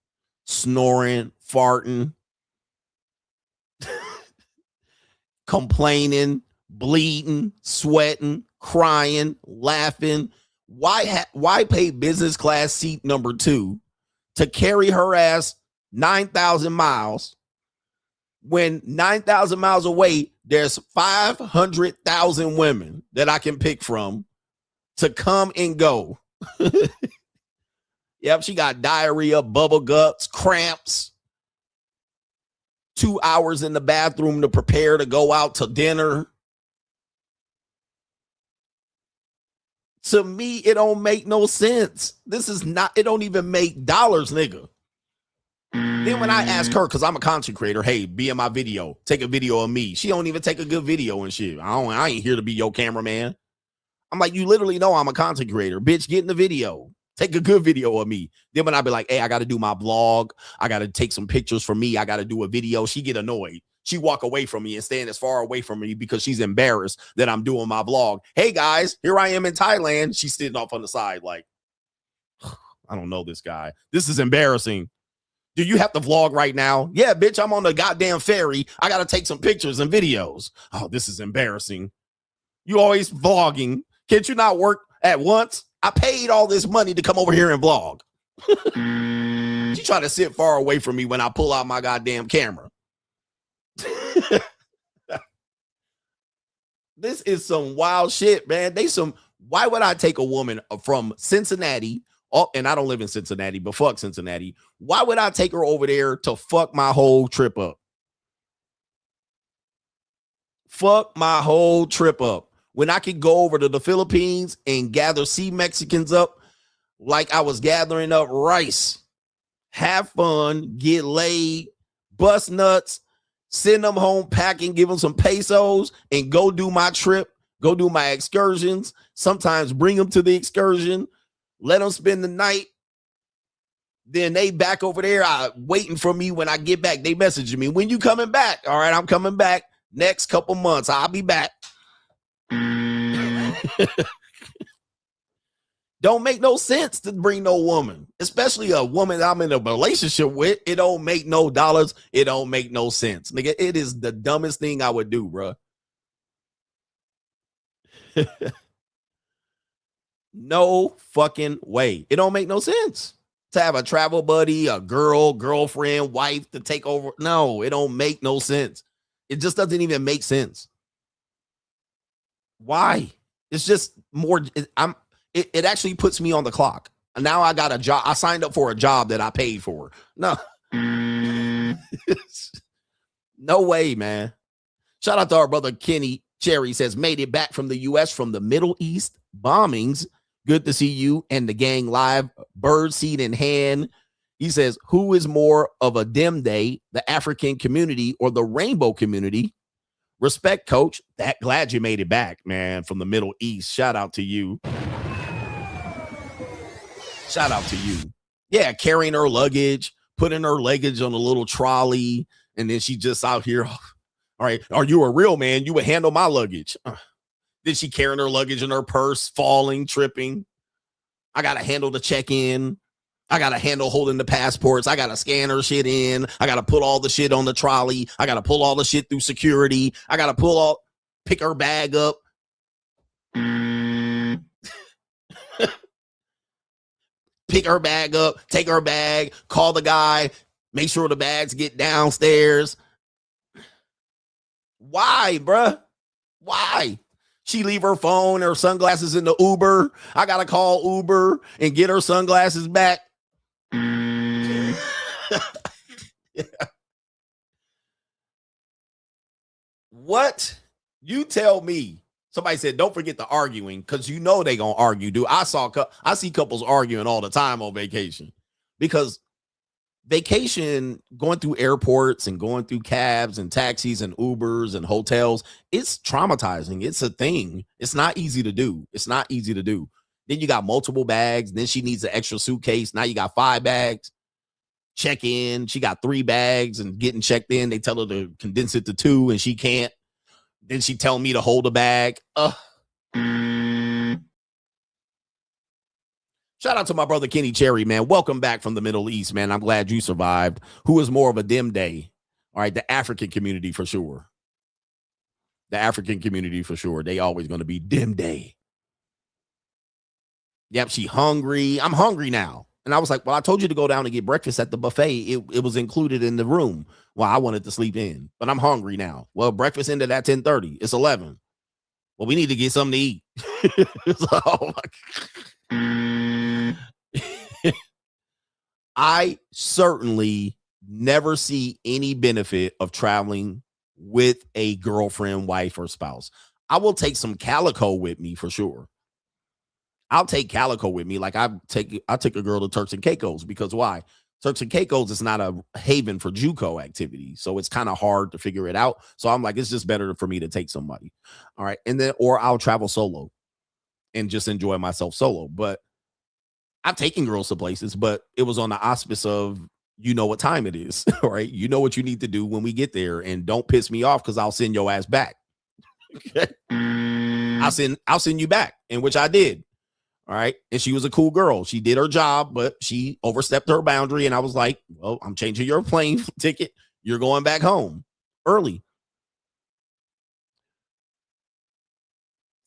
snoring, farting, complaining, bleeding, sweating, crying, laughing? Why pay business class seat number 2 to carry her ass 9,000 miles when 9,000 miles away there's 500,000 women that I can pick from to come and go? Yep, she got diarrhea, bubble guts, cramps, 2 hours in the bathroom to prepare to go out to dinner. To me, it don't make no sense. It don't even make dollars, nigga. Then when I ask her, because I'm a content creator, hey, be in my video, take a video of me. She don't even take a good video and shit. I ain't here to be your cameraman. I'm like, you literally know I'm a content creator. Bitch, get in the video. Take a good video of me. Then when I be like, hey, I got to do my vlog. I got to take some pictures for me. I got to do a video. She get annoyed. She walk away from me and stand as far away from me because she's embarrassed that I'm doing my vlog. Hey, guys, here I am in Thailand. She's sitting off on the side like, I don't know this guy. This is embarrassing. Do you have to vlog right now? Yeah, bitch, I'm on the goddamn ferry. I got to take some pictures and videos. Oh, this is embarrassing. You always vlogging. Can't you not work at once? I paid all this money to come over here and vlog. She try to sit far away from me when I pull out my goddamn camera. This is some wild shit, man. Why would I take a woman from Cincinnati? Oh, and I don't live in Cincinnati, but fuck Cincinnati. Why would I take her over there to fuck my whole trip up? Fuck my whole trip up. When I could go over to the Philippines and gather sea Mexicans up like I was gathering up rice. Have fun, get laid, bust nuts, send them home packing, give them some pesos, and go do my trip, go do my excursions. Sometimes bring them to the excursion, let them spend the night. Then they back over there waiting for me when I get back. They messaging me, when you coming back? All right, I'm coming back next couple months. I'll be back. Don't make no sense to bring no woman, especially a woman I'm in a relationship with. It don't make no dollars. It don't make no sense. Nigga, it is the dumbest thing I would do, bro. No fucking way. It don't make no sense to have a travel buddy, a girlfriend, wife to take over. No, it don't make no sense. It just doesn't even make sense. Why? It's just more. It actually puts me on the clock. And now I got a job. I signed up for a job that I paid for. No. No way, man. Shout out to our brother Kenny Cherry. Says, made it back from the U.S. from the Middle East bombings. Good to see you and the gang live. Bird seed in hand. He says, who is more of a dim day, the African community or the rainbow community? Respect, coach. Glad you made it back, man, from the Middle East. Shout out to you. Shout out to you. Yeah, carrying her luggage, putting her luggage on a little trolley, and then she just out here. All right, are you a real man? You would handle my luggage. Then she carrying her luggage in her purse, falling, tripping. I got to handle the check-in. I got to handle holding the passports. I got to scan her shit in. I got to put all the shit on the trolley. I got to pull all the shit through security. I got to pick her bag up. Pick her bag up, take her bag, call the guy, make sure the bags get downstairs. Why, bruh? Why? She leave her phone, her sunglasses in the Uber. I got to call Uber and get her sunglasses back. Yeah. What? You tell me. Somebody said, don't forget the arguing, because you know they going to argue, dude. I see couples arguing all the time on vacation, because vacation, going through airports and going through cabs and taxis and Ubers and hotels, it's traumatizing. It's a thing. It's not easy to do. It's not easy to do. Then you got multiple bags. Then she needs an extra suitcase. Now you got 5 bags. Check in. She got 3 bags and getting checked in. They tell her to condense it to 2 and she can't. Then she tell me to hold a bag. Shout out to my brother Kenny Cherry, man. Welcome back from the Middle East, man. I'm glad you survived. Who is more of a dim day? All right, the African community for sure. The African community for sure. They always going to be dim day. Yep, she hungry. I'm hungry now. And I was like, well, I told you to go down and get breakfast at the buffet. It was included in the room. Well, I wanted to sleep in, but I'm hungry now. Well, breakfast ended at 10:30. It's 11. Well, we need to get something to eat. So, I certainly never see any benefit of traveling with a girlfriend, wife, or spouse. I will take some calico with me for sure. I'll take calico with me. Like I take a girl to Turks and Caicos because why? Turks and Caicos is not a haven for JUCO activity. So it's kind of hard to figure it out. So I'm like, it's just better for me to take somebody. All right. And then, or I'll travel solo and just enjoy myself solo. But I've taken girls to places, but it was on the auspice of, you know what time it is, all right? You know what you need to do when we get there, and don't piss me off because I'll send your ass back. Okay? I'll send you back, in which I did. All right. And she was a cool girl. She did her job, but she overstepped her boundary. And I was like, well, I'm changing your plane ticket. You're going back home early.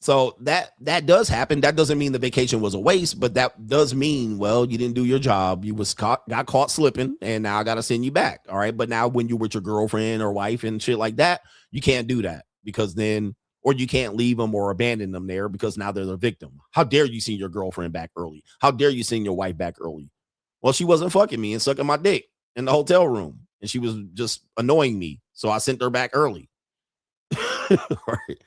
So that does happen. That doesn't mean the vacation was a waste, but that does mean, well, you didn't do your job. You got caught slipping, and now I got to send you back. All right. But now when you're with your girlfriend or wife and shit like that, you can't do that because then, or you can't leave them or abandon them there because now they're the victim. How dare you send your girlfriend back early? How dare you send your wife back early? Well, she wasn't fucking me and sucking my dick in the hotel room, and she was just annoying me. So I sent her back early. Right.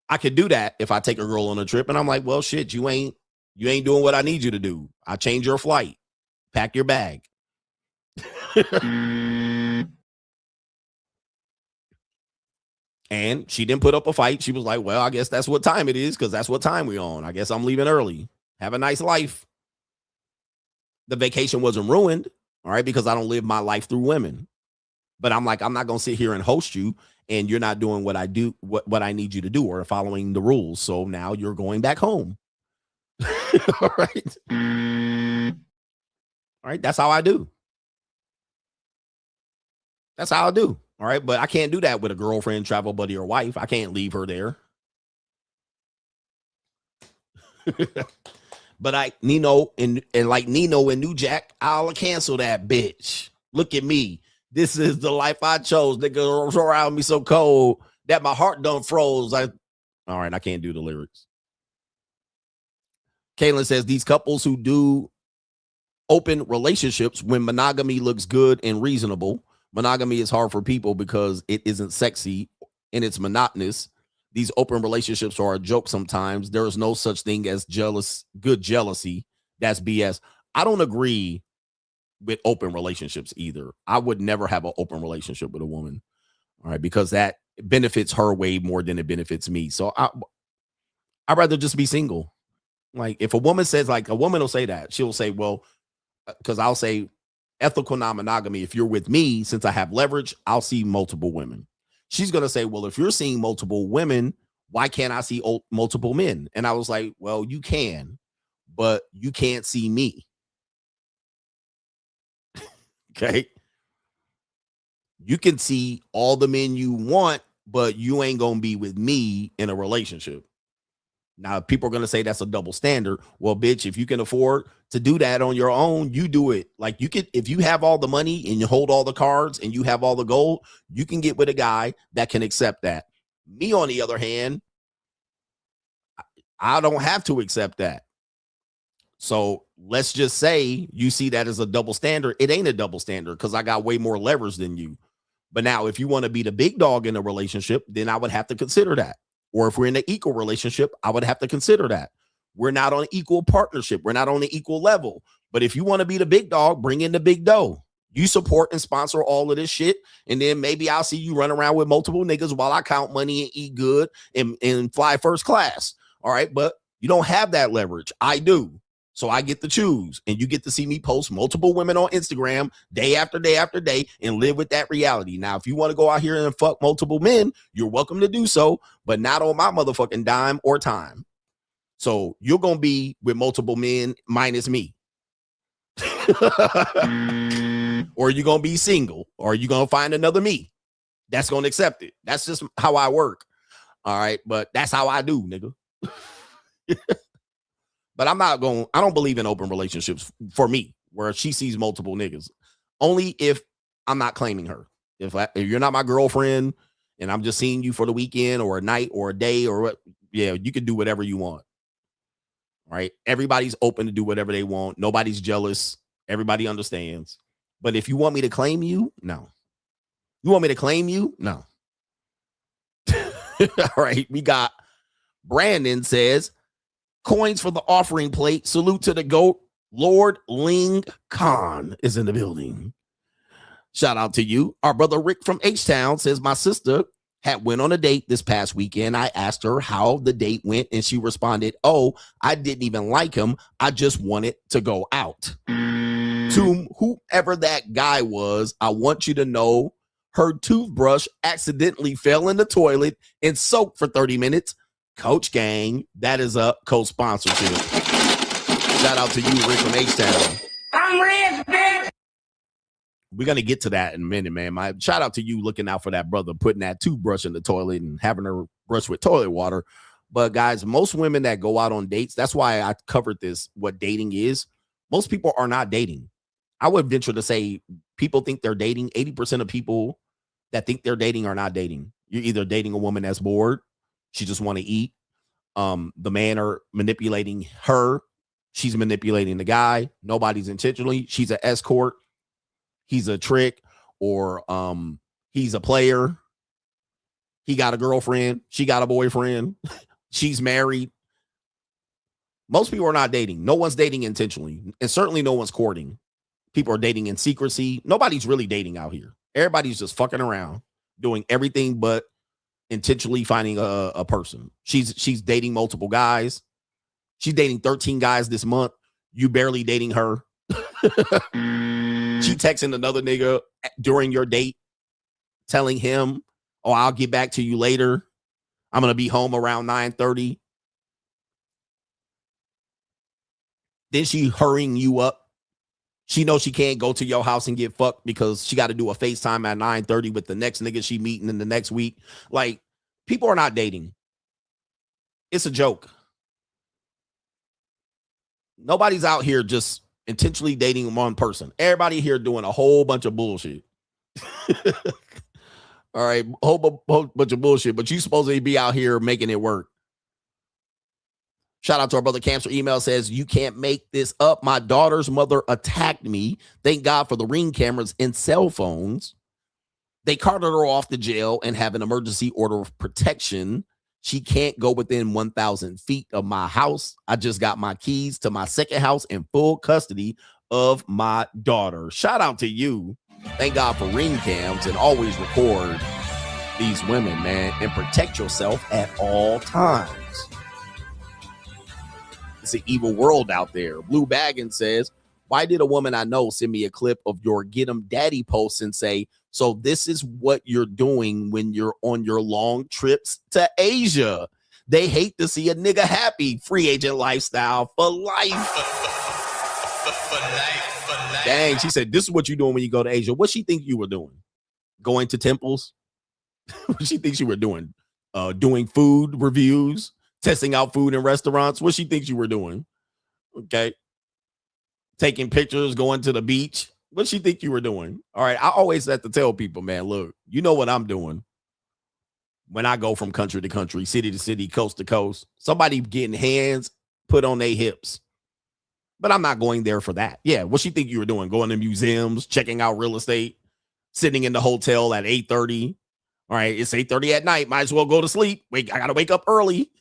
I could do that if I take a girl on a trip and I'm like, well, shit, you ain't doing what I need you to do. I change your flight. Pack your bag. And she didn't put up a fight. She was like, well, I guess that's what time it is because that's what time we're on. I guess I'm leaving early. Have a nice life. The vacation wasn't ruined, all right, because I don't live my life through women. But I'm like, I'm not going to sit here and host you and you're not doing what I do, what I need you to do or following the rules. So now you're going back home. All right. All right. That's how I do. That's how I do. All right. But I can't do that with a girlfriend, travel buddy, or wife. I can't leave her there. But Nino and like Nino and New Jack, I'll cancel that bitch. Look at me. This is the life I chose. Nigga around me so cold that my heart done froze. All right, I can't do the lyrics. Kaylin says these couples who do open relationships when monogamy looks good and reasonable. Monogamy is hard for people because it isn't sexy and it's monotonous. These open relationships are a joke sometimes. There is no such thing as good jealousy. That's BS. I don't agree with open relationships either. I would never have an open relationship with a woman. All right, because that benefits her way more than it benefits me. So I'd rather just be single. Like if a woman says, like a woman will say that, she'll say, well, because I'll say ethical non-monogamy. If you're with me, since I have leverage, I'll see multiple women. She's going to say, well, if you're seeing multiple women, why can't I see multiple men? And I was like, well, you can, but you can't see me. Okay. You can see all the men you want, but you ain't going to be with me in a relationship. Now, people are going to say that's a double standard. Well, bitch, if you can afford to do that on your own, you do it. Like you could, if you have all the money and you hold all the cards and you have all the gold, you can get with a guy that can accept that. Me, on the other hand, I don't have to accept that. So let's just say you see that as a double standard. It ain't a double standard because I got way more leverage than you. But now if you want to be the big dog in a relationship, then I would have to consider that. Or if we're in an equal relationship, I would have to consider that. We're not on an equal partnership. We're not on an equal level. But if you want to be the big dog, bring in the big dough. You support and sponsor all of this shit. And then maybe I'll see you run around with multiple niggas while I count money and eat good and fly first class. All right. But You don't have that leverage. I do. So I get to choose, and you get to see me post multiple women on Instagram day after day after day and live with that reality. Now, if you want to go out here and fuck multiple men, you're welcome to do so, but not on my motherfucking dime or time. So you're going to be with multiple men minus me. Or you're going to be single, or you're going to find another me that's going to accept it. That's just how I work. All right. But that's how I do, nigga. But I don't believe in open relationships for me, where she sees multiple niggas. Only if I'm not claiming her. If you're not my girlfriend and I'm just seeing you for the weekend or a night or a day or what, yeah, you can do whatever you want. Right? Everybody's open to do whatever they want. Nobody's jealous. Everybody understands. But if you want me to claim you, no. You want me to claim you? No. All right. We got Brandon says, coins for the offering plate. Salute to the GOAT. Lord Ling Khan is in the building. Shout out to you. Our brother Rick from H-Town says, my sister had went on a date this past weekend. I asked her how the date went, and she responded, oh, I didn't even like him. I just wanted to go out. To whoever that guy was, I want you to know her toothbrush accidentally fell in the toilet and soaked for 30 minutes. Coach Gang, that is a co-sponsorship. Shout out to you, Rick from H-Town. I'm rich, bitch. We're going to get to that in a minute, man. My shout out to you looking out for that brother, putting that toothbrush in the toilet and having her brush with toilet water. But guys, most women that go out on dates, that's why I covered this, what dating is. Most people are not dating. I would venture to say people think they're dating. 80% of people that think they're dating are not dating. You're either dating a woman that's bored. She just want to eat. The man are manipulating her. She's manipulating the guy. Nobody's intentionally. She's an escort. He's a trick, or he's a player. He got a girlfriend. She got a boyfriend. She's married. Most people are not dating. No one's dating intentionally. And certainly no one's courting. People are dating in secrecy. Nobody's really dating out here. Everybody's just fucking around, doing everything but intentionally finding a person. She's dating multiple guys. She's dating 13 guys this month. You barely dating her. She texting another nigga during your date, telling him, oh, I'll get back to you later. I'm going to be home around 9:30. Then she hurrying you up. She knows she can't go to your house and get fucked because she got to do a FaceTime at 9:30 with the next nigga she meeting in the next week. Like, people are not dating. It's a joke. Nobody's out here just intentionally dating one person. Everybody here doing a whole bunch of bullshit. All right, whole bunch of bullshit, but you supposed to be out here making it work. Shout out to our brother Cancer. Email says, you can't make this up. My daughter's mother attacked me. Thank God for the Ring cameras and cell phones. They carted her off to jail and have an emergency order of protection. She can't go within 1,000 feet of my house. I just got my keys to my second house in full custody of my daughter. Shout out to you. Thank God for Ring cams, and always record these women, man, and protect yourself at all times. It's an evil world out there. Blue Baggin says, why did a woman I know send me a clip of your Get 'em Daddy post and say, so this is what you're doing when you're on your long trips to Asia? They hate to see a nigga happy. Free agent lifestyle for life. For life. Dang, she said, this is what you're doing when you go to Asia. What she think you were doing? Going to temples? What she thinks you were doing? Doing food reviews? Testing out food in restaurants? What she thinks you were doing? Okay. Taking pictures, going to the beach. What she think you were doing? All right. I always have to tell people, man, look, you know what I'm doing when I go from country to country, city to city, coast to coast. Somebody getting hands put on their hips. But I'm not going there for that. Yeah. What she think you were doing? Going to museums, checking out real estate, sitting in the hotel at 8:30. All right, it's 8:30 at night. Might as well go to sleep. Wait, I got to wake up early.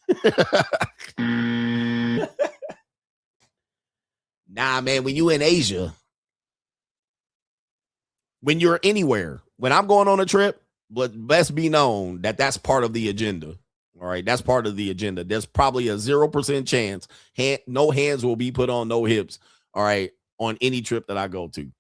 Nah, man, when you in Asia, when you're anywhere, when I'm going on a trip, but best be known that that's part of the agenda. All right, that's part of the agenda. There's probably a 0% chance no hands will be put on no hips. All right, on any trip that I go to.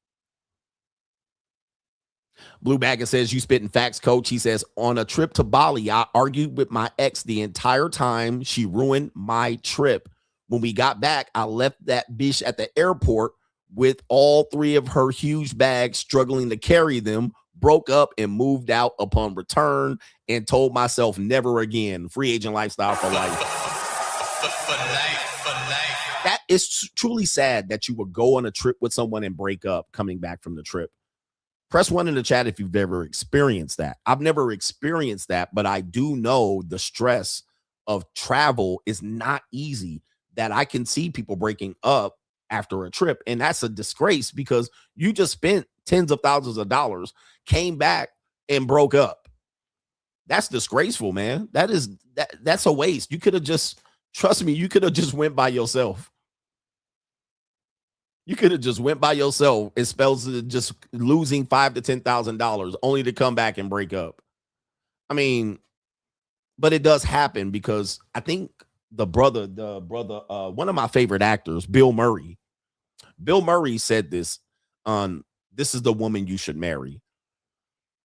Blue Bagger says, you spitting facts, coach. He says, on a trip to Bali, I argued with my ex the entire time. She ruined my trip. When we got back, I left that bitch at the airport with all 3 of her huge bags, struggling to carry them, broke up and moved out upon return, and told myself never again. Free agent lifestyle for life. That is truly sad that you would go on a trip with someone and break up coming back from the trip. Press 1 in the chat if you've ever experienced that. I've never experienced that, but I do know the stress of travel is not easy, that I can see people breaking up after a trip. And that's a disgrace because you just spent tens of thousands of dollars, came back and broke up. That's disgraceful, man. That's a waste. You could have just, trust me, you could have just went by yourself. You could have just went by yourself. It spells just losing $5,000 to $10,000 only to come back and break up. I mean, but it does happen because I think the brother, one of my favorite actors, Bill Murray said this on This Is the Woman You Should Marry.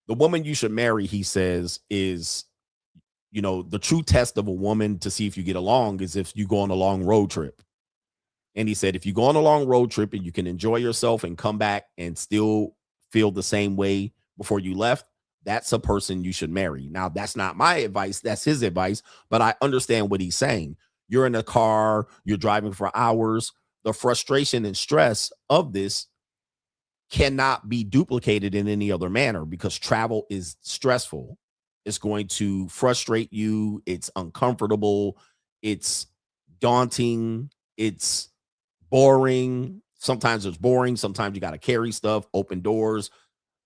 The woman you should marry, he says, is, the true test of a woman to see if you get along is if you go on a long road trip. And he said, if you go on a long road trip and you can enjoy yourself and come back and still feel the same way before you left, that's a person you should marry. Now, that's not my advice. That's his advice. But I understand what he's saying. You're in a car, you're driving for hours. The frustration and stress of this cannot be duplicated in any other manner because travel is stressful. It's going to frustrate you. It's uncomfortable. It's daunting. It's boring. Sometimes it's boring. Sometimes you got to carry stuff, open doors,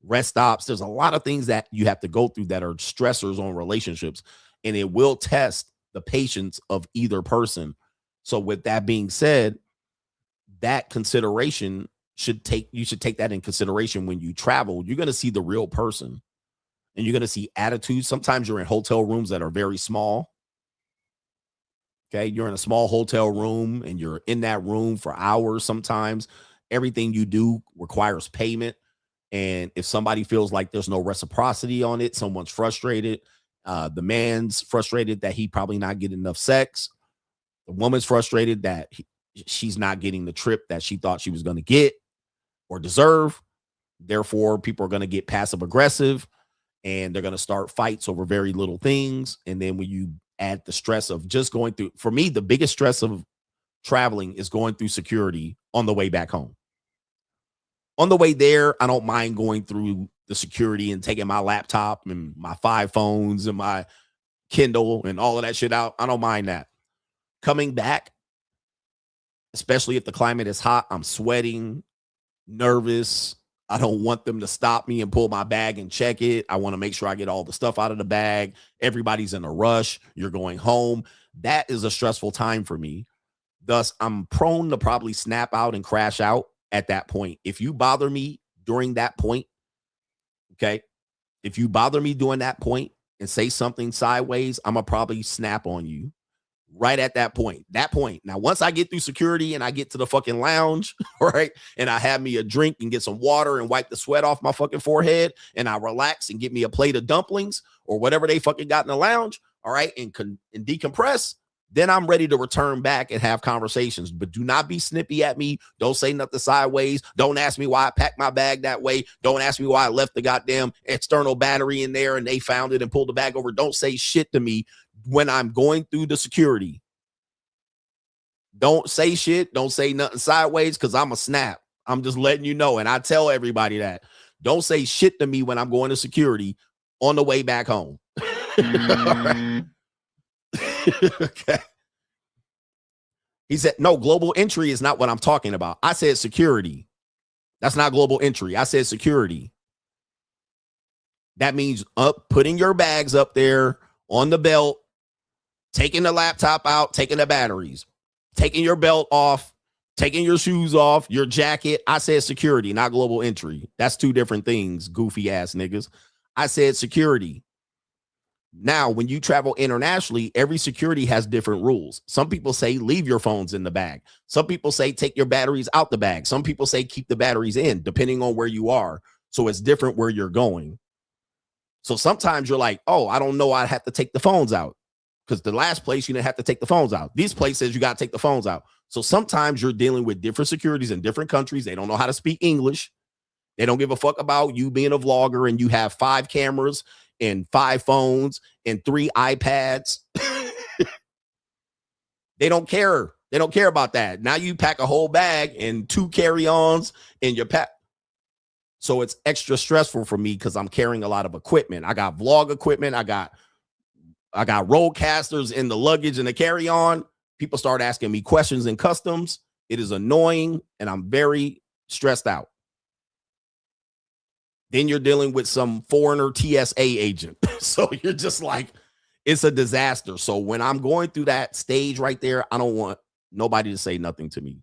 rest stops. There's a lot of things that you have to go through that are stressors on relationships, and it will test the patience of either person. So with that being said, that consideration you should take that in consideration when you travel. You're going to see the real person and you're going to see attitudes. Sometimes you're in hotel rooms that are very small. Okay, you're in a small hotel room and you're in that room for hours. Sometimes everything you do requires payment. And if somebody feels like there's no reciprocity on it, someone's frustrated. The man's frustrated that he probably not getting enough sex. The woman's frustrated that she's not getting the trip that she thought she was going to get or deserve. Therefore, people are going to get passive aggressive and they're going to start fights over very little things. And then when you add the stress of just going through, for me, the biggest stress of traveling is going through security on the way back home. On the way there, I don't mind going through the security and taking my laptop and my 5 phones and my Kindle and all of that shit out. I don't mind that. Coming back, especially if the climate is hot, I'm sweating, nervous. I don't want them to stop me and pull my bag and check it. I want to make sure I get all the stuff out of the bag. Everybody's in a rush. You're going home. That is a stressful time for me. Thus, I'm prone to probably snap out and crash out at that point. If you bother me during that point, okay, if you bother me during that point and say something sideways, I'm going to probably snap on you right at that point. Now, once I get through security and I get to the fucking lounge, right, and I have me a drink and get some water and wipe the sweat off my fucking forehead and I relax and get me a plate of dumplings or whatever they fucking got in the lounge, all right, and decompress, then I'm ready to return back and have conversations. But do not be snippy at me. Don't say nothing sideways. Don't ask me why I packed my bag that way. Don't ask me why I left the goddamn external battery in there and they found it and pulled the bag over. Don't say shit to me when I'm going through the security. Don't say shit. Don't say nothing sideways because I'm a snap. I'm just letting you know. And I tell everybody that. Don't say shit to me when I'm going to security on the way back home. Okay. He said, no, global entry is not what I'm talking about. I said security. That's not global entry. I said security. That means putting your bags up there on the belt, taking the laptop out, taking the batteries, taking your belt off, taking your shoes off, your jacket. I said security, not global entry. That's two different things, goofy ass niggas. I said security. Now, when you travel internationally, every security has different rules. Some people say leave your phones in the bag. Some people say take your batteries out the bag. Some people say keep the batteries in, depending on where you are. So it's different where you're going. So sometimes you're like, oh, I don't know, I have to take the phones out. Because the last place you didn't have to take the phones out. These places you got to take the phones out. So sometimes you're dealing with different securities in different countries. They don't know how to speak English. They don't give a fuck about you being a vlogger and you have 5 cameras and 5 phones and 3 iPads. They don't care. They don't care about that. Now you pack a whole bag and 2 carry-ons in your pack. So it's extra stressful for me because I'm carrying a lot of equipment. I got vlog equipment. I got roadcasters in the luggage and the carry-on. People start asking me questions in customs. It is annoying and I'm very stressed out. Then you're dealing with some foreigner TSA agent. So you're just like, it's a disaster. So when I'm going through that stage right there, I don't want nobody to say nothing to me.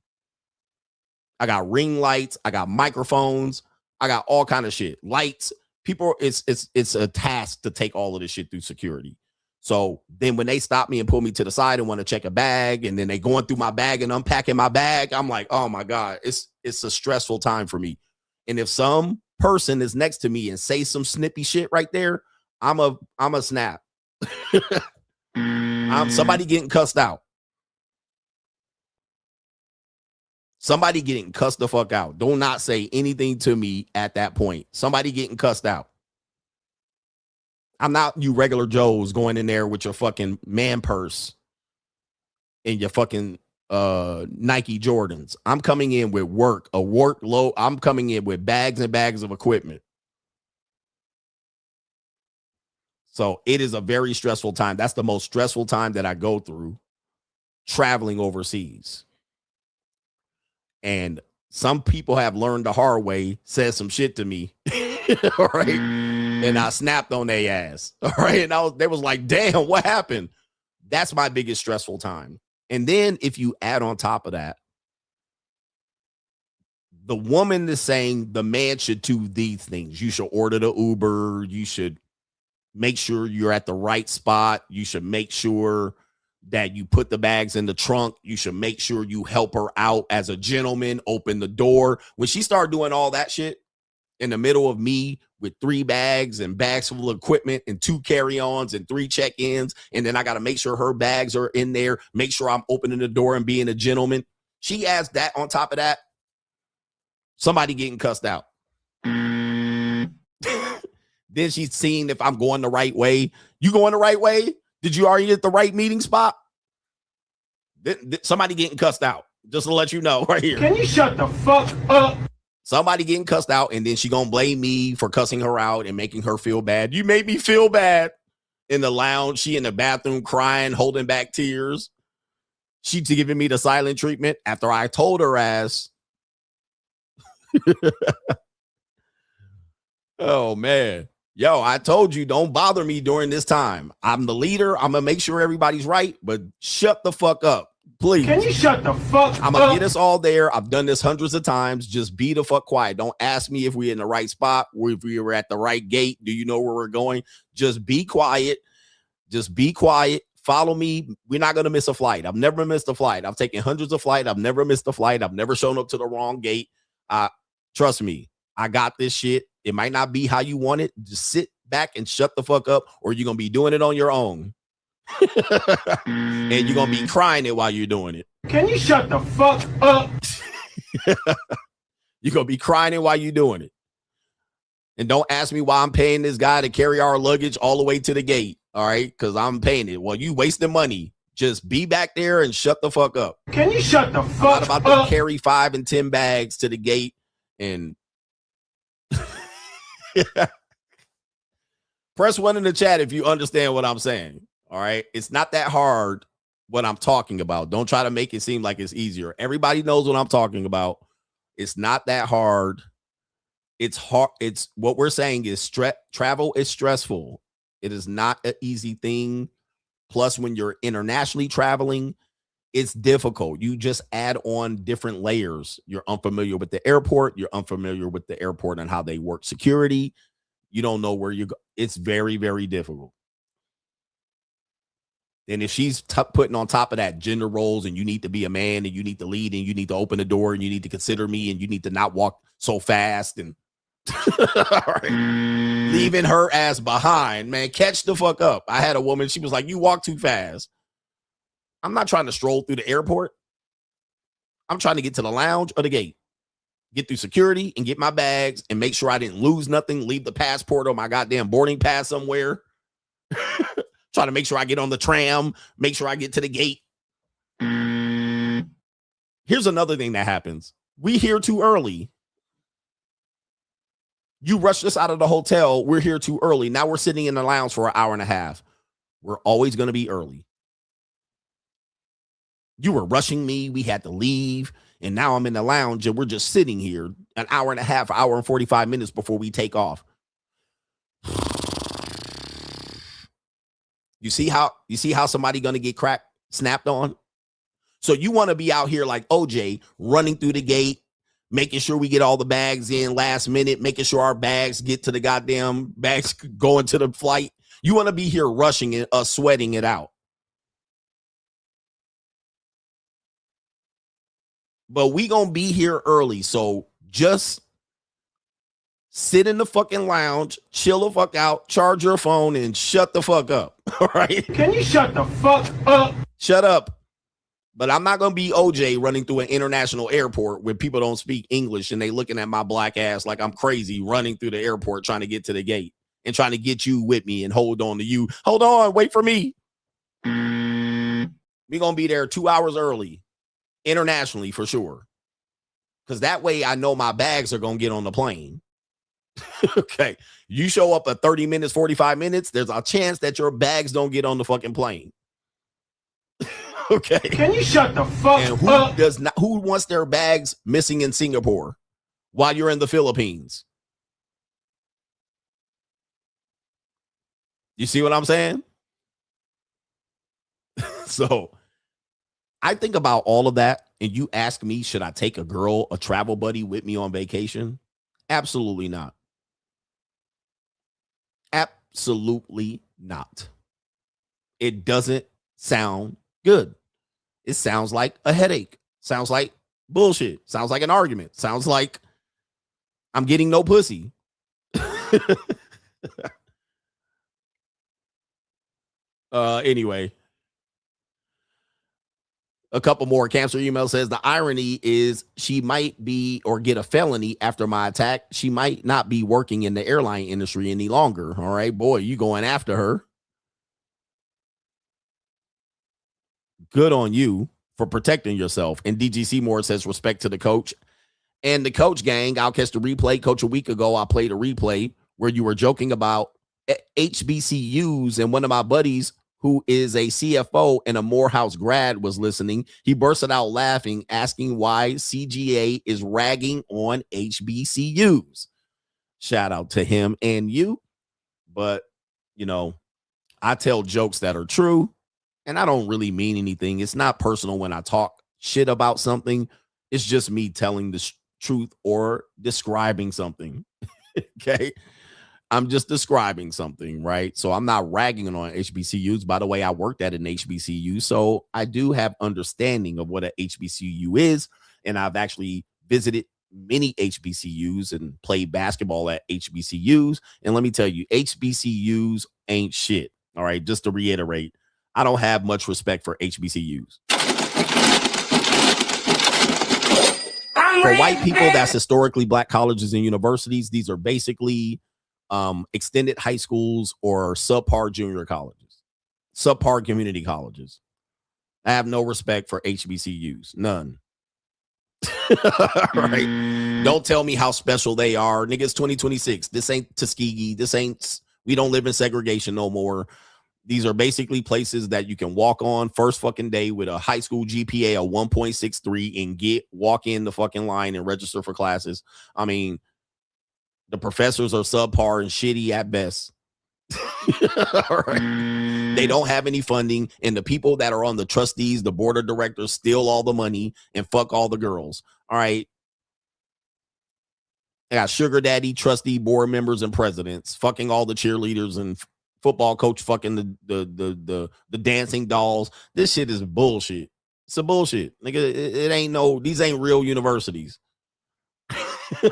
I got ring lights. I got microphones. I got all kind of shit. Lights. People, it's a task to take all of this shit through security. So then when they stop me and pull me to the side and want to check a bag, and then they going through my bag and unpacking my bag, I'm like, oh my God, it's a stressful time for me. And if some person is next to me and say some snippy shit right there, I'm a snap. I'm somebody getting cussed out. Somebody getting cussed the fuck out. Do not say anything to me at that point. Somebody getting cussed out. I'm not you regular Joes going in there with your fucking man purse and your fucking Nike Jordans. I'm coming in with work, a workload. I'm coming in with bags and bags of equipment. So it is a very stressful time. That's the most stressful time that I go through traveling overseas. And some people have learned the hard way, said some shit to me. All right. And I snapped on their ass. All right. And they was like, damn, what happened? That's my biggest stressful time. And then if you add on top of that, the woman is saying the man should do these things. You should order the Uber. You should make sure you're at the right spot. You should make sure that you put the bags in the trunk. You should make sure you help her out as a gentleman, open the door. When she started doing all that shit in the middle of me with 3 bags and bags full of equipment and 2 carry-ons and 3 check-ins, and then I got to make sure her bags are in there, make sure I'm opening the door and being a gentleman. She adds that on top of that. Somebody getting cussed out. Then she's seeing if I'm going the right way. You going the right way? Did you already get the right meeting spot? Somebody getting cussed out. Just to let you know right here. Can you shut the fuck up? Somebody getting cussed out, and then she gonna blame me for cussing her out and making her feel bad. You made me feel bad. In the lounge, she in the bathroom crying, holding back tears. She's giving me the silent treatment after I told her ass. Oh, man. Yo, I told you, don't bother me during this time. I'm the leader. I'm going to make sure everybody's right, but shut the fuck up, please. Can you shut the fuck up? I'm going to get us all there. I've done this hundreds of times. Just be the fuck quiet. Don't ask me if we're in the right spot, if we were at the right gate. Do you know where we're going? Just be quiet. Just be quiet. Follow me. We're not going to miss a flight. I've never missed a flight. I've taken hundreds of flights. I've never missed a flight. I've never shown up to the wrong gate. Trust me, I got this shit. It might not be how you want it. Just sit back and shut the fuck up, or you're going to be doing it on your own. And you're going to be crying it while you're doing it. Can you shut the fuck up? You're going to be crying it while you're doing it. And don't ask me why I'm paying this guy to carry our luggage all the way to the gate. All right. Because I'm paying it. Well, you wasting money. Just be back there and shut the fuck up. Can you shut the fuck up? I'm not about to carry 5 and 10 bags to the gate and press 1 in the chat if you understand what I'm saying. All right. It's not that hard what I'm talking about. Don't try to make it seem like it's easier. Everybody knows what I'm talking about. It's not that hard. It's hard. It's what we're saying is travel is stressful. It is not an easy thing. Plus, when you're internationally traveling, it's difficult. You just add on different layers. You're unfamiliar with the airport. You're unfamiliar with the airport and how they work security. You don't know where you go. It's very, very difficult. then if she's putting on top of that gender roles and you need to be a man and you need to lead and you need to open the door and you need to consider me and you need to not walk so fast and all right, leaving her ass behind, man, catch the fuck up. I had a woman, she was like, you walk too fast. I'm not trying to stroll through the airport. I'm trying to get to the lounge or the gate, get through security and get my bags and make sure I didn't lose nothing, leave the passport or my goddamn boarding pass somewhere. Trying to make sure I get on the tram, make sure I get to the gate. Here's another thing that happens. We here too early. You rushed us out of the hotel. We're here too early. Now we're sitting in the lounge for an hour and a half. We're always going to be early. You were rushing me. We had to leave. And now I'm in the lounge and we're just sitting here an hour and a half, hour and 45 minutes before we take off. You see how somebody going to get snapped on? So you want to be out here like OJ running through the gate, making sure we get all the bags in last minute, making sure our bags get to the goddamn bags going to the flight. You want to be here rushing it, sweating it out. But we going to be here early. So just sit in the fucking lounge, chill the fuck out, charge your phone, and shut the fuck up. All right? Can you shut the fuck up? Shut up. But I'm not going to be OJ running through an international airport where people don't speak English and they looking at my black ass like I'm crazy running through the airport trying to get to the gate and trying to get you with me and hold on to you. Hold on, wait for me. We're going to be there 2 hours early, internationally for sure. Because that way I know my bags are going to get on the plane. Okay. You show up at 30 minutes, 45 minutes, there's a chance that your bags don't get on the fucking plane. Okay. Can you shut the fuck and who wants their bags missing in Singapore while you're in the Philippines? You see what I'm saying? So I think about all of that and you ask me, should I take a travel buddy with me on vacation? Absolutely not. Absolutely not. It doesn't sound good. It sounds like a headache. Sounds like bullshit. Sounds like an argument. Sounds like I'm getting no pussy. Anyway. A couple more. Cancer email says the irony is she might be or get a felony after my attack. She might not be working in the airline industry any longer. All right, boy, you going after her. Good on you for protecting yourself. And DG Seymour says respect to the coach and the coach gang. I'll catch the replay. Coach, a week ago, I played a replay where you were joking about HBCUs, and one of my buddies who is a CFO and a Morehouse grad was listening. He bursted out laughing, asking why CGA is ragging on HBCUs. Shout out to him and you. But, you know, I tell jokes that are true. And I don't really mean anything. It's not personal when I talk shit about something. It's just me telling the truth or describing something. Okay. I'm just describing something, right? So I'm not ragging on HBCUs. By the way, I worked at an HBCU. So I do have understanding of what an HBCU is. And I've actually visited many HBCUs and played basketball at HBCUs. And let me tell you, HBCUs ain't shit. All right. Just to reiterate, I don't have much respect for HBCUs. For white people, that's historically black colleges and universities. These are basically extended high schools or subpar junior colleges, subpar community colleges. I have no respect for HBCUs. None. Right? Don't tell me how special they are. Niggas 2026. This ain't Tuskegee. We don't live in segregation no more. These are basically places that you can walk on first fucking day with a high school GPA of 1.63 and walk in the fucking line and register for classes. I mean, the professors are subpar and shitty at best. All right. They don't have any funding, and the people that are on the trustees, the board of directors, steal all the money and fuck all the girls. All right. They got sugar daddy, trustee, board members, and presidents fucking all the cheerleaders and football coach fucking the dancing dolls. This shit is bullshit. It's a bullshit. Nigga, it ain't no, these ain't real universities. All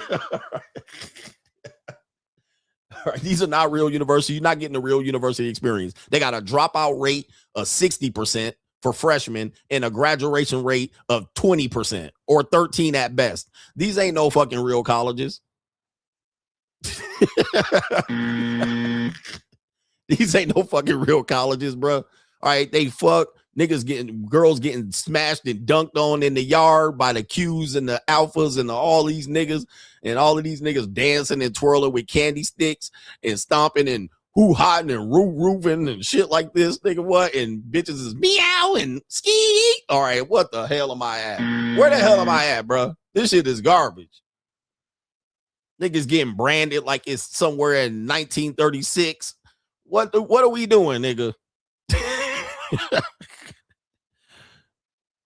right, these are not real universities. You're not getting a real university experience. They got a dropout rate of 60% for freshmen and a graduation rate of 20% or 13 at best. These ain't no fucking real colleges. These ain't no fucking real colleges, bro. All right, they fuck girls getting smashed and dunked on in the yard by the Qs and the alphas and all these niggas, and all of these niggas dancing and twirling with candy sticks and stomping and hoo-hotting and roofing and shit like this, nigga. What? And bitches is meow and ski. All right, what the hell am I at? Where the hell am I at, bro? This shit is garbage. Niggas getting branded like it's somewhere in 1936. What are we doing, nigga?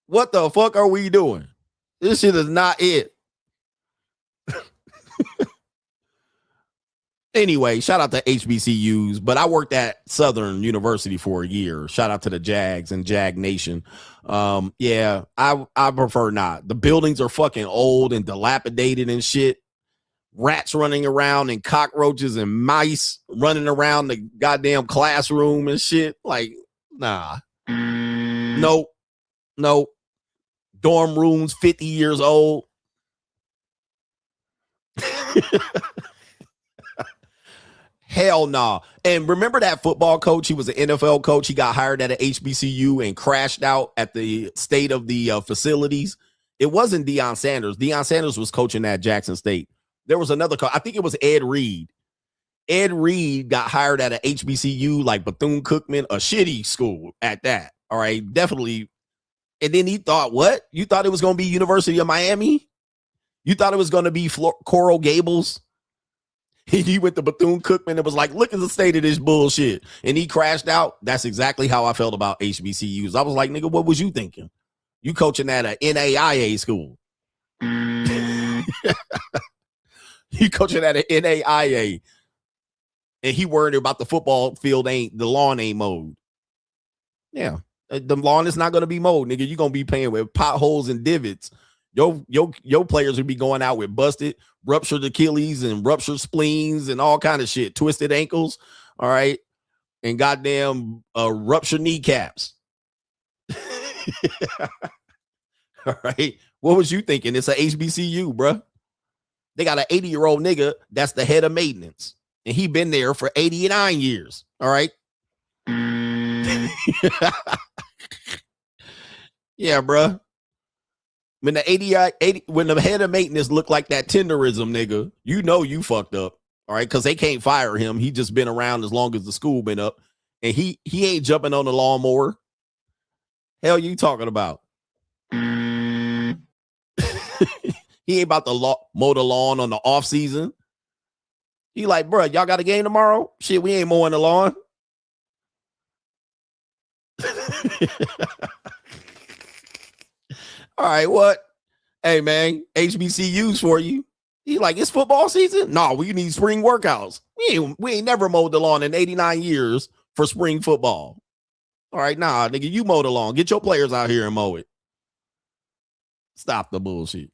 What the fuck are we doing? This shit is not it. Anyway, shout out to HBCUs, but I worked at Southern University for a year. Shout out to the Jags and Jag Nation. Yeah, I prefer not. The buildings are fucking old and dilapidated and shit. Rats running around and cockroaches and mice running around the goddamn classroom and shit. Like, nah. Nope. Dorm rooms 50 years old. Hell nah. And remember that football coach? He was an NFL coach. He got hired at an HBCU and crashed out at the state of the facilities. It wasn't Deion Sanders. Deion Sanders was coaching at Jackson State. There was another coach. I think it was Ed Reed. Ed Reed got hired at an HBCU like Bethune-Cookman, a shitty school at that. All right, definitely. And then he thought, what? You thought it was going to be University of Miami? You thought it was going to be Coral Gables? He went to Bethune-Cookman and was like, look at the state of this bullshit. And he crashed out. That's exactly how I felt about HBCUs. I was like, nigga, what was you thinking? You coaching at an NAIA school. He coaching at an NAIA. And he worried about the football field the lawn ain't mowed. Yeah. The lawn is not going to be mowed, nigga. You're going to be paying with potholes and divots. Your players will be going out with busted, ruptured Achilles and ruptured spleens and all kind of shit. Twisted ankles. All right. And goddamn ruptured kneecaps. All right. What was you thinking? It's a HBCU, bruh. They got an 80-year-old nigga that's the head of maintenance. And he been there for 89 years. All right. Yeah, bruh. When the head of maintenance look like that tenderism nigga, you know you fucked up. All right, because they can't fire him. He just been around as long as the school been up. And he ain't jumping on the lawnmower. Hell you talking about? He ain't about to mow the lawn on the off season. He like, bro, y'all got a game tomorrow? Shit, we ain't mowing the lawn. All right, what? Hey, man, HBCUs for you. He like, it's football season? No, we need spring workouts. We ain't never mowed the lawn in 89 years for spring football. All right, nah, nigga, you mow the lawn. Get your players out here and mow it. Stop the bullshit.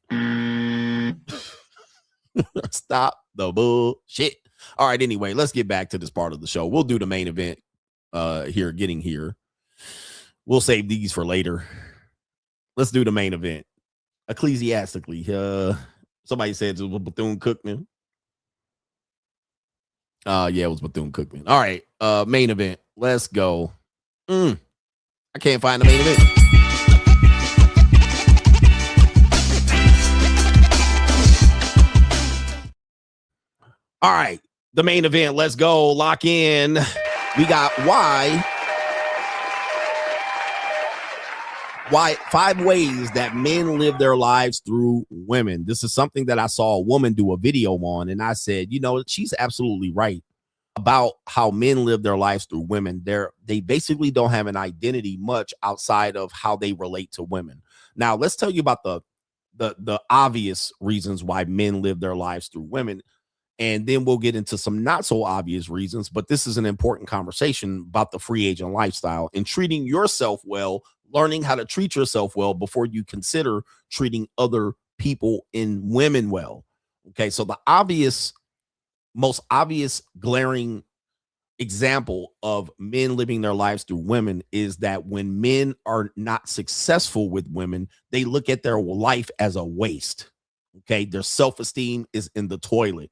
Stop the bullshit. All right, anyway, let's get back to this part of the show. We'll do the main event getting here. We'll save these for later. Let's do the main event. Ecclesiastically, somebody said it was Bethune-Cookman. Yeah, it was Bethune-Cookman. All right, main event. Let's go. I can't find the main event. All right, the main event. Let's go. Lock in. We got why 5 ways that men live their lives through women. This is something that I saw a woman do a video on, and I said, you know, she's absolutely right about how men live their lives through women. They basically don't have an identity much outside of how they relate to women. Now, let's tell you about the obvious reasons why men live their lives through women. And then we'll get into some not so obvious reasons, but this is an important conversation about the free agent lifestyle and treating yourself well, learning how to treat yourself well before you consider treating other people and women well. Okay, so the most obvious glaring example of men living their lives through women is that when men are not successful with women, they look at their life as a waste. Okay, their self-esteem is in the toilet.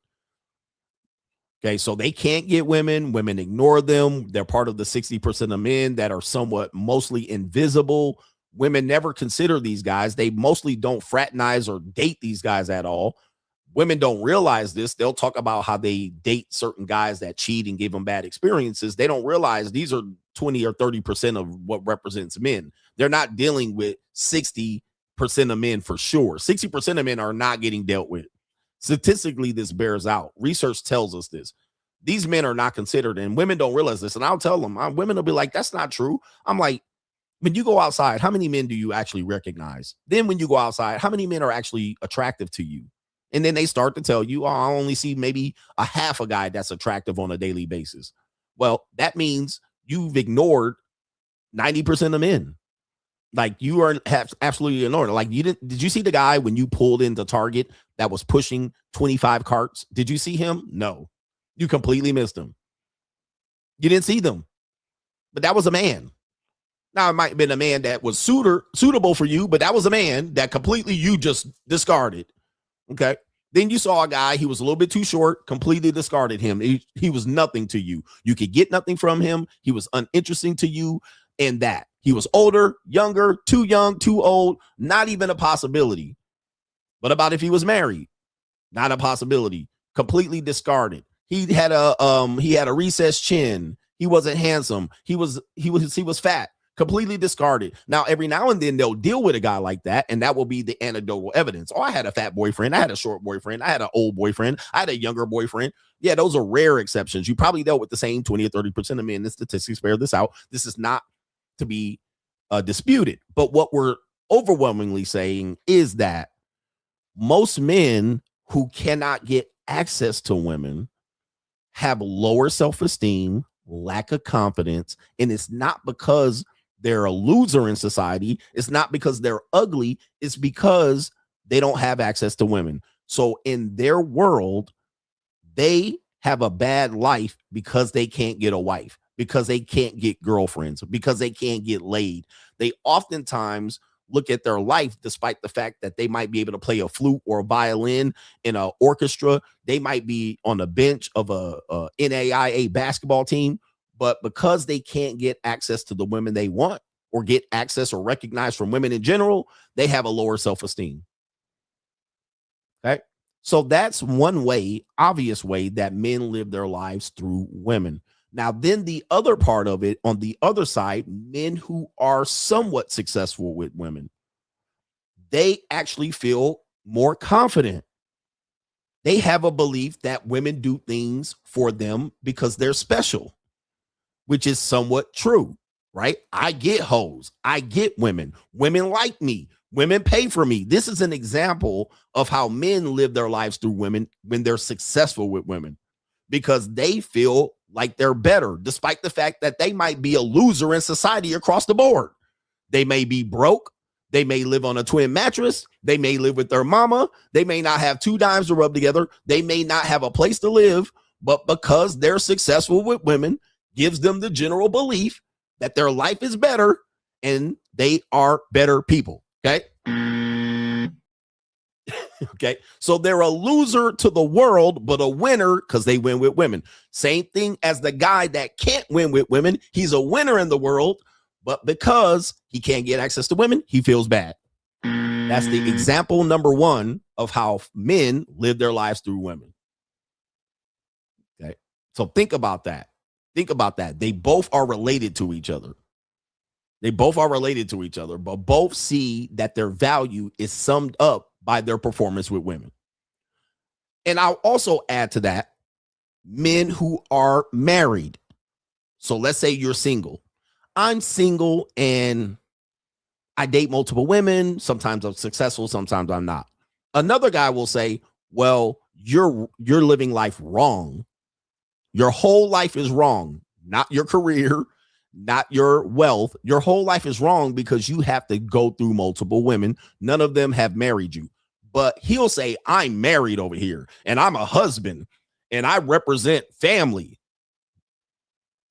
Okay, so they can't get women. Women ignore them. They're part of the 60% of men that are somewhat mostly invisible. Women never consider these guys. They mostly don't fraternize or date these guys at all. Women don't realize this. They'll talk about how they date certain guys that cheat and give them bad experiences. They don't realize these are 20 or 30% of what represents men. They're not dealing with 60% of men for sure. 60% of men are not getting dealt with. Statistically, this bears out. Research tells us this. These men are not considered, and women don't realize this. And I'll tell them, women will be like, that's not true. I'm like, when you go outside, how many men do you actually recognize? Then when you go outside, how many men are actually attractive to you? And then they start to tell you, oh, I only see maybe a half a guy that's attractive on a daily basis. Well, that means you've ignored 90% of men. Like you are absolutely ignored. Like did you see the guy when you pulled into Target that was pushing 25 carts? Did you see him? No, you completely missed him. You didn't see them, but that was a man. Now it might have been a man that was suitable for you, but that was a man that completely you just discarded. Okay. Then you saw a guy, he was a little bit too short, completely discarded him. He was nothing to you. You could get nothing from him. He was uninteresting to you. And that he was older, younger, too young, too old, not even a possibility. What about if he was married? Not a possibility. Completely discarded. He had a recessed chin. He wasn't handsome. He was fat. Completely discarded. Now, every now and then they'll deal with a guy like that, and that will be the anecdotal evidence. Oh, I had a fat boyfriend. I had a short boyfriend. I had an old boyfriend. I had a younger boyfriend. Yeah, those are rare exceptions. You probably dealt with the same 20 or 30% of men. The statistics bear this out. This is not to be disputed. But what we're overwhelmingly saying is that most men who cannot get access to women have lower self-esteem, lack of confidence, and it's not because they're a loser in society. It's not because they're ugly. It's because they don't have access to women. So in their world, they have a bad life because they can't get a wife, because they can't get girlfriends, because they can't get laid. They oftentimes look at their life, despite the fact that they might be able to play a flute or a violin in an orchestra. They might be on the bench of a NAIA basketball team, but because they can't get access to the women they want or get access or recognized from women in general, they have a lower self-esteem. Okay. So that's one way, obvious way that men live their lives through women. Now, then the other part of it, on the other side, men who are somewhat successful with women, they actually feel more confident. They have a belief that women do things for them because they're special, which is somewhat true, right? I get hoes. I get women. Women like me. Women pay for me. This is an example of how men live their lives through women when they're successful with women, because they feel like they're better, despite the fact that they might be a loser in society across the board. They may be broke. They may live on a twin mattress. They may live with their mama. They may not have 2 dimes to rub together. They may not have a place to live, but because they're successful with women, gives them the general belief that their life is better and they are better people. Okay. Okay. So they're a loser to the world, but a winner because they win with women. Same thing as the guy that can't win with women. He's a winner in the world, but because he can't get access to women, he feels bad. That's the example number one of how men live their lives through women. Okay. So think about that. Think about that. They both are related to each other. They both are related to each other, but both see that their value is summed up by their performance with women. And I'll also add to that, men who are married. So let's say you're single. I'm single and I date multiple women. Sometimes I'm successful, sometimes I'm not. Another guy will say, well, you're living life wrong. Your whole life is wrong, not your career, not your wealth. Your whole life is wrong because you have to go through multiple women. None of them have married you. But he'll say, I'm married over here and I'm a husband and I represent family.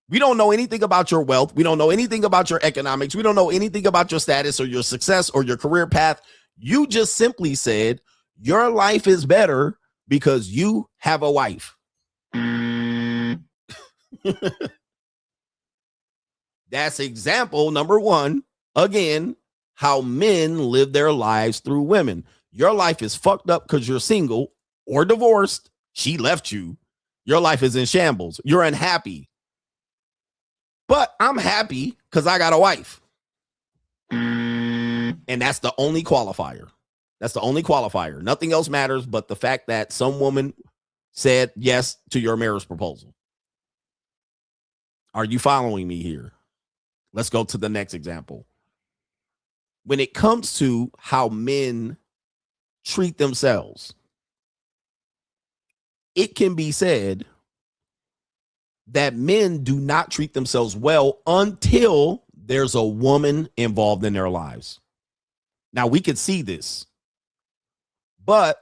We don't know anything about your wealth. We don't know anything about your economics. We don't know anything about your status or your success or your career path. You just simply said your life is better because you have a wife. That's example number one. Again, how men live their lives through women. Your life is fucked up because you're single or divorced. She left you. Your life is in shambles. You're unhappy. But I'm happy because I got a wife. And that's the only qualifier. That's the only qualifier. Nothing else matters but the fact that some woman said yes to your marriage proposal. Are you following me here? Let's go to the next example. When it comes to how men treat themselves, it can be said that men do not treat themselves well until there's a woman involved in their lives. Now, we could see this, but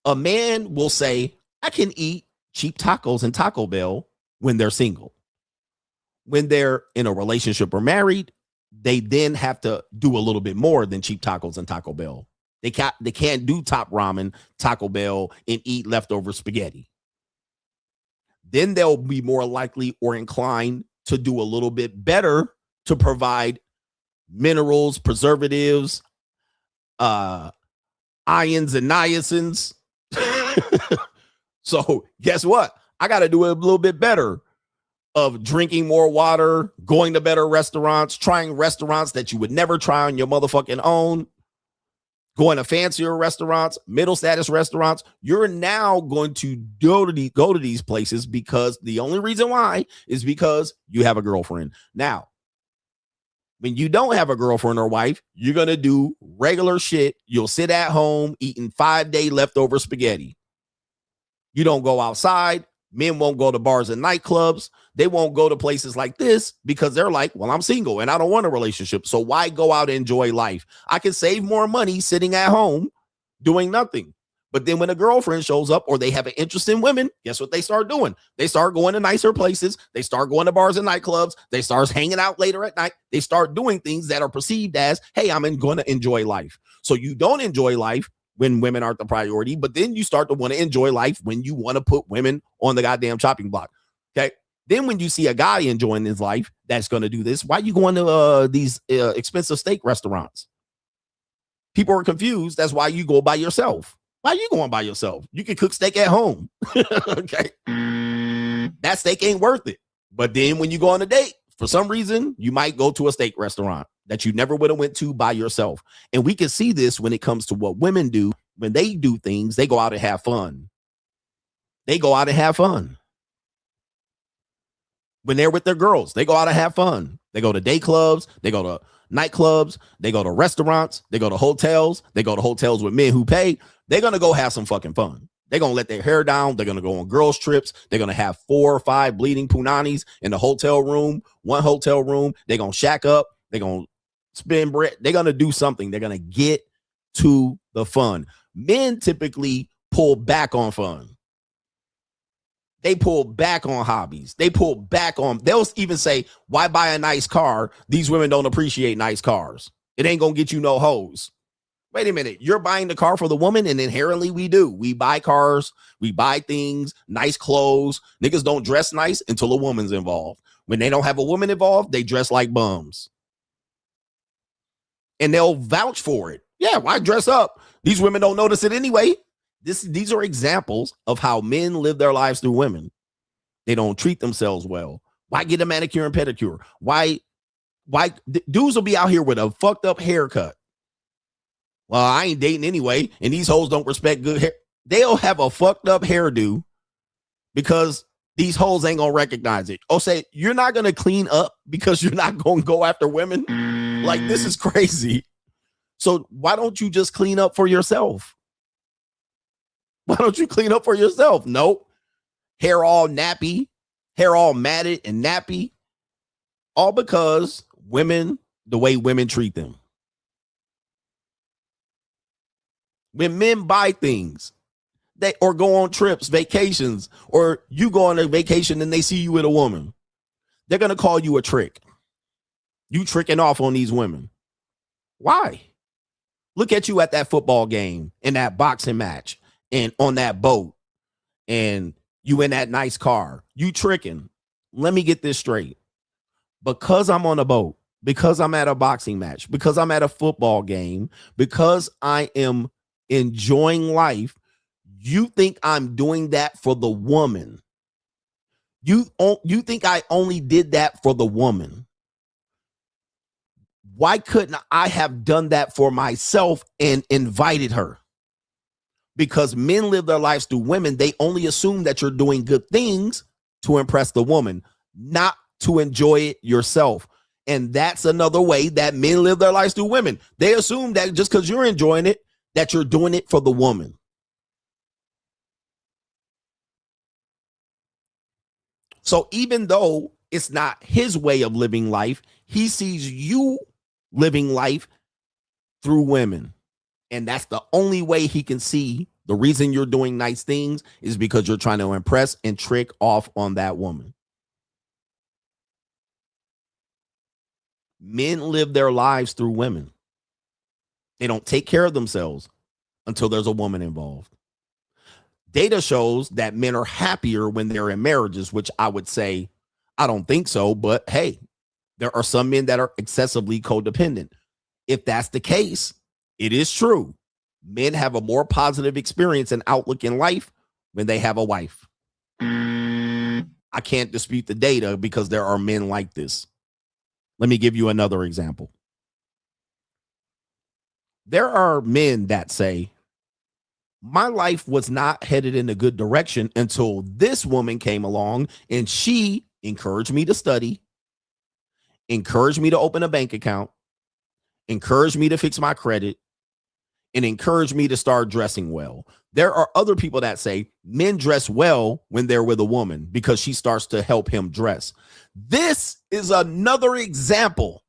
a man will say, I can eat cheap tacos and Taco Bell when they're single. When they're in a relationship or married, they then have to do a little bit more than cheap tacos and Taco Bell. They can't do top ramen, Taco Bell, and eat leftover spaghetti. Then they'll be more likely or inclined to do a little bit better to provide minerals, preservatives, ions and niacins. So guess what? I got to do a little bit better of drinking more water, going to better restaurants, trying restaurants that you would never try on your motherfucking own, going to fancier restaurants, middle status restaurants. You're now going to go to these places because the only reason why is because you have a girlfriend. Now, when you don't have a girlfriend or wife, you're going to do regular shit. You'll sit at home eating 5-day leftover spaghetti. You don't go outside. Men won't go to bars and nightclubs. They won't go to places like this because they're like, well, I'm single and I don't want a relationship. So why go out and enjoy life? I can save more money sitting at home doing nothing. But then when a girlfriend shows up or they have an interest in women, guess what they start doing? They start going to nicer places. They start going to bars and nightclubs. They start hanging out later at night. They start doing things that are perceived as, hey, I'm going to enjoy life. So you don't enjoy life when women aren't the priority, but then you start to want to enjoy life when you want to put women on the goddamn chopping block. Okay. Then when you see a guy enjoying his life that's going to do this, why are you going to these expensive steak restaurants? People are confused. That's why you go by yourself. Why are you going by yourself? You can cook steak at home. Okay. That steak ain't worth it. But then when you go on a date, for some reason, you might go to a steak restaurant that you never would have went to by yourself. And we can see this when it comes to what women do. When they do things, they go out and have fun. They go out and have fun. When they're with their girls, they go out and have fun. They go to day clubs. They go to nightclubs. They go to restaurants. They go to hotels. They go to hotels with men who pay. They're going to go have some fucking fun. They're going to let their hair down. They're going to go on girls' trips. They're going to have 4 or 5 bleeding punanis in the hotel room, one hotel room. They're going to shack up. They're going to spend bread. They're going to do something. They're going to get to the fun. Men typically pull back on fun. They pull back on hobbies. They pull back on, they'll even say, why buy a nice car? These women don't appreciate nice cars. It ain't going to get you no hoes. Wait a minute. You're buying the car for the woman, and inherently we do. We buy cars. We buy things, nice clothes. Niggas don't dress nice until a woman's involved. When they don't have a woman involved, they dress like bums. And they'll vouch for it. Yeah, why dress up? These women don't notice it anyway. These are examples of how men live their lives through women. They don't treat themselves well. Why get a manicure and pedicure? Why dudes will be out here with a fucked up haircut? Well, I ain't dating anyway, and these hoes don't respect good hair. They'll have a fucked up hairdo because these hoes ain't gonna recognize it. Oh, say you're not gonna clean up because you're not gonna go after women. Like, this is crazy. So why don't you just clean up for yourself? Why don't you clean up for yourself? Nope. Hair all nappy, hair all matted and nappy. All because women, the way women treat them. When men buy things, they or go on trips, vacations, or you go on a vacation and they see you with a woman, they're going to call you a trick. You tricking off on these women. Why? Look at you at that football game, in that boxing match, and on that boat, and you in that nice car. You tricking. Let me get this straight. Because I'm on a boat, because I'm at a boxing match, because I'm at a football game, because I am enjoying life, you think I'm doing that for the woman. You think I only did that for the woman. Why couldn't I have done that for myself and invited her? Because men live their lives through women. They only assume that you're doing good things to impress the woman, not to enjoy it yourself. And that's another way that men live their lives through women. They assume that just because you're enjoying it, that you're doing it for the woman. So even though it's not his way of living life, he sees you living life through women. And that's the only way he can see the reason you're doing nice things is because you're trying to impress and trick off on that woman. Men live their lives through women. They don't take care of themselves until there's a woman involved. Data shows that men are happier when they're in marriages, which I would say, I don't think so. But hey, there are some men that are excessively codependent. If that's the case, it is true. Men have a more positive experience and outlook in life when they have a wife. I can't dispute the data because there are men like this. Let me give you another example. There are men that say, my life was not headed in a good direction until this woman came along and she encouraged me to study, encouraged me to open a bank account, encouraged me to fix my credit, and encouraged me to start dressing well. There are other people that say men dress well when they're with a woman because she starts to help him dress. This is another example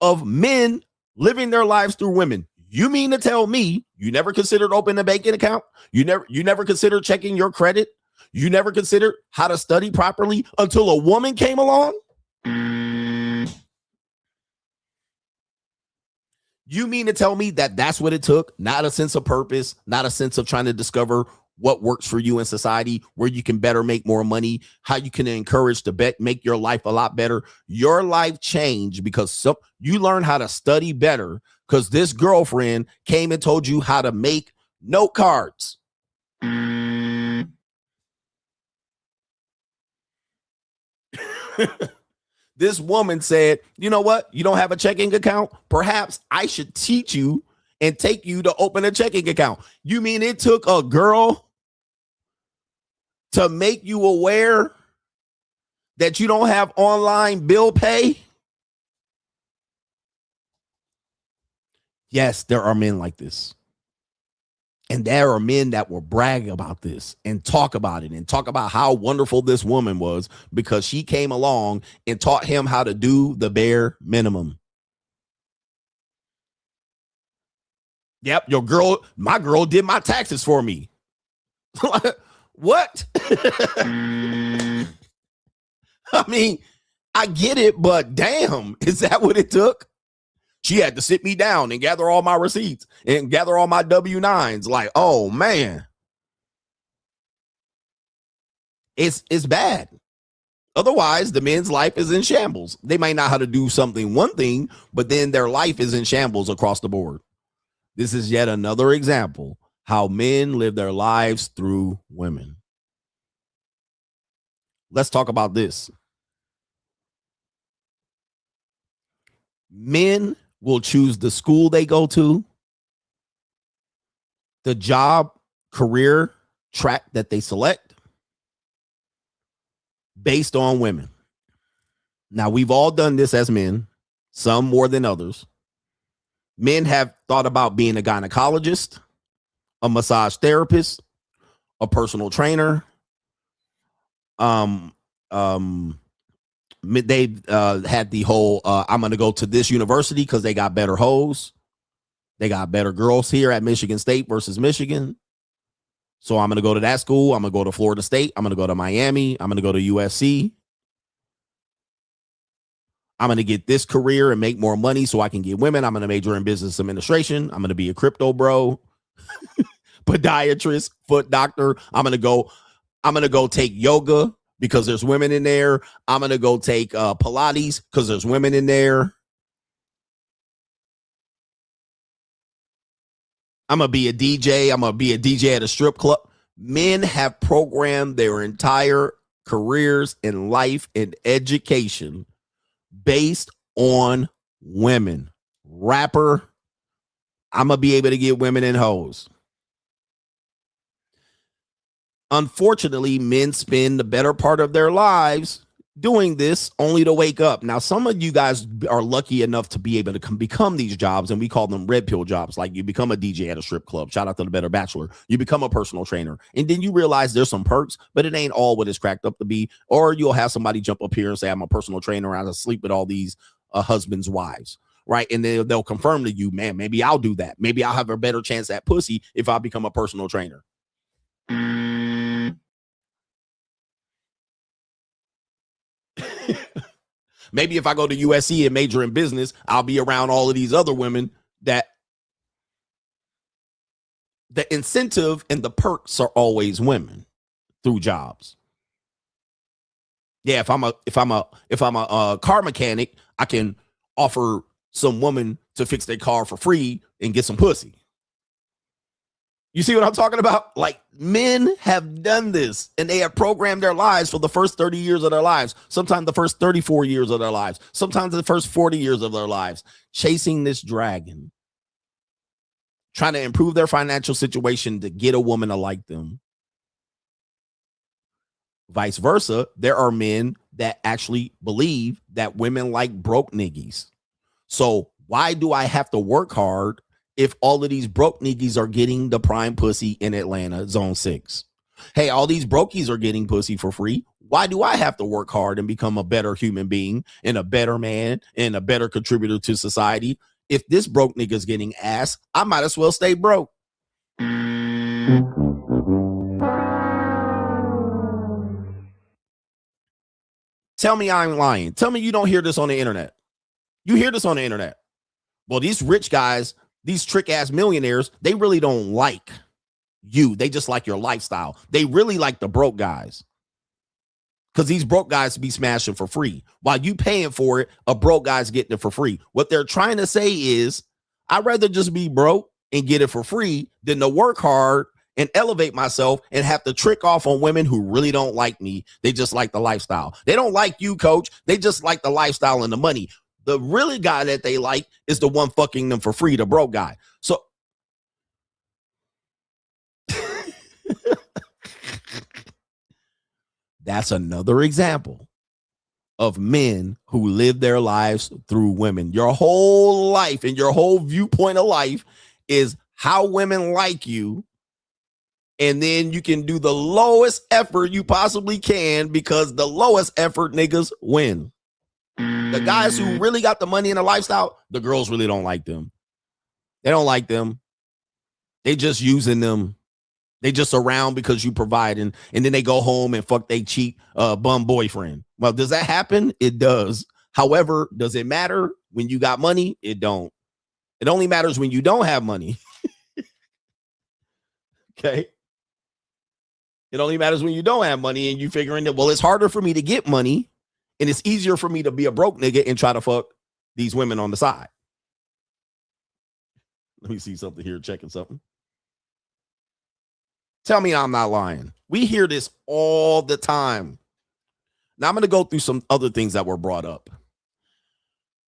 of men living their lives through women. You mean to tell me you never considered opening a banking account? You never considered checking your credit? You never considered how to study properly until a woman came along? You mean to tell me that that's what it took? Not a sense of purpose, not a sense of trying to discover what works for you in society, where you can better make more money, how you can encourage to make your life a lot better. Your life changed because you learned how to study better because this girlfriend came and told you how to make note cards. This woman said, you know what? You don't have a checking account? Perhaps I should teach you and take you to open a checking account. You mean it took a girl to make you aware that you don't have online bill pay? Yes, there are men like this. And there are men that will brag about this and talk about it and talk about how wonderful this woman was because she came along and taught him how to do the bare minimum. Yep, my girl did my taxes for me. What? I mean, I get it, but damn, is that what it took? She had to sit me down and gather all my receipts and gather all my W-9s. Like, oh man, it's bad. Otherwise, the men's life is in shambles. They might not know how to do one thing, but then their life is in shambles across the board. This is yet another example how men live their lives through women. Let's talk about this. Men will choose the school they go to, the job, career track that they select based on women. Now, we've all done this as men, some more than others. Men have thought about being a gynecologist, a massage therapist, a personal trainer. They had the whole I'm going to go to this university because they got better hoes. They got better girls here at Michigan State versus Michigan. So I'm going to go to that school. I'm going to go to Florida State. I'm going to go to Miami. I'm going to go to USC. I'm going to get this career and make more money so I can get women. I'm going to major in business administration. I'm going to be a crypto bro, podiatrist, foot doctor. I'm going to go take yoga because there's women in there. I'm going to go take Pilates because there's women in there. I'm going to be a DJ. I'm going to be a DJ at a strip club. Men have programmed their entire careers in life and education based on women. Rapper, I'm going to be able to get women and hoes. Unfortunately, men spend the better part of their lives doing this only to wake up. Now, some of you guys are lucky enough to be able to become these jobs, and we call them red pill jobs. Like you become a DJ at a strip club. Shout out to the Better Bachelor. You become a personal trainer, and then you realize there's some perks, but it ain't all what it's cracked up to be. Or you'll have somebody jump up here and say, I'm a personal trainer. I sleep with all these husbands' wives, right? And then they'll confirm to you, man, maybe I'll do that. Maybe I'll have a better chance at pussy if I become a personal trainer. Maybe if I go to USC and major in business, I'll be around all of these other women that the incentive and the perks are always women through jobs. Yeah, if I'm a car mechanic, I can offer some woman to fix their car for free and get some pussy. You see what I'm talking about? Like, men have done this, and they have programmed their lives for the first 30 years of their lives, sometimes the first 34 years of their lives, sometimes the first 40 years of their lives, chasing this dragon, trying to improve their financial situation to get a woman to like them. Vice versa, there are men that actually believe that women like broke niggies. So why do I have to work hard if all of these broke niggies are getting the prime pussy in Atlanta, Zone 6? Hey, all these brokies are getting pussy for free. Why do I have to work hard and become a better human being and a better man and a better contributor to society? If this broke nigga's getting ass, I might as well stay broke. Tell me I'm lying. Tell me you don't hear this on the internet. You hear this on the internet. Well, these rich guys, these trick ass millionaires, they really don't like you. They just like your lifestyle. They really like the broke guys. Because these broke guys be smashing for free. While you paying for it, a broke guy's getting it for free. What they're trying to say is, I'd rather just be broke and get it for free than to work hard and elevate myself and have to trick off on women who really don't like me. They just like the lifestyle. They don't like you, coach. They just like the lifestyle and the money. The really guy that they like is the one fucking them for free, the broke guy. So that's another example of men who live their lives through women. Your whole life and your whole viewpoint of life is how women like you. And then you can do the lowest effort you possibly can because the lowest effort niggas win. The guys who really got the money and the lifestyle, the girls really don't like them. They don't like them. They just using them. They just around because you provide, and then they go home and fuck they cheap bum boyfriend. Well, does that happen? It does. However, does it matter when you got money? It don't. It only matters when you don't have money. Okay. It only matters when you don't have money and you figuring that, well, it's harder for me to get money and it's easier for me to be a broke nigga and try to fuck these women on the side. Let me see something here, checking something. Tell me I'm not lying. We hear this all the time. Now I'm going to go through some other things that were brought up.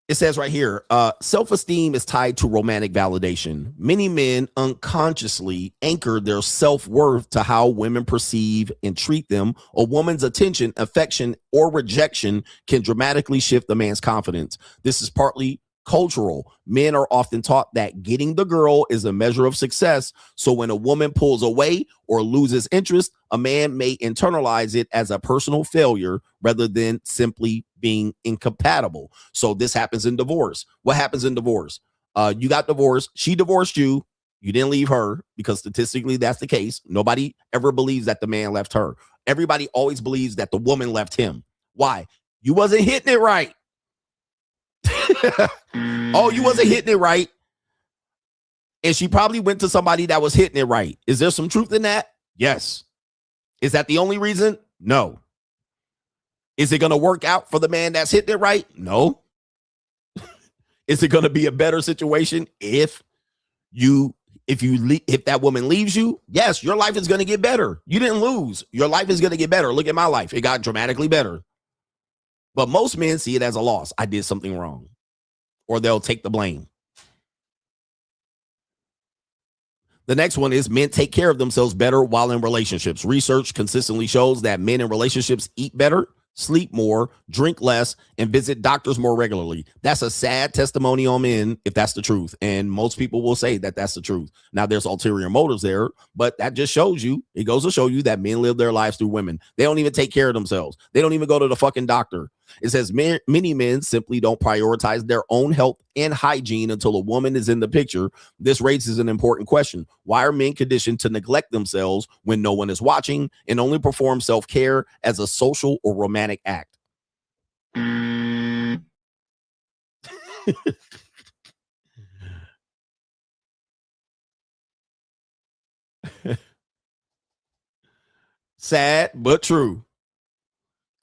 It says right here, self-esteem is tied to romantic validation. Many men unconsciously anchor their self-worth to how women perceive and treat them. A woman's attention, affection, or rejection can dramatically shift a man's confidence. This is partly cultural. Men are often taught that getting the girl is a measure of success. So when a woman pulls away or loses interest, a man may internalize it as a personal failure rather than simply being incompatible. So this happens in divorce. What happens in divorce? You got divorced. She divorced you. You didn't leave her, because statistically that's the case. Nobody ever believes that the man left her. Everybody always believes that the woman left him. Why? You wasn't hitting it right. Oh, you wasn't hitting it right. And she probably went to somebody that was hitting it right. Is there some truth in that? Yes. Is that the only reason? No. Is it going to work out for the man that's hitting it right? No. Is it going to be a better situation if that woman leaves you? Yes, your life is going to get better. You didn't lose. Your life is going to get better. Look at my life. It got dramatically better. But most men see it as a loss. I did something wrong. Or they'll take the blame. The next one is men take care of themselves better while in relationships. Research consistently shows that men in relationships eat better, sleep more, drink less, and visit doctors more regularly. That's a sad testimony on men if that's the truth. And most people will say that that's the truth. Now, there's ulterior motives there, but that just shows you, it goes to show you that men live their lives through women. They don't even take care of themselves. They don't even go to the fucking doctor. It says many men simply don't prioritize their own health and hygiene until a woman is in the picture. This raises an important question. Why are men conditioned to neglect themselves when no one is watching and only perform self-care as a social or romantic act? Sad, but true.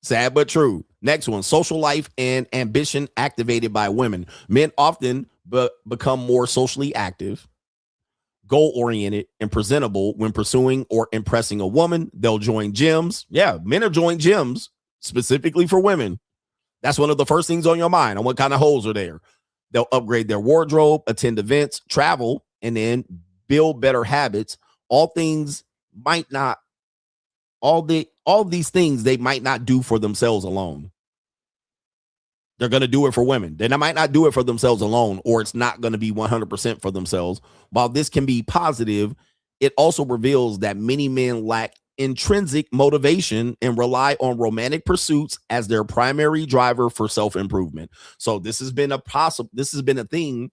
Sad, but true. Next one, social life and ambition activated by women. Men often become more socially active, goal-oriented, and presentable when pursuing or impressing a woman. They'll join gyms. Yeah, men are joining gyms specifically for women. That's one of the first things on your mind. On what kind of holes are there? They'll upgrade their wardrobe, attend events, travel, and then build better habits. All these things they might not do for themselves alone. They're going to do it for women. They might not do it for themselves alone, or it's not going to be 100% for themselves. While this can be positive, it also reveals that many men lack intrinsic motivation and rely on romantic pursuits as their primary driver for self-improvement. So this has been a thing.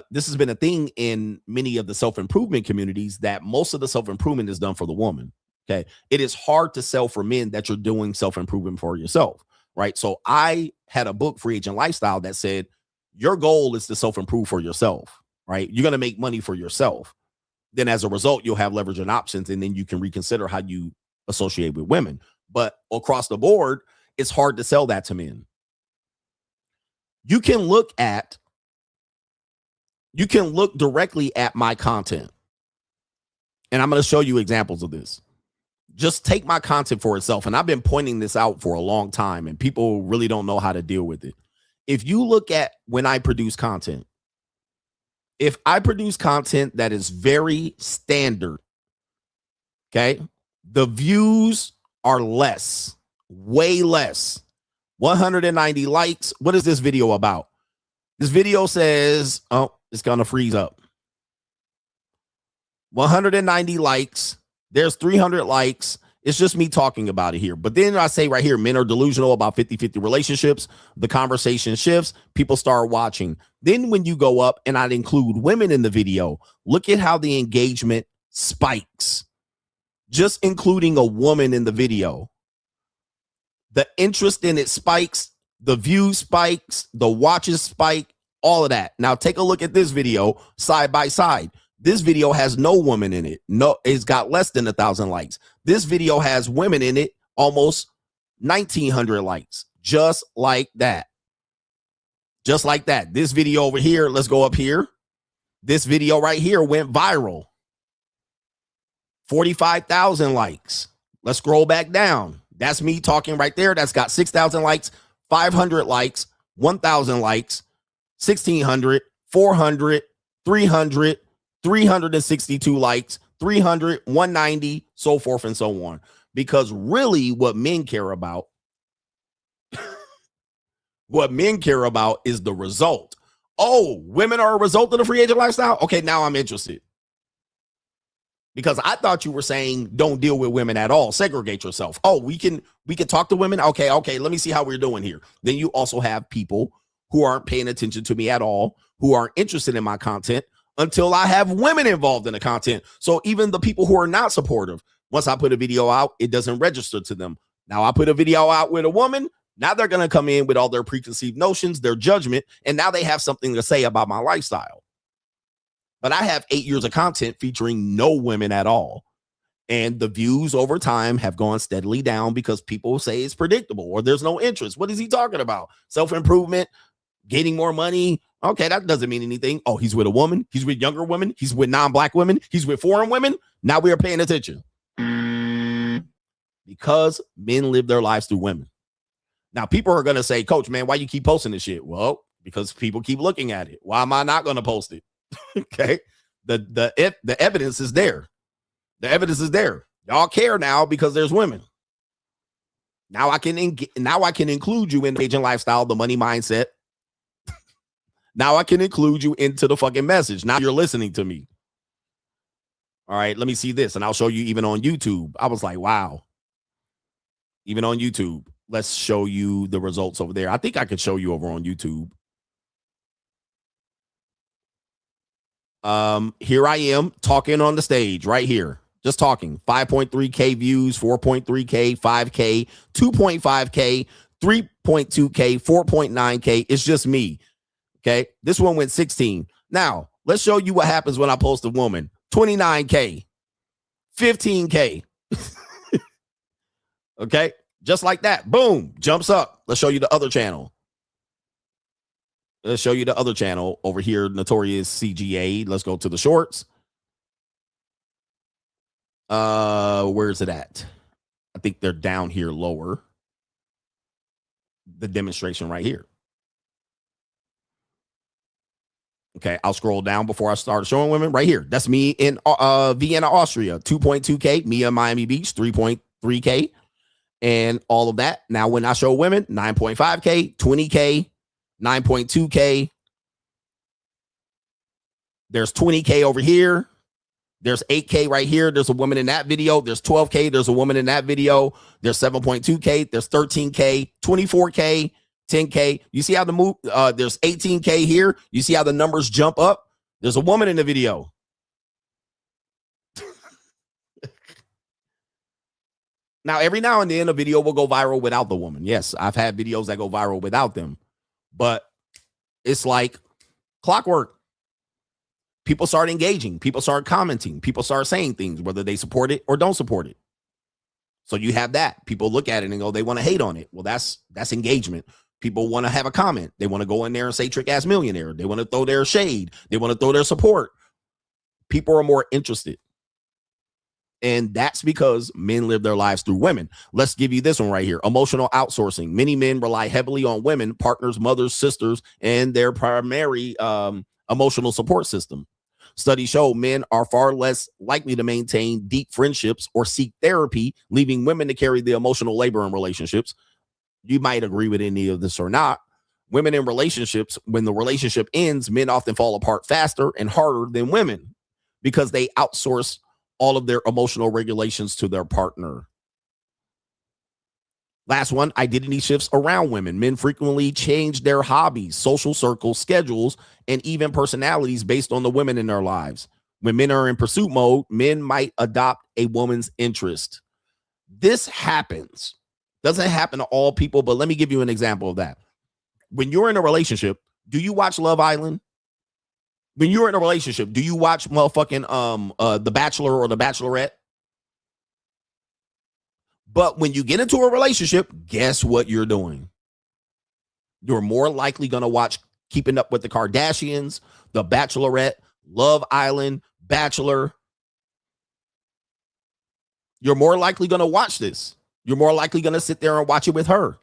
This has been a thing in many of the self-improvement communities, that most of the self-improvement is done for the woman. Okay. It is hard to sell for men that you're doing self-improvement for yourself. Right. So I had a book, Free Agent Lifestyle, that said your goal is to self-improve for yourself. Right. You're going to make money for yourself. Then as a result, you'll have leverage and options, and then you can reconsider how you associate with women. But across the board, it's hard to sell that to men. You can look directly at my content, and I'm going to show you examples of this. Just take my content for itself. And I've been pointing this out for a long time, and people really don't know how to deal with it. If you look at when I produce content, if I produce content that is very standard, okay, the views are less, way less. 190 likes. What is this video about? This video says, oh, it's going to freeze up. 190 likes. There's 300 likes. It's just me talking about it here. But then I say right here, men are delusional about 50-50 relationships. The conversation shifts. People start watching. Then when you go up and I'd include women in the video, look at how the engagement spikes. Just including a woman in the video. The interest in it spikes. The view spikes. The watches spike. All of that. Now take a look at this video side by side. This video has no woman in it. No, it's got less than 1,000 likes. This video has women in it, almost 1,900 likes. Just like that. Just like that. This video over here, let's go up here. This video right here went viral. 45,000 likes. Let's scroll back down. That's me talking right there. That's got 6,000 likes, 500 likes, 1,000 likes, 1,600, 400, 300, 362 likes, 300, 190, so forth and so on. Because really what men care about, What men care about is the result. Oh, women are a result of the free agent lifestyle? Okay, now I'm interested. Because I thought you were saying don't deal with women at all. Segregate yourself. Oh, we can talk to women? Okay, let me see how we're doing here. Then you also have people who aren't paying attention to me at all, who aren't interested in my content until I have women involved in the content. So even the people who are not supportive, once I put a video out, it doesn't register to them. Now I put a video out with a woman. Now they're going to come in with all their preconceived notions, their judgment, and now they have something to say about my lifestyle. But I have 8 years of content featuring no women at all. And the views over time have gone steadily down because people say it's predictable or there's no interest. What is he talking about? Self-improvement, getting more money. Okay, that doesn't mean anything. Oh, he's with a woman. He's with younger women. He's with non-black women. He's with foreign women. Now we are paying attention. Because men live their lives through women. Now, people are going to say, Coach, man, why you keep posting this shit? Well, because people keep looking at it. Why am I not going to post it? Okay. The evidence is there. The evidence is there. Y'all care now because there's women. Now I can include you in the agent lifestyle, the money mindset. Now I can include you into the fucking message. Now you're listening to me. All right, let me see this. And I'll show you even on YouTube. I was like, wow. Even on YouTube. Let's show you the results over there. I think I could show you over on YouTube. Here I am talking on the stage right here. Just talking. 5.3K views, 4.3K, 5K, 2.5K, 3.2K, 4.9K. It's just me. Okay. This one went 16. Now, let's show you what happens when I post a woman. 29K, 15K. Okay. Just like that. Boom. Jumps up. Let's show you the other channel. Let's show you the other channel over here, Notorious CGA. Let's go to the shorts. Where's it at? I think they're down here lower. The demonstration right here. Okay, I'll scroll down before I start showing women right here. That's me in Vienna, Austria. 2.2K. Me in Miami Beach, 3.3K. And all of that. Now, when I show women, 9.5K, 20K, 9.2K. There's 20K over here. There's 8K right here. There's a woman in that video. There's 12K. There's a woman in that video. There's 7.2K. There's 13K, 24K, 10K. You see how the move? There's 18K here. You see how the numbers jump up? There's a woman in the video. Now, every now and then a video will go viral without the woman. Yes, I've had videos that go viral without them. But it's like clockwork. People start engaging. People start commenting. People start saying things, whether they support it or don't support it. So you have that. People look at it and go, they want to hate on it. Well, that's engagement. People want to have a comment. They want to go in there and say trick ass millionaire. They want to throw their shade. They want to throw their support. People are more interested. And that's because men live their lives through women. Let's give you this one right here. Emotional outsourcing. Many men rely heavily on women, partners, mothers, sisters, and their primary emotional support system. Studies show men are far less likely to maintain deep friendships or seek therapy, leaving women to carry the emotional labor in relationships. You might agree with any of this or not. Women in relationships, when the relationship ends, men often fall apart faster and harder than women because they outsource all of their emotional regulations to their partner. Last one, identity shifts around women. Men frequently change their hobbies, social circles, schedules, and even personalities based on the women in their lives. When men are in pursuit mode, men might adopt a woman's interest. This happens. Doesn't happen to all people, but let me give you an example of that. When you're in a relationship, do you watch Love Island? When you're in a relationship, do you watch motherfucking The Bachelor or The Bachelorette? But when you get into a relationship, guess what you're doing? You're more likely going to watch Keeping Up with the Kardashians, The Bachelorette, Love Island, Bachelor. You're more likely going to watch this. You're more likely going to sit there and watch it with her.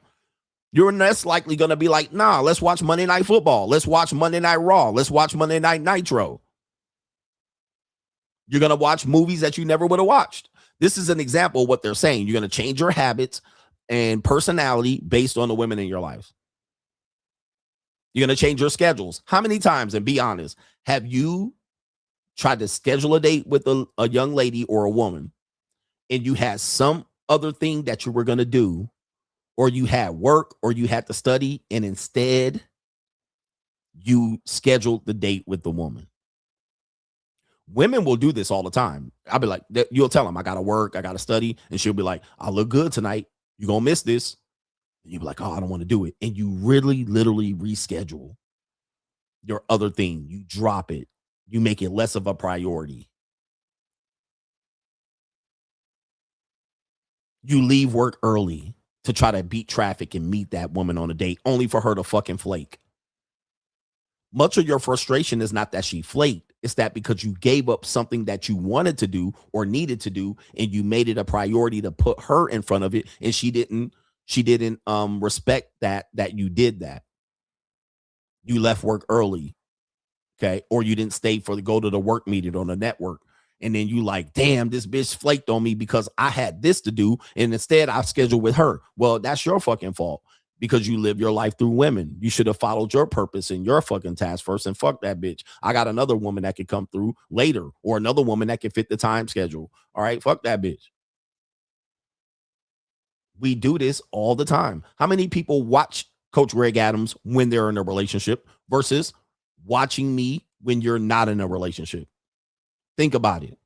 You're less likely going to be like, nah, let's watch Monday Night Football. Let's watch Monday Night Raw. Let's watch Monday Night Nitro. You're going to watch movies that you never would have watched. This is an example of what they're saying. You're going to change your habits and personality based on the women in your life. You're going to change your schedules. How many times, and be honest, have you tried to schedule a date with a young lady or a woman and you had some other thing that you were going to do, or you had work or you had to study, and instead you scheduled the date with the woman? Women will do this all the time. I'll be like, you'll tell them, I got to work, I got to study. And she'll be like, I look good tonight. You're going to miss this. And you'll be like, oh, I don't want to do it. And you really literally reschedule your other thing. You drop it. You make it less of a priority. You leave work early to try to beat traffic and meet that woman on a date, only for her to fucking flake. Much of your frustration is not that she flaked. It's that because you gave up something that you wanted to do or needed to do, and you made it a priority to put her in front of it, and she didn't respect that you did that. You left work early, okay? Or you didn't stay go to the work meeting on the network. And then you like, damn, this bitch flaked on me because I had this to do, and instead I scheduled with her. Well, that's your fucking fault, because you live your life through women. You should have followed your purpose and your fucking task first, and fuck that bitch. I got another woman that could come through later, or another woman that can fit the time schedule. All right, fuck that bitch. We do this all the time. How many people watch Coach Greg Adams when they're in a relationship versus watching me when you're not in a relationship? Think about it.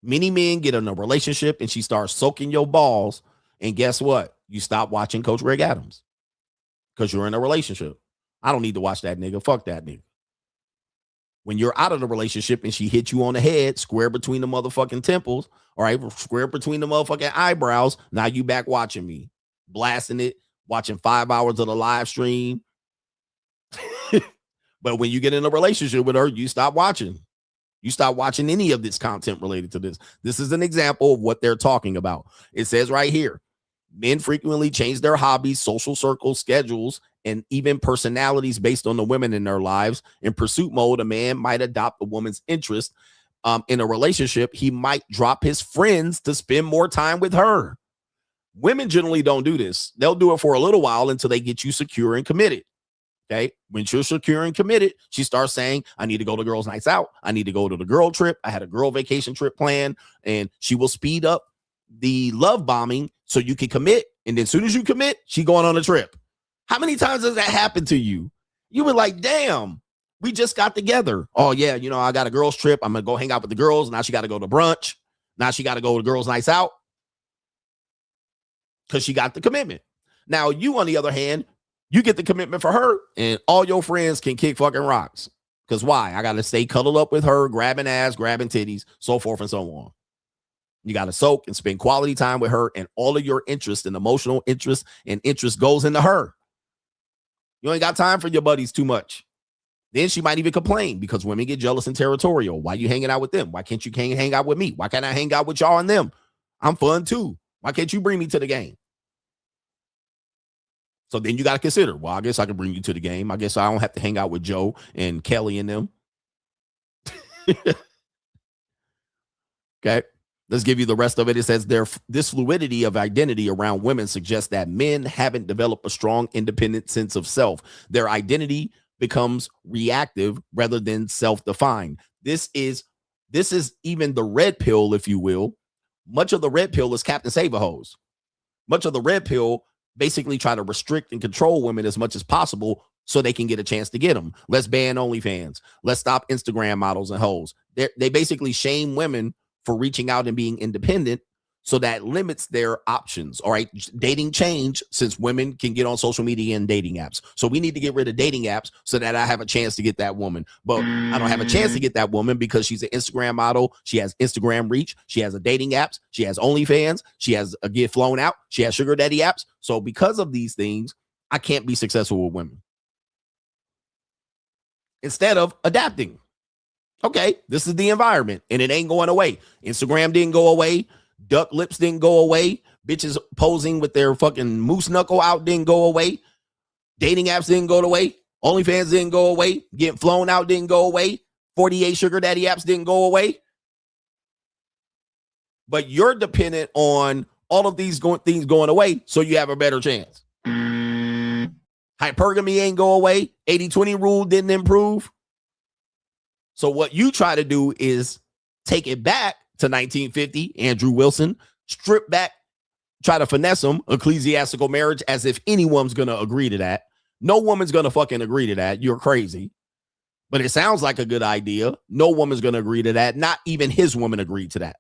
Many men get in a relationship and she starts soaking your balls, and guess what? You stop watching Coach Greg Adams because you're in a relationship. I don't need to watch that nigga. Fuck that nigga. When you're out of the relationship and she hit you on the head, square between the motherfucking temples, all right, square between the motherfucking eyebrows, now you back watching me, blasting it, watching 5 hours of the live stream. But when you get in a relationship with her, you stop watching. You stop watching any of this content related to this. This is an example of what they're talking about. It says right here, men frequently change their hobbies, social circles, schedules, and even personalities based on the women in their lives. In pursuit mode, a man might adopt a woman's interest. In a relationship, he might drop his friends to spend more time with her. Women generally don't do this. They'll do it for a little while until they get you secure and committed. Okay. When you're secure and committed, she starts saying, I need to go to girls' nights out. I need to go to the girl trip. I had a girl vacation trip planned, and she will speed up the love bombing so you can commit. And then as soon as you commit, she going on a trip. How many times does that happen to you? You were like, damn, we just got together. Oh yeah. You know, I got a girls trip. I'm going to go hang out with the girls. Now she got to go to brunch. Now she got to go to girls' nights out because she got the commitment. Now you, on the other hand, you get the commitment for her, and all your friends can kick fucking rocks. Because why? I got to stay cuddled up with her, grabbing ass, grabbing titties, so forth and so on. You got to soak and spend quality time with her, and all of your interest and emotional interest and interest goes into her. You ain't got time for your buddies too much. Then she might even complain because women get jealous and territorial. Why you hanging out with them? Why can't you hang out with me? Why can't I hang out with y'all and them? I'm fun too. Why can't you bring me to the game? So then you got to consider, well, I guess I can bring you to the game. I guess I don't have to hang out with Joe and Kelly and them. Okay. Let's give you the rest of it. It says this fluidity of identity around women suggests that men haven't developed a strong, independent sense of self. Their identity becomes reactive rather than self-defined. This is even the red pill, if you will. Much of the red pill is Captain Save-A-Hose. Much of the red pill basically try to restrict and control women as much as possible so they can get a chance to get them. Let's ban OnlyFans. Let's stop Instagram models and hoes. They basically shame women for reaching out and being independent, so that limits their options. All right. Dating changed since women can get on social media and dating apps. So we need to get rid of dating apps so that I have a chance to get that woman. But I don't have a chance to get that woman because she's an Instagram model. She has Instagram reach. She has a dating apps. She has OnlyFans. She has a get flown out. She has sugar daddy apps. So because of these things, I can't be successful with women. Instead of adapting. Okay, this is the environment and it ain't going away. Instagram didn't go away. Duck lips didn't go away. Bitches posing with their fucking moose knuckle out didn't go away. Dating apps didn't go away. OnlyFans didn't go away. Getting flown out didn't go away. 48 sugar daddy apps didn't go away. But you're dependent on all of these things going away so you have a better chance. Hypergamy ain't go away. 80-20 rule didn't improve. So what you try to do is take it back to 1950, Andrew Wilson, strip back, try to finesse them, ecclesiastical marriage, as if anyone's going to agree to that. No woman's going to fucking agree to that. You're crazy. But it sounds like a good idea. No woman's going to agree to that. Not even his woman agreed to that.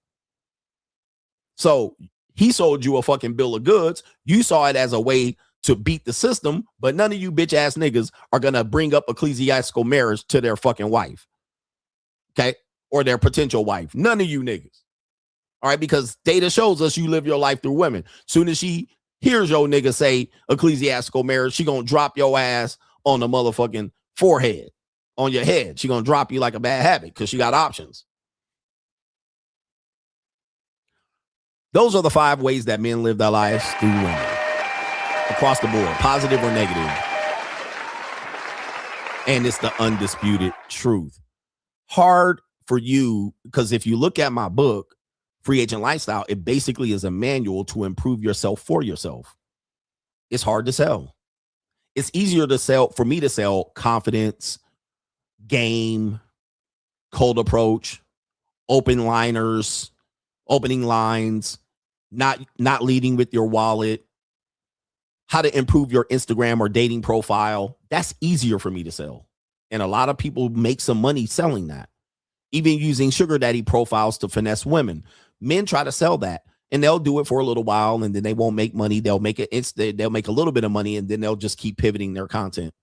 So he sold you a fucking bill of goods. You saw it as a way to beat the system, but none of you bitch ass niggas are going to bring up ecclesiastical marriage to their fucking wife. Okay? Or their potential wife. None of you niggas. All right? Because data shows us you live your life through women. Soon as she hears your nigga say ecclesiastical marriage, she going to drop your ass on the motherfucking forehead, on your head. She going to drop you like a bad habit because she got options. Those are the 5 ways that men live their lives through women. Across the board, positive or negative. And it's the undisputed truth. Hard for you, because if you look at my book, Free Agent Lifestyle, it basically is a manual to improve yourself for yourself. It's hard to sell. It's easier to sell, for me to sell confidence, game, cold approach, open liners, opening lines, not leading with your wallet, how to improve your Instagram or dating profile. That's easier for me to sell. And a lot of people make some money selling that, even using sugar daddy profiles to finesse women. Men try to sell that, and they'll do it for a little while, and then they won't make money. They'll make they'll make a little bit of money, and then they'll just keep pivoting their content.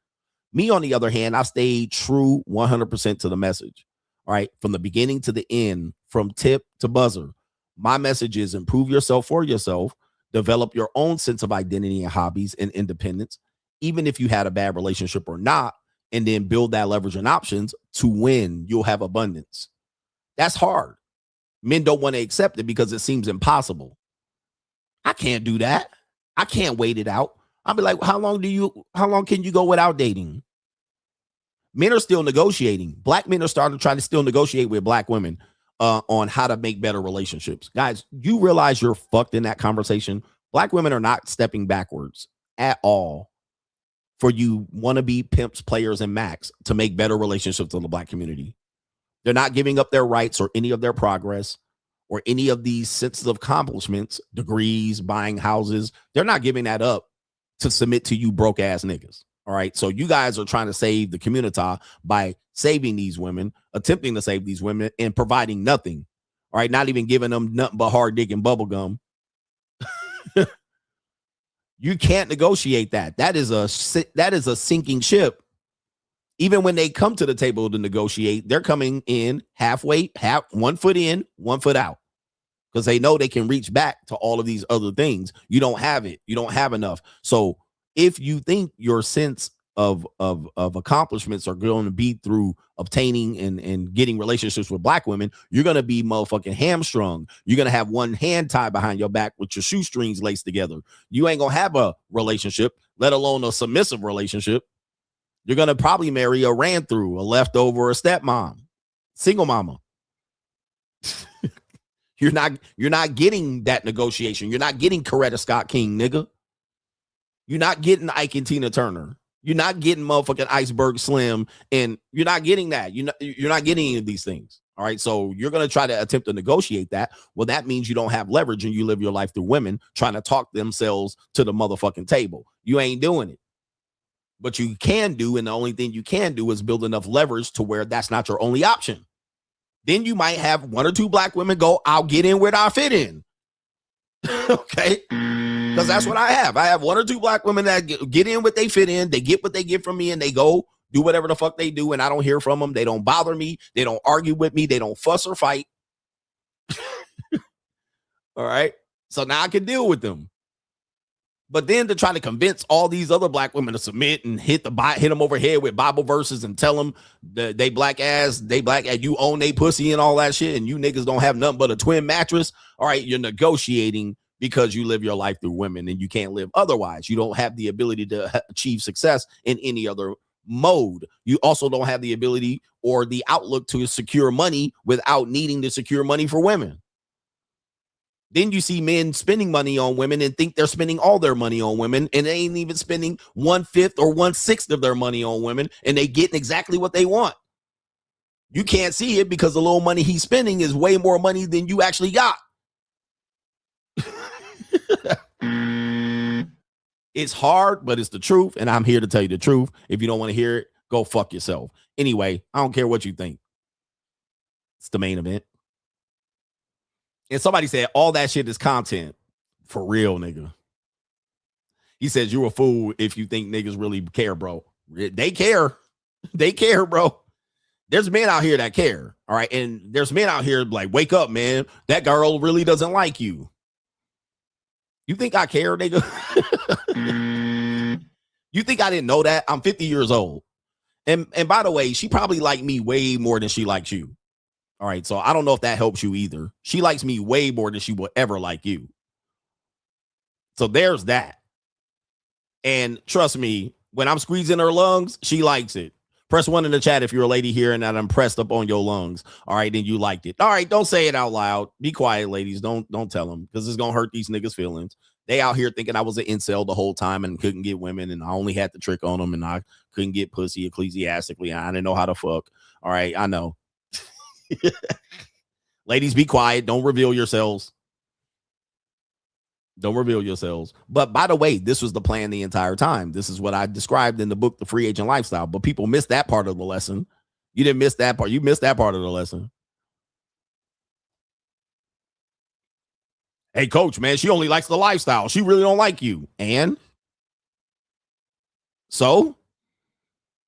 Me, on the other hand, I stayed true 100% to the message. All right, from the beginning to the end, from tip to buzzer. My message is improve yourself for yourself, develop your own sense of identity and hobbies and independence, even if you had a bad relationship or not, and then build that leverage and options to win. You'll have abundance. That's hard. Men don't want to accept it because it seems impossible. I can't do that. I can't wait it out. I'll be like, how long can you go without dating? Men are still negotiating. Black men are starting to try to still negotiate with black women on how to make better relationships. Guys, you realize you're fucked in that conversation. Black women are not stepping backwards at all for you wannabe pimps, players, and Macs to make better relationships in the black community. They're not giving up their rights or any of their progress or any of these sensitive accomplishments, degrees, buying houses. They're not giving that up to submit to you broke ass niggas. All right. So you guys are trying to save the community by saving these women, attempting to save these women, and providing nothing. All right. Not even giving them nothing but hard dick and bubble gum. You can't negotiate that. That is a sinking ship. Even when they come to the table to negotiate, they're coming in halfway, 1 foot in, 1 foot out, because they know they can reach back to all of these other things. You don't have it. You don't have enough. So if you think your sense of accomplishments are going to be through obtaining and getting relationships with black women, you're going to be motherfucking hamstrung. You're going to have one hand tied behind your back with your shoestrings laced together. You ain't going to have a relationship, let alone a submissive relationship. You're going to probably marry a ran-through, a leftover, a stepmom, single mama. You're not getting that negotiation. You're not getting Coretta Scott King, nigga. You're not getting Ike and Tina Turner. You're not getting motherfucking Iceberg Slim, and you're not getting that. You're not getting any of these things. All right. So you're going to try to attempt to negotiate that. Well, that means you don't have leverage and you live your life through women trying to talk themselves to the motherfucking table. You ain't doing it. But you can do, and the only thing you can do is build enough leverage to where that's not your only option. Then you might have 1 or 2 black women go, I'll get in where I fit in. Okay. Because that's what I have. I have 1 or 2 black women that get in what they fit in. They get what they get from me, and they go do whatever the fuck they do, and I don't hear from them. They don't bother me. They don't argue with me. They don't fuss or fight. All right. So now I can deal with them. But then to try to convince all these other black women to submit and hit them over head with Bible verses and tell them that they black ass, you own they pussy and all that shit, and you niggas don't have nothing but a twin mattress. All right, you're negotiating because you live your life through women and you can't live otherwise. You don't have the ability to achieve success in any other mode. You also don't have the ability or the outlook to secure money without needing to secure money for women. Then you see men spending money on women and think they're spending all their money on women, and they ain't even spending 1/5 or 1/6 of their money on women, and they getting exactly what they want. You can't see it because the little money he's spending is way more money than you actually got. It's hard, but it's the truth, and I'm here to tell you the truth. If you don't want to hear it, go fuck yourself. Anyway, I don't care what you think. It's the main event. And somebody said all that shit is content. For real, nigga. He says you're a fool if you think niggas really care, bro. They care. They care, bro. There's men out here that care. All right. And there's men out here like, wake up, man. That girl really doesn't like you. You think I care, nigga? You think I didn't know that? I'm 50 years old. And by the way, she probably liked me way more than she likes you. All right. So I don't know if that helps you either. She likes me way more than she will ever like you. So there's that. And trust me, when I'm squeezing her lungs, she likes it. Press 1 in the chat if you're a lady here and that I'm pressed up on your lungs. All right, then you liked it. All right, don't say it out loud. Be quiet, ladies. Don't tell them because it's going to hurt these niggas' feelings. They out here thinking I was an incel the whole time and couldn't get women and I only had the trick on them and I couldn't get pussy ecclesiastically. I didn't know how to fuck. All right, I know. Ladies, be quiet. Don't reveal yourselves. Don't reveal yourselves. But by the way, this was the plan the entire time. This is what I described in the book, The Free Agent Lifestyle. But people missed that part of the lesson. You didn't miss that part. You missed that part of the lesson. Hey, coach, man, she only likes the lifestyle. She really don't like you. And so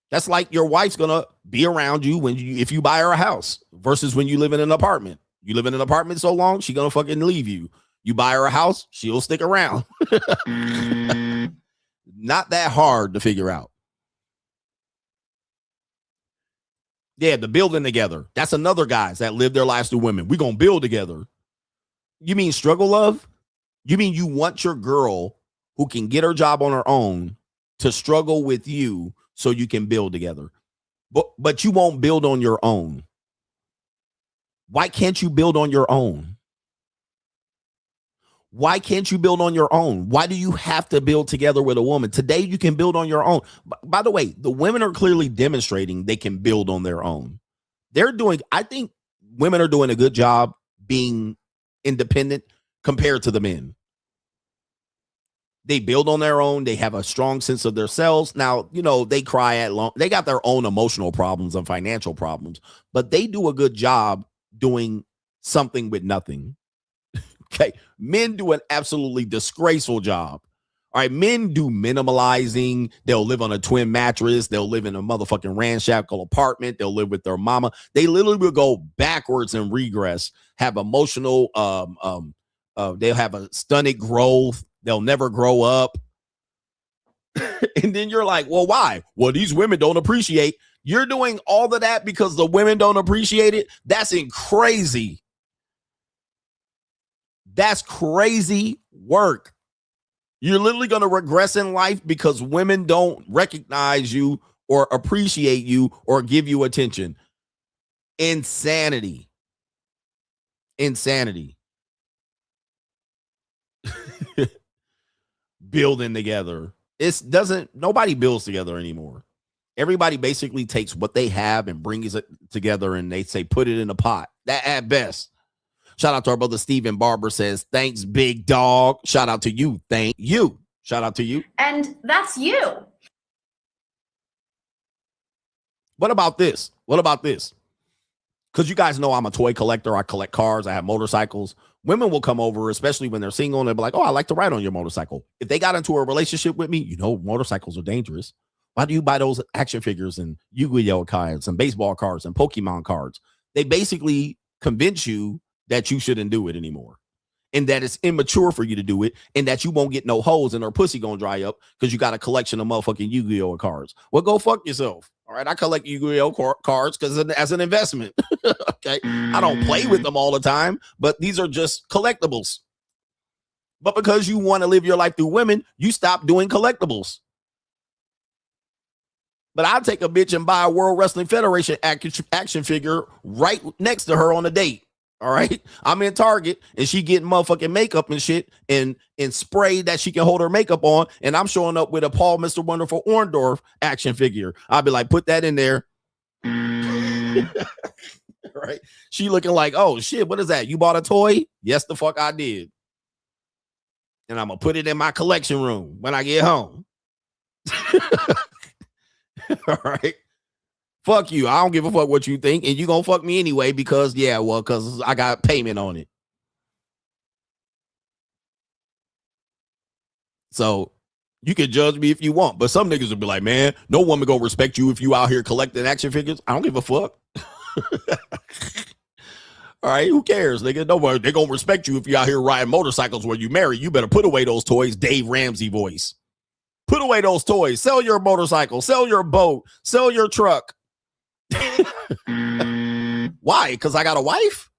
that's like your wife's going to be around you if you buy her a house versus when you live in an apartment. You live in an apartment so long, she's going to fucking leave you. You buy her a house, she'll stick around. Not that hard to figure out. Yeah, the building together. That's another guys that live their lives through women. We're going to build together. You mean struggle love? You mean you want your girl who can get her job on her own to struggle with you so you can build together. But you won't build on your own. Why can't you build on your own? Why can't you build on your own? Why do you have to build together with a woman? Today, you can build on your own. By the way, the women are clearly demonstrating they can build on their own. I think women are doing a good job being independent compared to the men. They build on their own. They have a strong sense of themselves. Now, they cry they got their own emotional problems and financial problems, but they do a good job doing something with nothing. Okay, men do an absolutely disgraceful job. All right, men do minimalizing. They'll live on a twin mattress. They'll live in a motherfucking ramshackle apartment. They'll live with their mama. They literally will go backwards and regress, have emotional, they'll have a stunted growth. They'll never grow up. And then you're like, well, why? Well, these women don't appreciate. You're doing all of that because the women don't appreciate it? That's crazy. That's crazy work. You're literally going to regress in life because women don't recognize you or appreciate you or give you attention. Insanity. Building together. Nobody builds together anymore. Everybody basically takes what they have and brings it together and they say, put it in a pot. That at best. Shout out to our brother Steven Barber says, thanks, big dog. Shout out to you. Thank you. Shout out to you. And that's you. What about this? Because you guys know I'm a toy collector. I collect cars. I have motorcycles. Women will come over, especially when they're single, and they'll be like, oh, I like to ride on your motorcycle. If they got into a relationship with me, motorcycles are dangerous. Why do you buy those action figures and Yu-Gi-Oh cards and baseball cards and Pokemon cards? They basically convince you that you shouldn't do it anymore and that it's immature for you to do it and that you won't get no hoes and her pussy gonna dry up because you got a collection of motherfucking Yu-Gi-Oh cards. Well, go fuck yourself. All right, I collect Yu-Gi-Oh cards because as an investment. Okay, I don't play with them all the time, but these are just collectibles. But because you want to live your life through women, you stop doing collectibles. But I'll take a bitch and buy a World Wrestling Federation action figure right next to her on a date. All right. I'm in Target and she getting motherfucking makeup and shit and spray that she can hold her makeup on. And I'm showing up with a Paul Mr. Wonderful Orndorff action figure. I'll be like, put that in there. Right. She looking like, oh shit, what is that? You bought a toy? Yes, the fuck I did. And I'm going to put it in my collection room when I get home. All right. Fuck you. I don't give a fuck what you think. And you gonna fuck me anyway because, because I got payment on it. So you can judge me if you want. But some niggas will be like, man, no woman gonna respect you if you out here collecting action figures. I don't give a fuck. All right, who cares, nigga? Nobody, they gonna respect you if you out here riding motorcycles where you married. You better put away those toys. Dave Ramsey voice. Put away those toys. Sell your motorcycle. Sell your boat. Sell your truck. Why? Because I got a wife?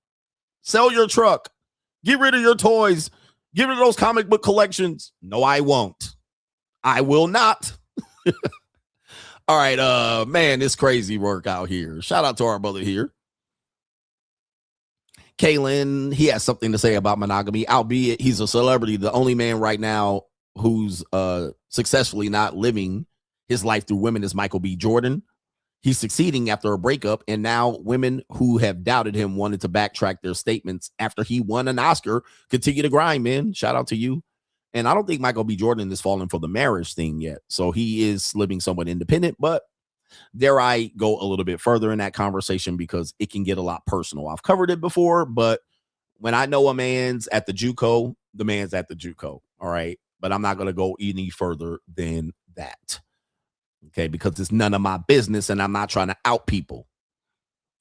Sell your truck. Get rid of your toys. Get rid of those comic book collections. No, I won't. I will not. All right, man, it's crazy work out here. Shout out to our brother here. Kalen, he has something to say about monogamy, albeit he's a celebrity. The only man right now who's successfully not living his life through women is Michael B. Jordan. He's succeeding after a breakup, and now women who have doubted him wanted to backtrack their statements after he won an Oscar. Continue to grind, man. Shout out to you. And I don't think Michael B. Jordan is falling for the marriage thing yet. So he is living somewhat independent, but dare I go a little bit further in that conversation because it can get a lot personal. I've covered it before, but when I know a man's at the JUCO, the man's at the JUCO. All right. But I'm not going to go any further than that. Okay, because it's none of my business and I'm not trying to out people.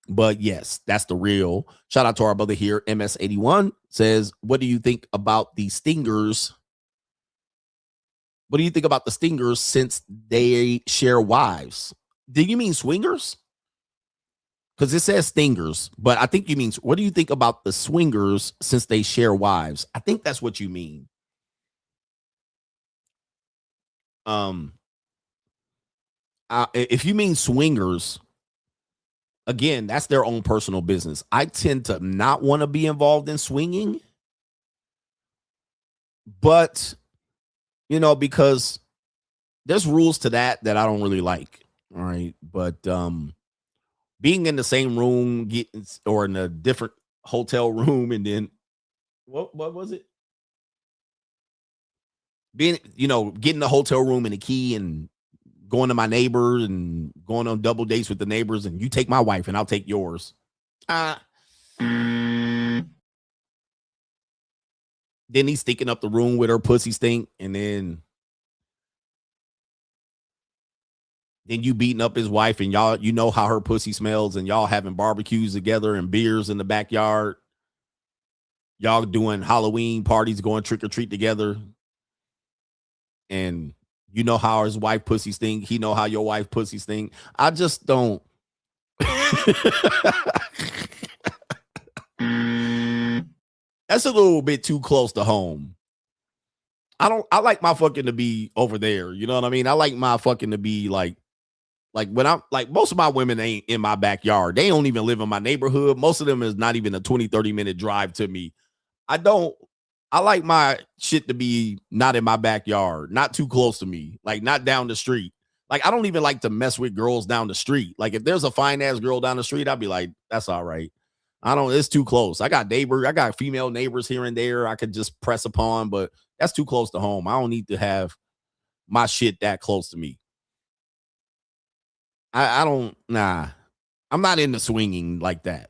But yes, that's the real. Shout out to our brother here. MS81 says, what do you think about the Stingers? What do you think about the Stingers since they share wives? Do you mean swingers? Because it says Stingers, but I think you mean, what do you think about the swingers since they share wives? I think that's what you mean. If you mean swingers, again, that's their own personal business. I tend to not want to be involved in swinging, but because there's rules to that I don't really like. All right, but being in the same room, or in a different hotel room, and then what was it? Getting the hotel room and the key and going to my neighbor and going on double dates with the neighbors, and you take my wife and I'll take yours. Then he's stinking up the room with her pussy stink, and then you beating up his wife, and y'all, how her pussy smells, and y'all having barbecues together and beers in the backyard. Y'all doing Halloween parties, going trick or treat together. And you know how his wife pussy stink. He know how your wife pussy stink. I just don't. That's a little bit too close to home. I like my fucking to be over there. You know what I mean? I like my fucking to be like when I'm like, most of my women ain't in my backyard. They don't even live in my neighborhood. Most of them is not even a 20-30 minute drive to me. I like my shit to be not in my backyard, not too close to me, like not down the street. Like, I don't even like to mess with girls down the street. Like, if there's a fine ass girl down the street, I'd be like, that's all right. It's too close. I got female neighbors here and there I could just press upon, but that's too close to home. I don't need to have my shit that close to me. I'm not into swinging like that.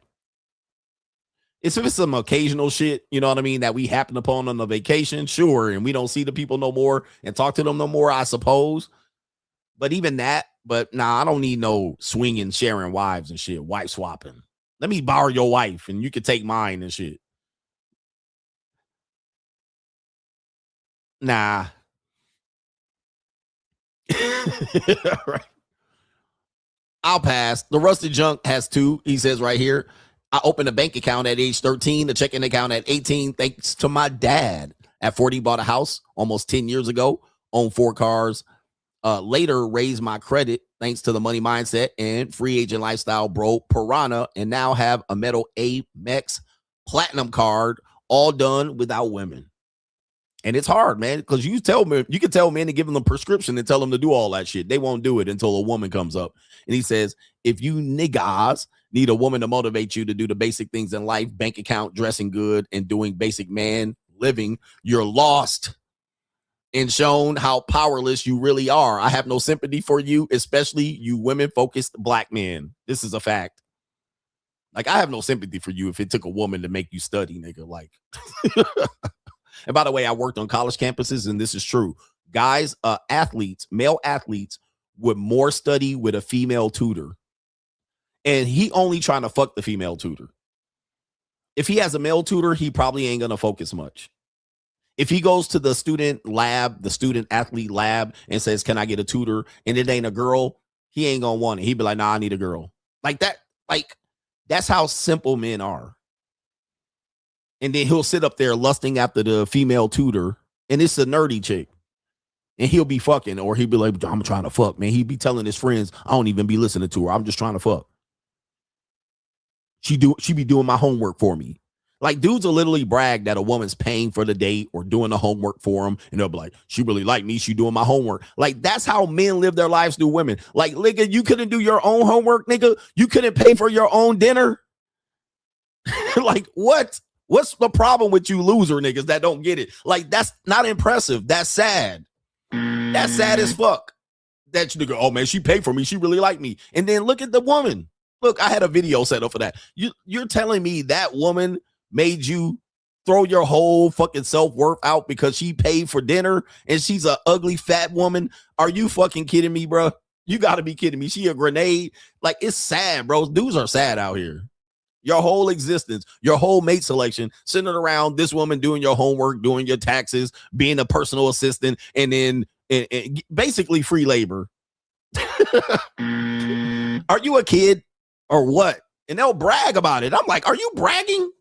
If it's some occasional shit, you know what I mean, that we happen upon on the vacation, sure, and we don't see the people no more and talk to them no more, I suppose. But even that, I don't need no swinging, sharing wives and shit, wife swapping. Let me borrow your wife and you can take mine and shit. Nah. Right. I'll pass. The Rusted Junk has two. He says right here, I opened a bank account at age 13, a checking account at 18, thanks to my dad. At 40, bought a house almost 10 years ago, owned 4 cars. Later, raised my credit thanks to the money mindset and free agent lifestyle, bro, Piranha, and now have a metal Amex platinum card, all done without women. And it's hard, man, because you can tell men to give them a prescription and tell them to do all that shit. They won't do it until a woman comes up. And he says, if you niggas need a woman to motivate you to do the basic things in life, bank account, dressing good, and doing basic man living, you're lost and shown how powerless you really are. I have no sympathy for you, especially you women-focused black men. This is a fact. Like, I have no sympathy for you if it took a woman to make you study, nigga. Like, and by the way, I worked on college campuses, and this is true. Guys, male athletes would more study with a female tutor. And he only trying to fuck the female tutor. If he has a male tutor, he probably ain't going to focus much. If he goes to the student lab, the student athlete lab, and says, can I get a tutor? And it ain't a girl, he ain't going to want it. He'd be like, nah, I need a girl. Like that. Like, that's how simple men are. And then he'll sit up there lusting after the female tutor, and it's a nerdy chick. And he'll be fucking, or he'll be like, I'm trying to fuck, man. He'd be telling his friends, I don't even be listening to her. I'm just trying to fuck. She be doing my homework for me. Like, dudes will literally brag that a woman's paying for the date or doing the homework for them. And they'll be like, she really like me. She doing my homework. Like, that's how men live their lives through women. Like, nigga, you couldn't do your own homework, nigga. You couldn't pay for your own dinner. Like, what? What's the problem with you loser niggas that don't get it? Like, that's not impressive. That's sad. That's sad as fuck. That you nigga, oh man, she paid for me. She really like me. And then look at the woman. Look, I had a video set up for that. You're telling me that woman made you throw your whole fucking self-worth out because she paid for dinner and she's a ugly fat woman? Are you fucking kidding me, bro? You got to be kidding me. She a grenade. Like, it's sad, bro. Dudes are sad out here. Your whole existence, your whole mate selection, sitting around this woman doing your homework, doing your taxes, being a personal assistant, and then and basically free labor. Are you a kid or what? And they'll brag about it. I'm like, are you bragging?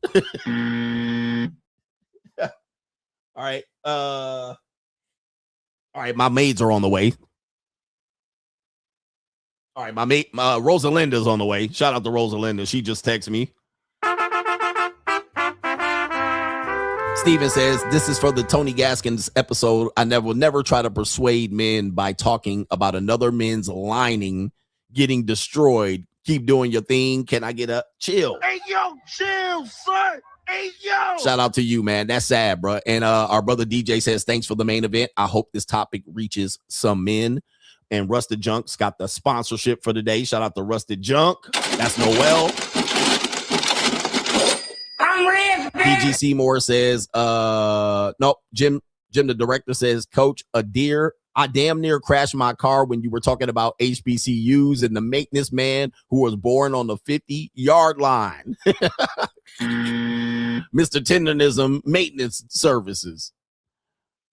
All right. All right. My maids are on the way. All right. My mate, Rosalinda's on the way. Shout out to Rosalinda. She just texted me. Steven says, this is for the Tony Gaskins episode. I will never try to persuade men by talking about another man's lining getting destroyed. Keep doing your thing. Can I get a chill? Hey, yo, chill, son. Hey, yo. Shout out to you, man. That's sad, bro. And our brother DJ says, thanks for the main event. I hope this topic reaches some men. And Rusted Junk's got the sponsorship for the day. Shout out to Rusted Junk. That's Noel. I'm rich, baby. PG Seymour says, nope. Jim, the director says, Coach, I damn near crashed my car when you were talking about HBCUs and the maintenance man who was born on the 50-yard line. Mr. Tenderism Maintenance Services.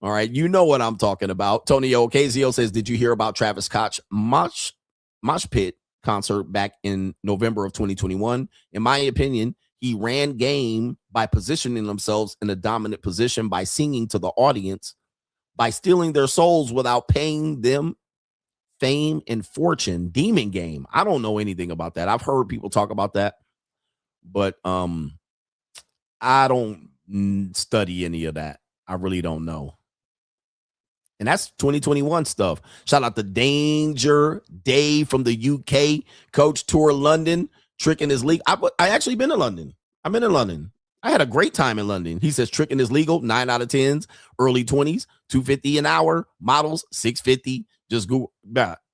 All right, you know what I'm talking about. Tony Ocasio says, did you hear about Travis Scott's Mosh Pit concert back in November of 2021? In my opinion, he ran game by positioning themselves in a dominant position by singing to the audience, by stealing their souls without paying them fame and fortune. Demon game. I don't know anything about that. I've heard people talk about that, but I don't study any of that. I really don't know. And that's 2021 stuff. Shout out to Danger Dave from the UK. Coach tour London, tricking is legal. I actually been to London. I've been in London. I had a great time in London. He says tricking is legal. 9 out of 10s, early 20s, $250 an hour. Models $650. Just Google.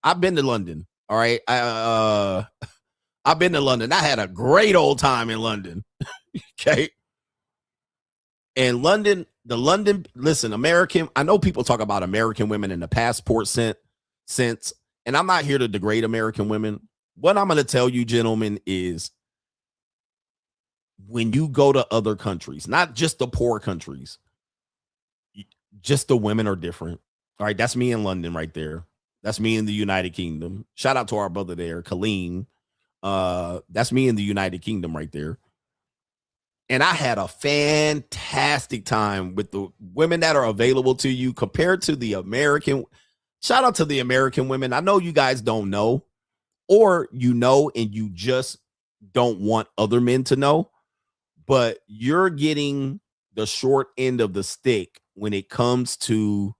I've been to London. All right. I've been to London. I had a great old time in London. Okay. And London, listen, American, I know people talk about American women in the passport sense, and I'm not here to degrade American women. What I'm going to tell you, gentlemen, is when you go to other countries, not just the poor countries, just the women are different. All right, that's me in London right there. That's me in the United Kingdom. Shout out to our brother there, Kaleem. That's me in the United Kingdom right there. And I had a fantastic time with the women that are available to you compared to the American. Shout out to the American women. I know you guys don't know, or you know, and you just don't want other men to know. but you're getting the short end of the stick when it comes to,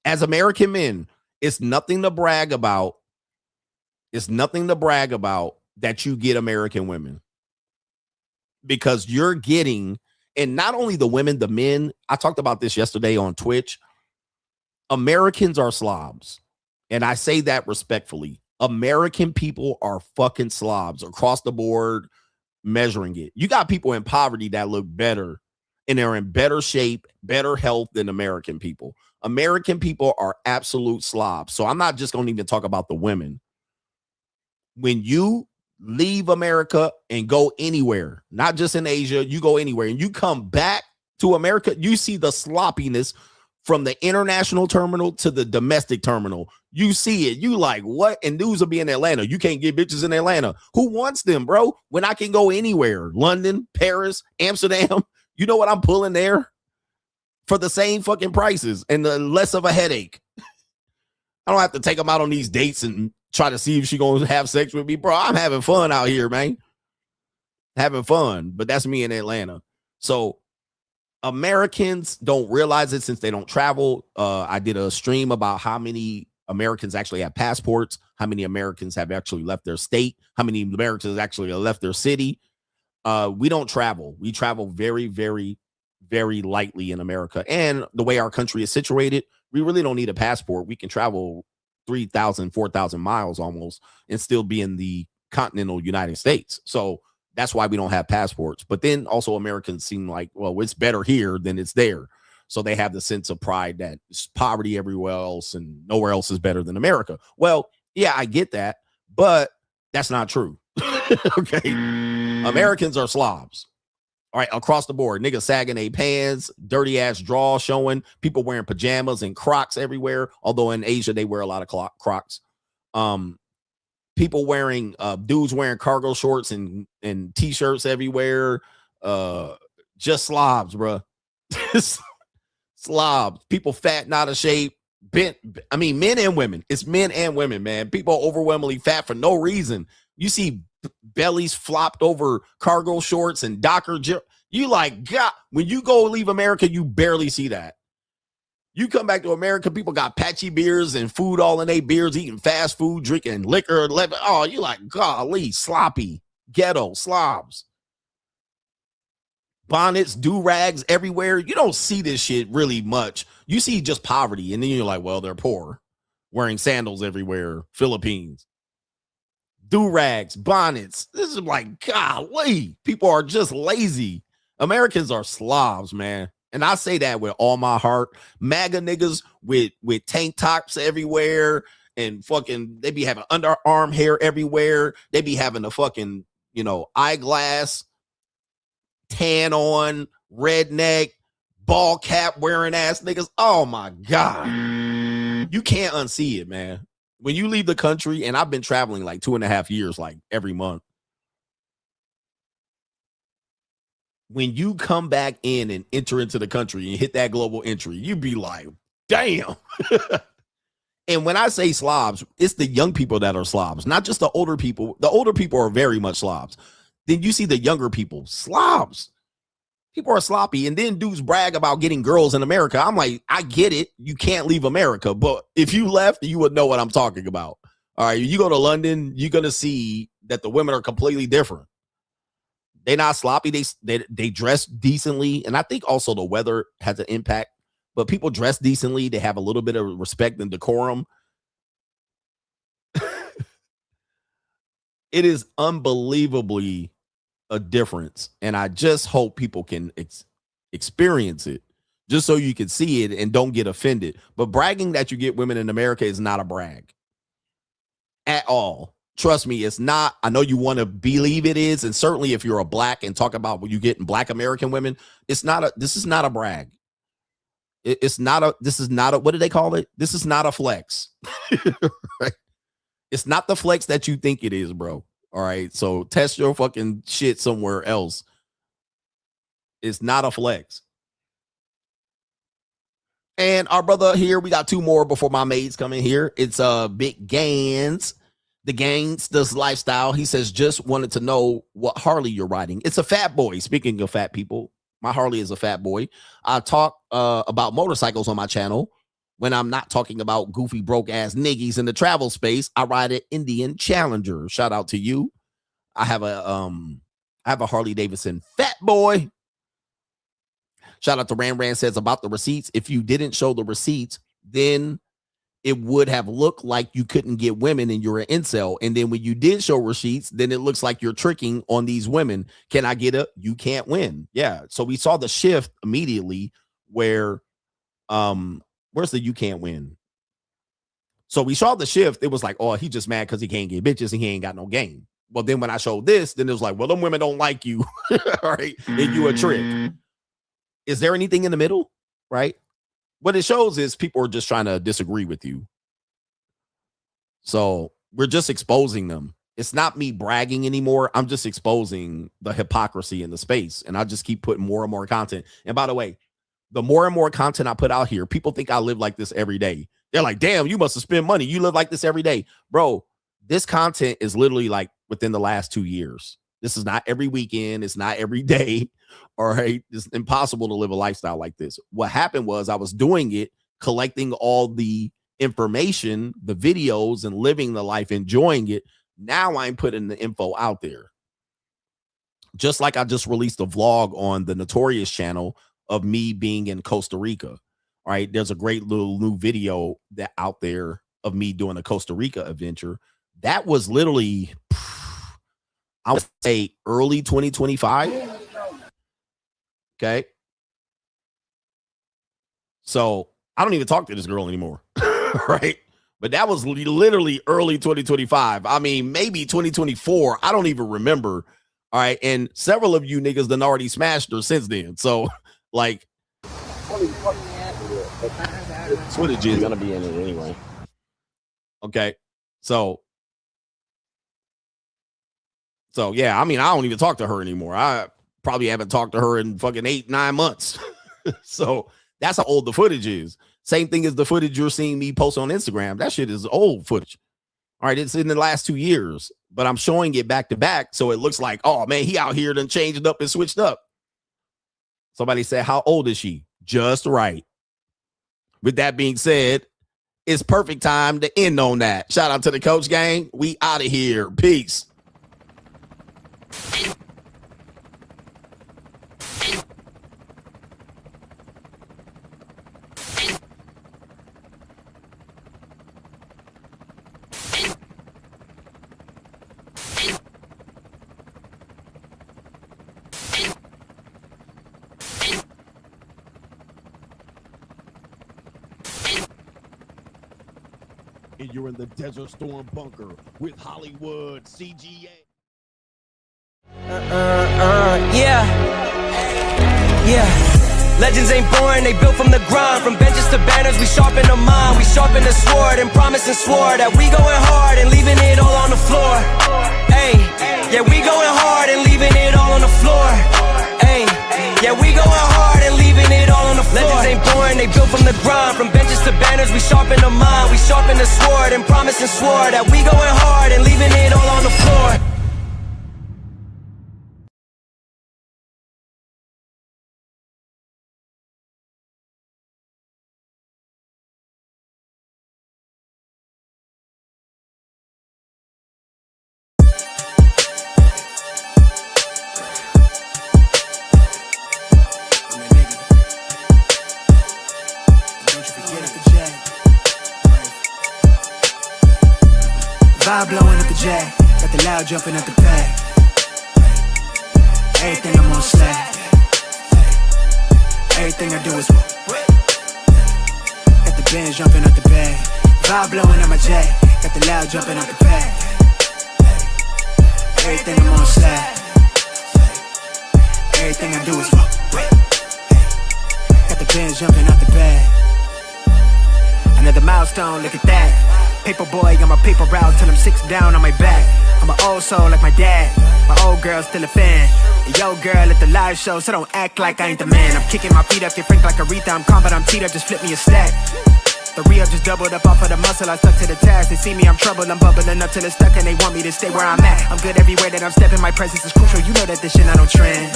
as American men, it's nothing to brag about. It's nothing to brag about that you get American women, because you're getting, and not only the women, the men. I talked about this yesterday on Twitch. Americans are slobs. And I say that respectfully. American people are fucking slobs across the board, measuring it. You got people in poverty that look better and they're in better shape, better health than American people. American people are absolute slobs. So I'm not just going to even talk about the women. When you leave America and go anywhere, not just in Asia, you go anywhere and you come back to America, you see the sloppiness from the international terminal to the domestic terminal. You see it. You like, what? And dudes will be in Atlanta. You can't get bitches in Atlanta. Who wants them, bro? When I can go anywhere. London, Paris, Amsterdam. You know what I'm pulling there? For the same fucking prices and the less of a headache. I don't have to take them out on these dates and try to see if she's going to have sex with me. Bro, I'm having fun out here, man. Having fun. But that's me in Atlanta. So Americans don't realize it since they don't travel. I did a stream about how many Americans actually have passports, how many Americans have actually left their state, how many Americans actually have left their city. We don't travel. We travel very, very, very lightly in America. And the way our country is situated, we really don't need a passport. We can travel 3,000, 4,000 miles almost and still be in the continental United States. So that's why we don't have passports. But then also Americans seem like, well, it's better here than it's there. So they have the sense of pride that it's poverty everywhere else and nowhere else is better than America. Well, yeah, I get that, but that's not true. Okay. Americans are slobs. All right, across the board, niggas sagging their pants, dirty ass drawers showing, people wearing pajamas and Crocs everywhere. Although in Asia, they wear a lot of Crocs. People wearing, dudes wearing cargo shorts and t-shirts everywhere. Just slobs, bro. Slobs. People fat, not a shape. Bent. I mean, men and women. It's men and women, man. People are overwhelmingly fat for no reason. You see bellies flopped over cargo shorts and Docker. You like, God, when you go leave America, you barely see that. You come back to America, people got patchy beers and food all in their beers, eating fast food, drinking liquor. Oh, you like, golly, sloppy, ghetto, slobs. Bonnets, do-rags everywhere. You don't see this shit really much. You see just poverty, and then you're like, well, they're poor. Wearing sandals everywhere, Philippines. Do-rags, bonnets. This is like, golly, people are just lazy. Americans are slobs, man. And I say that with all my heart. MAGA niggas with tank tops everywhere and fucking, they be having underarm hair everywhere. They be having a fucking, eyeglass, tan on, redneck, ball cap wearing ass niggas. Oh my God. You can't unsee it, man. When you leave the country, and I've been traveling like 2.5 years, like every month. When you come back in and enter into the country and hit that global entry, you be like, damn. And when I say slobs, it's the young people that are slobs, not just the older people. The older people are very much slobs. Then you see the younger people, slobs. People are sloppy. And then dudes brag about getting girls in America. I'm like, I get it. You can't leave America. But if you left, you would know what I'm talking about. All right. You go to London, you're going to see that the women are completely different. They're not sloppy. They dress decently. And I think also the weather has an impact. But people dress decently. They have a little bit of respect and decorum. It is unbelievably a difference. And I just hope people can experience it just so you can see it and don't get offended. But bragging that you get women in America is not a brag at all. Trust me, it's not. I know you want to believe it is. And certainly if you're a black and talk about what you get in black American women, this is not a brag. This is not a, what do they call it? This is not a flex. Right? It's not the flex that you think it is, bro. All right. So test your fucking shit somewhere else. It's not a flex. And our brother here, we got 2 more before my maids come in here. It's Big Gans. The Gangsta's Lifestyle. He says, just wanted to know what Harley you're riding. It's a Fat Boy. Speaking of fat people, my Harley is a Fat Boy. I talk about motorcycles on my channel. When I'm not talking about goofy, broke ass niggies in the travel space, I ride an Indian Challenger. Shout out to you. I have a Harley Davidson Fat Boy. Shout out to Rand says about the receipts. If you didn't show the receipts, then it would have looked like you couldn't get women and you're an incel. And then when you did show receipts, then it looks like you're tricking on these women. Can I get a, you can't win. Yeah. So we saw the shift immediately where, where's the you can't win? So we saw the shift. It was like, oh, he just mad because he can't get bitches and he ain't got no game. Well, then when I showed this, then it was like, well, them women don't like you. All right. And you a trick. Is there anything in the middle? Right. What it shows is people are just trying to disagree with you. So we're just exposing them. It's not me bragging anymore. I'm just exposing the hypocrisy in the space. And I just keep putting more and more content. And by the way, the more and more content I put out here, people think I live like this every day. They're like, damn, you must have spent money. You live like this every day. Bro, this content is literally like within the last 2 years. This is not every weekend. It's not every day. All right. It's impossible to live a lifestyle like this. What happened was I was doing it, collecting all the information, the videos, and living the life, enjoying it. Now I'm putting the info out there. Just like I just released a vlog on the Notorious channel of me being in Costa Rica. All right. There's a great little new video that out there of me doing a Costa Rica adventure. That was literally, I would say, early 2025. Okay. So I don't even talk to this girl anymore. Right. But that was literally early 2025. I mean, maybe 2024. I don't even remember. All right. And several of you niggas done already smashed her since then. So, like, footage is gonna be in it anyway. Okay. So yeah, I mean, I don't even talk to her anymore. I probably haven't talked to her in fucking 8-9 months. So that's how old the footage is. Same thing as the footage you're seeing me post on Instagram. That shit is old footage. All right, it's in the last 2 years, but I'm showing it back to back. So it looks like, oh man, he out here done changed up and switched up. Somebody said, how old is she? Just right. With that being said, it's perfect time to end on that. Shout out to the coach gang. We out of here. Peace. And you're in the Desert Storm bunker with Hollywood CGA. Yeah. Legends ain't born, they built from the grind. From benches to banners, we sharpen the mind. We sharpen the sword and promise and swore that we going hard and leaving it all on the floor. Hey, yeah, we going hard and leaving it all on the floor. Hey, yeah, we going hard and leaving it all on the floor. Legends ain't born, they built from the grind. From benches to banners, we sharpen the mind. We sharpen the sword and promise and swore that we going hard and leaving it all on the floor. Vibe blowing up the jack, got the loud jumping at the pad. Everything I'm on slack. Everything I do is got the bands jumping at the bag. Vibe blowing at my jack, got the loud jumping at the pad. Everything I'm on slack. Everything I do is got the bands jumping at the bag. Another milestone, look at that. Paper boy, I'm a paper route till I'm 6 down on my back. I'm an old soul like my dad. My old girl's still a fan. And yo girl at the live show, so don't act like I ain't the man. I'm kicking my feet up, get frank like Aretha. I'm calm, but I'm teed up, just flip me a stack. The re-up just doubled up off of the muscle, I stuck to the task. They see me, I'm trouble, I'm bubbling up till it's stuck, and they want me to stay where I'm at. I'm good everywhere that I'm stepping, my presence is crucial. You know that this shit not on trend.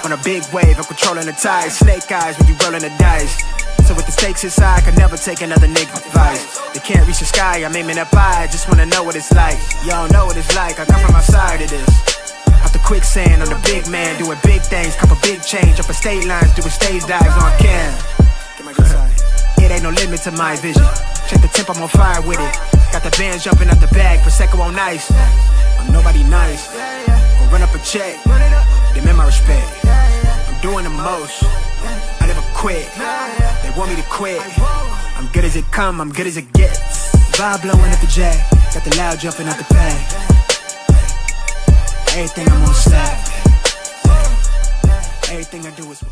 On a big wave, I'm controlling the tide. Snake eyes when you rolling the dice. So with the stakes inside, I can never take another nigga advice. They can't reach the sky, I'm aiming up high. Just wanna know what it's like. Y'all know what it's like, I come from outside of this. Off the quicksand, I'm the big man, doing big things. Couple big change, up a state lines, doing stage dives on cam. Get my good side. It ain't no limit to my vision. Check the temp, I'm on fire with it. Got the bands jumping out the bag, Prosecco on ice. I'm nobody nice. Gonna run up a check, demand my respect. I'm doing the most, I never quit. They want me to quit. I'm good as it come, I'm good as it gets. Vibe blowing at the jack, got the loud jumping out the bag. Everything I'm on slap. Everything I do is